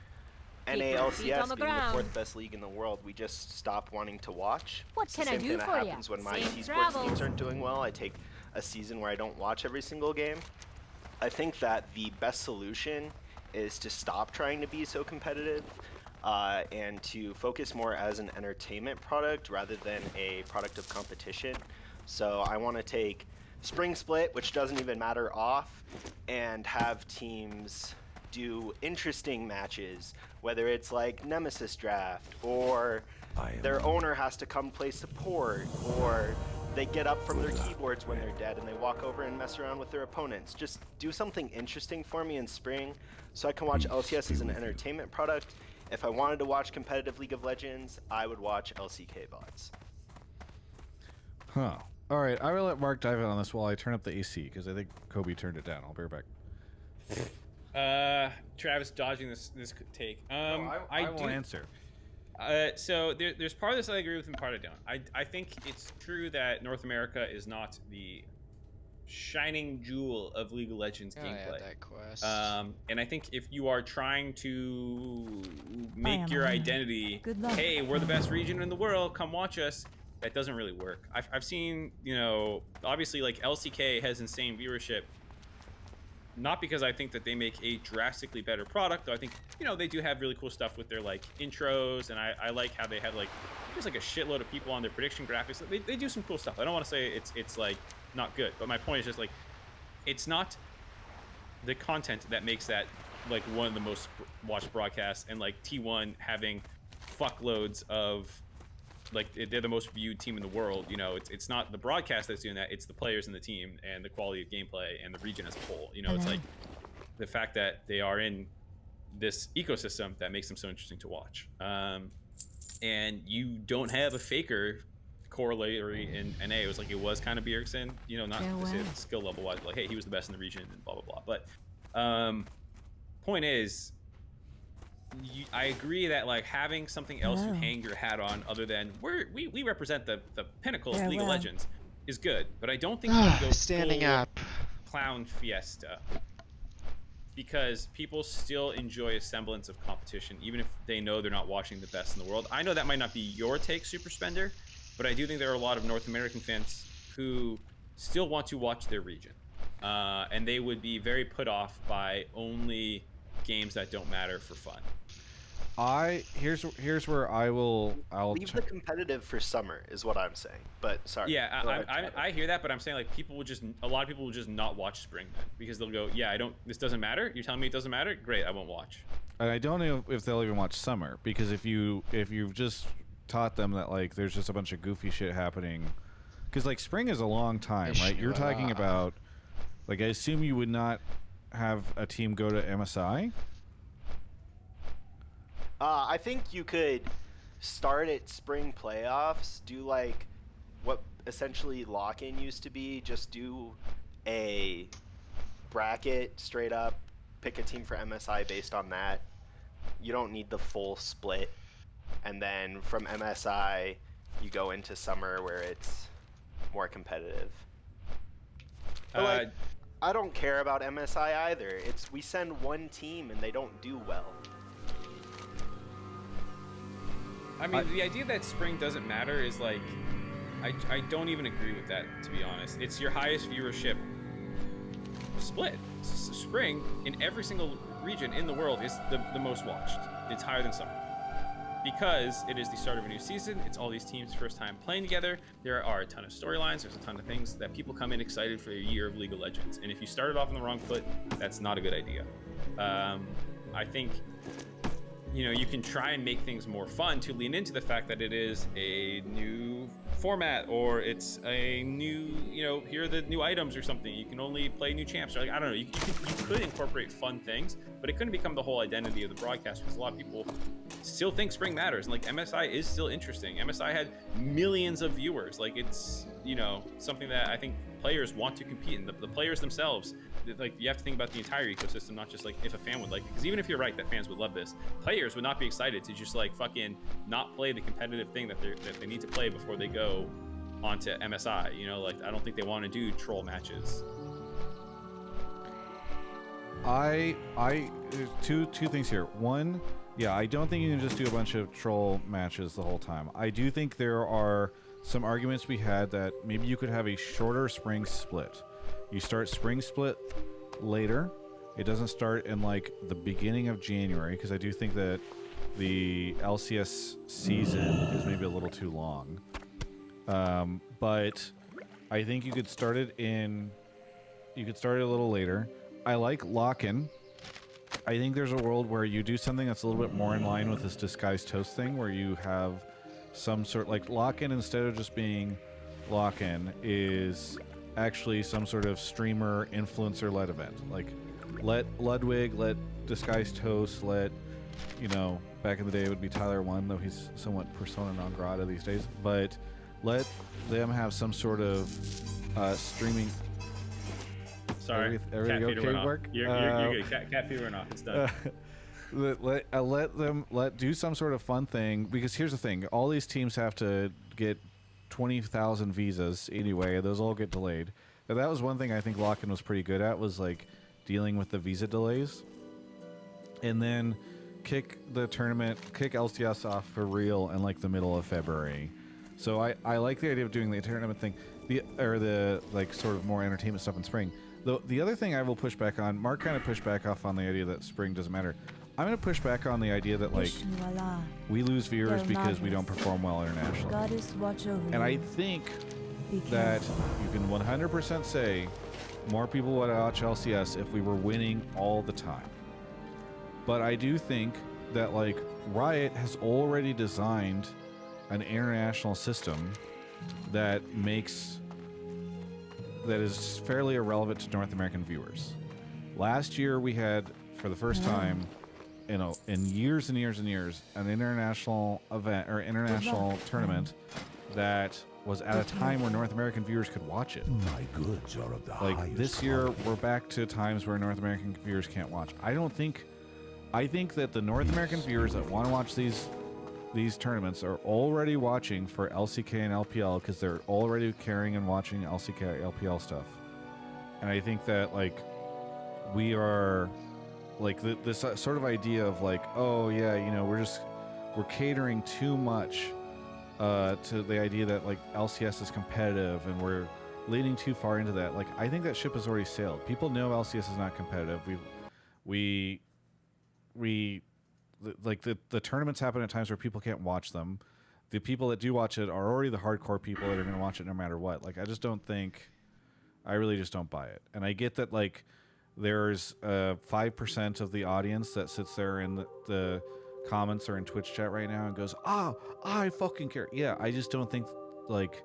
NALCS being the 4th best league in the world, we just stop wanting to watch. What can I do for you? It's the same thing that happens when my T-Sports teams aren't doing well. I take a season where I don't watch every single game. I think that the best solution is to stop trying to be so competitive and to focus more as an entertainment product rather than a product of competition. So I want to take Spring Split, which doesn't even matter, off, and have teams do interesting matches, whether it's like Nemesis Draft, or their owner has to come play support, or they get up from their keyboards when they're dead and they walk over and mess around with their opponents. Just do something interesting for me in spring so I can watch LCS as an entertainment product. If I wanted to watch competitive League of Legends, I would watch LCK VODs. Huh. All right, I will let Mark dive in on this while I turn up the AC, because I think Kobe turned it down. I'll be right back. Travis dodging this take. I will answer. So there's part of this I agree with and part I don't. I think it's true that North America is not the shining jewel of League of Legends gameplay. That quest. And I think if you are trying to make your identity, hey, we're the best region in the world, come watch us, that doesn't really work. I've seen, you know, obviously like LCK has insane viewership. Not because I think that they make a drastically better product, though I think, you know, they do have really cool stuff with their like intros, and I like how they have like just like a shitload of people on their prediction graphics. They do some cool stuff. I don't want to say it's like not good, but my point is just like it's not the content that makes that like one of the most watched broadcasts, and like T1 having fuckloads of like they're the most viewed team in the world. You know, it's not the broadcast that's doing that, it's the players in the team and the quality of gameplay and the region as a whole. You know, it's like the fact that they are in this ecosystem that makes them so interesting to watch. And you don't have a faker corollary in NA. It was like it was kind of Bjergsen, you know, not to say that skill level wise, like hey, he was the best in the region and blah blah blah. But point is, I agree that like having something else to hang your hat on other than we represent the pinnacle of League of Legends is good, but I don't think you can go standing full up clown fiesta, because people still enjoy a semblance of competition even if they know they're not watching the best in the world. I know that might not be your take, Super Spender, but I do think there are a lot of North American fans who still want to watch their region, and they would be very put off by only games that don't matter for fun. Here's where I'll leave the competitive for summer is what I'm saying. But sorry. Yeah, I hear that, but I'm saying like a lot of people will just not watch spring then, because they'll go, yeah, this doesn't matter. You're telling me it doesn't matter? Great, I won't watch. And I don't know if they'll even watch summer, because if you've just taught them that like there's just a bunch of goofy shit happening, because like spring is a long time, right? You're talking about like I assume you would not have a team go to MSI. I think you could start at spring playoffs, do like what essentially lock-in used to be, just do a bracket straight up, pick a team for MSI based on that. You don't need the full split. And then from MSI, you go into summer where it's more competitive. But like, I don't care about MSI either. We send one team and they don't do well. I mean, the idea that spring doesn't matter is like, I don't even agree with that, to be honest. It's your highest viewership split. Spring in every single region in the world is the most watched. It's higher than summer, because it is the start of a new season. It's all these teams first time playing together. There are a ton of storylines. There's a ton of things that people come in excited for a year of League of Legends. And if you started off on the wrong foot, that's not a good idea. I think, you know, you can try and make things more fun to lean into the fact that it is a new format, or it's a new, you know, here are the new items or something. You can only play new champs. Or like, I don't know. You could incorporate fun things, but it couldn't become the whole identity of the broadcast, because a lot of people still think spring matters. And like MSI is still interesting. MSI had millions of viewers. Like it's, you know, something that I think players want to compete in. The players themselves, like you have to think about the entire ecosystem, not just like if a fan would like it. Because even if you're right that fans would love this, players would not be excited to just like fucking not play the competitive thing that they need to play before they go onto MSI. You know, like I don't think they want to do troll matches. Two things here. One, yeah, I don't think you can just do a bunch of troll matches the whole time. I do think there are some arguments we had that maybe you could have a shorter spring split. You start spring split later, It doesn't start in like the beginning of January, because I do think that the LCS season is maybe a little too long. But I think you could start it a little later. I like lock-in. I think there's a world where you do something that's a little bit more in line with this disguised toast thing, where you have some sort, like lock-in instead of just being lock-in is actually some sort of streamer influencer-led event. Like let Ludwig, let disguised toast, let, you know, back in the day it would be Tyler One, though he's somewhat persona non grata these days, but let them have some sort of streaming. Sorry, everything cat feeder okay went off. work? You're good. Cat feeder went off. It's done. Let them do some sort of fun thing, because here's the thing: all these teams have to get 20,000 visas anyway. Those all get delayed. And that was one thing I think Lock-in was pretty good at, was like dealing with the visa delays, and then kick the tournament, kick LCS off for real in like the middle of February. So I like the idea of doing the tournament thing, the like sort of more entertainment stuff in spring. The other thing I will push back on, Mark kind of pushed back off on the idea that spring doesn't matter. I'm going to push back on the idea that like we lose viewers because we don't perform well internationally. And I think that you can 100% say more people would watch LCS if we were winning all the time. But I do think that like Riot has already designed an international system that is fairly irrelevant to North American viewers. Last year we had, for the first time, in years and years and years, an international event or international tournament that was at a time where North American viewers could watch it. My goods are of the like this year, we're back to times where North American viewers can't watch. I think that the North American viewers that want to watch these tournaments are already watching for LCK and LPL, because they're already carrying and watching LCK LPL stuff. And I think that like we are like this sort of idea of like, oh yeah, you know, we're catering too much to the idea that like LCS is competitive, and we're leading too far into that. Like I think that ship has already sailed. People know LCS is not competitive. The tournaments happen at times where people can't watch them. The people that do watch it are already the hardcore people that are going to watch it no matter what. Like I really just don't buy it. And I get that like there's 5% of the audience that sits there in the comments or in Twitch chat right now and goes, I fucking care. Yeah, I just don't think like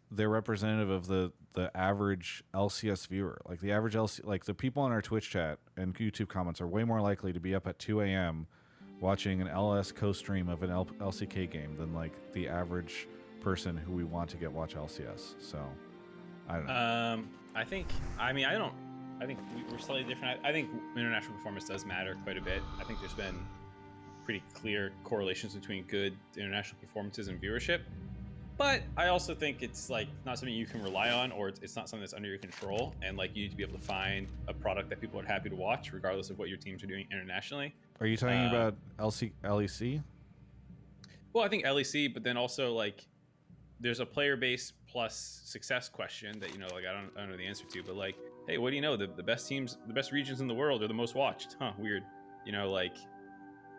they're representative of the average LCS viewer. Like the average like the people on our Twitch chat and YouTube comments are way more likely to be up at 2 a.m. watching an LS co-stream of an LCK game than like the average person who we want to watch LCS. So I don't know. I think we're slightly different. I think international performance does matter quite a bit. I think there's been pretty clear correlations between good international performances and viewership. But I also think it's like not something you can rely on, or it's not something that's under your control. And like you need to be able to find a product that people are happy to watch, regardless of what your teams are doing internationally. Are you talking about LEC? Well, I think LEC, but then also like there's a player base plus success question that, you know, like I don't know the answer to, but like, hey, what do you know? The best teams, the best regions in the world are the most watched. Huh, weird. You know, like,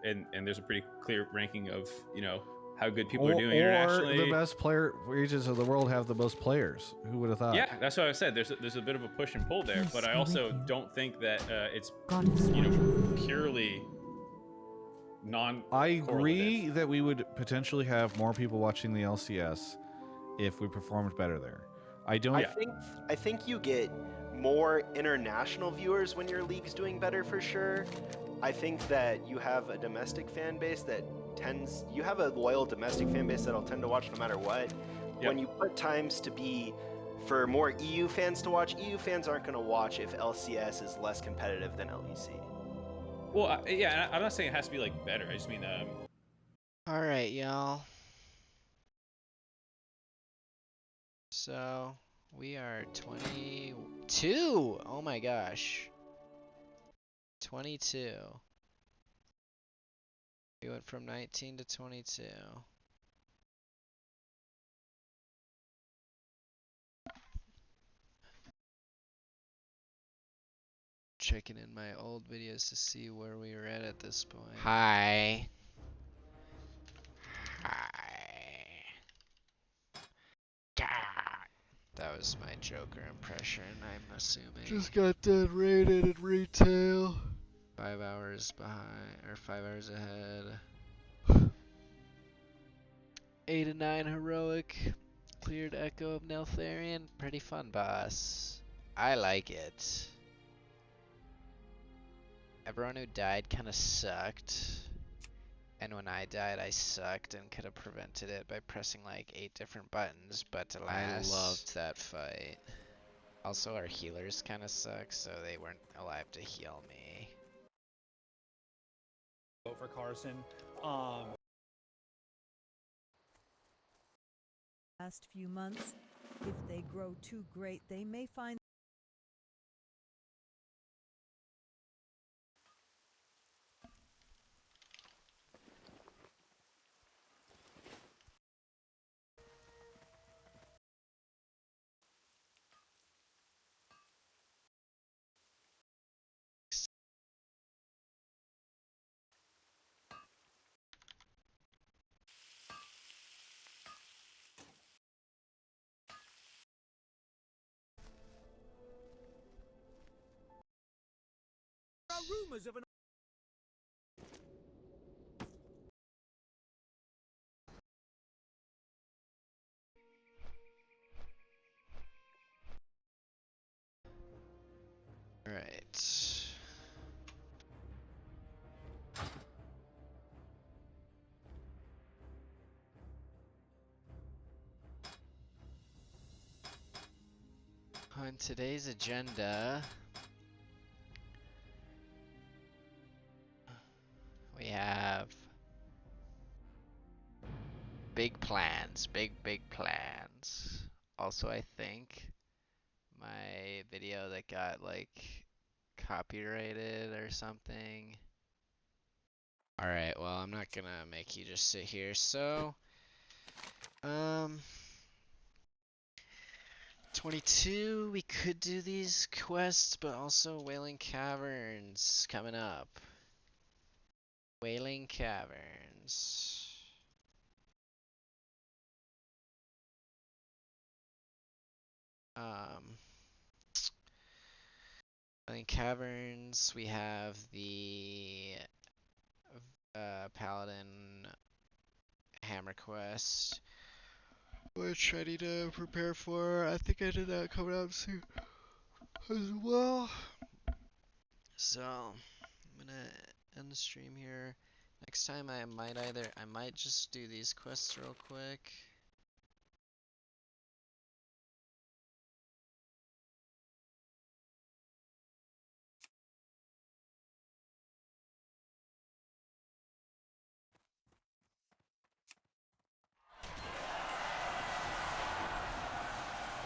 and there's a pretty clear ranking of, you know, how good people are doing internationally. Or the best player regions of the world have the most players. Who would have thought? Yeah, that's what I said. There's a bit of a push and pull there, but I also don't think that it's, you know, purely I agree that we would potentially have more people watching the LCS if we performed better there. I think you get more international viewers when your league's doing better for sure. I think that you have a domestic fan base that you have a loyal domestic fan base that'll tend to watch no matter what. Yep. When you put times to be for more EU fans to watch, EU fans aren't going to watch if LCS is less competitive than LEC. Well, yeah, I'm not saying it has to be like better. I just mean, all right, y'all. So we are 22. Oh my gosh. 22. We went from 19 to 22. checking in my old videos to see where we were at this point. Hi. That was my Joker impression, I'm assuming. Just got done raided in retail. 5 hours behind, or 5 hours ahead. 8 and 9 heroic. Cleared Echo of Neltharion. Pretty fun, boss. I like it. Everyone who died kind of sucked. And when I died, I sucked and could have prevented it by pressing like 8 different buttons, but alas. I loved that fight. Also, our healers kind of suck, so they weren't alive to heal me. For Carson. Last few months, if they grow too great, they may find rumors of an Right. On today's agenda, we have big plans, big plans. Also, I think my video that got like copyrighted or something. Alright, well, I'm not gonna make you just sit here, so 22, we could do these quests, but also Wailing Caverns coming up. Wailing Caverns. Wailing Caverns, we have the Paladin Hammer quest, which I need to prepare for. I think I did that coming up soon as well. So, I'm gonna end the stream here. Next time I might just do these quests real quick.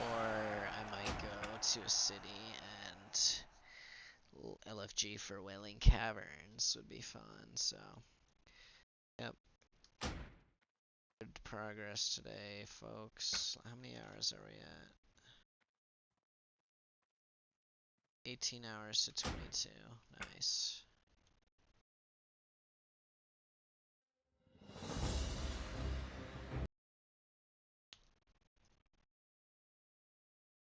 Or I might go to a city and LFG for Wailing Caverns would be fun, so. Yep. Good progress today, folks. How many hours are we at? 18 hours to 22. Nice.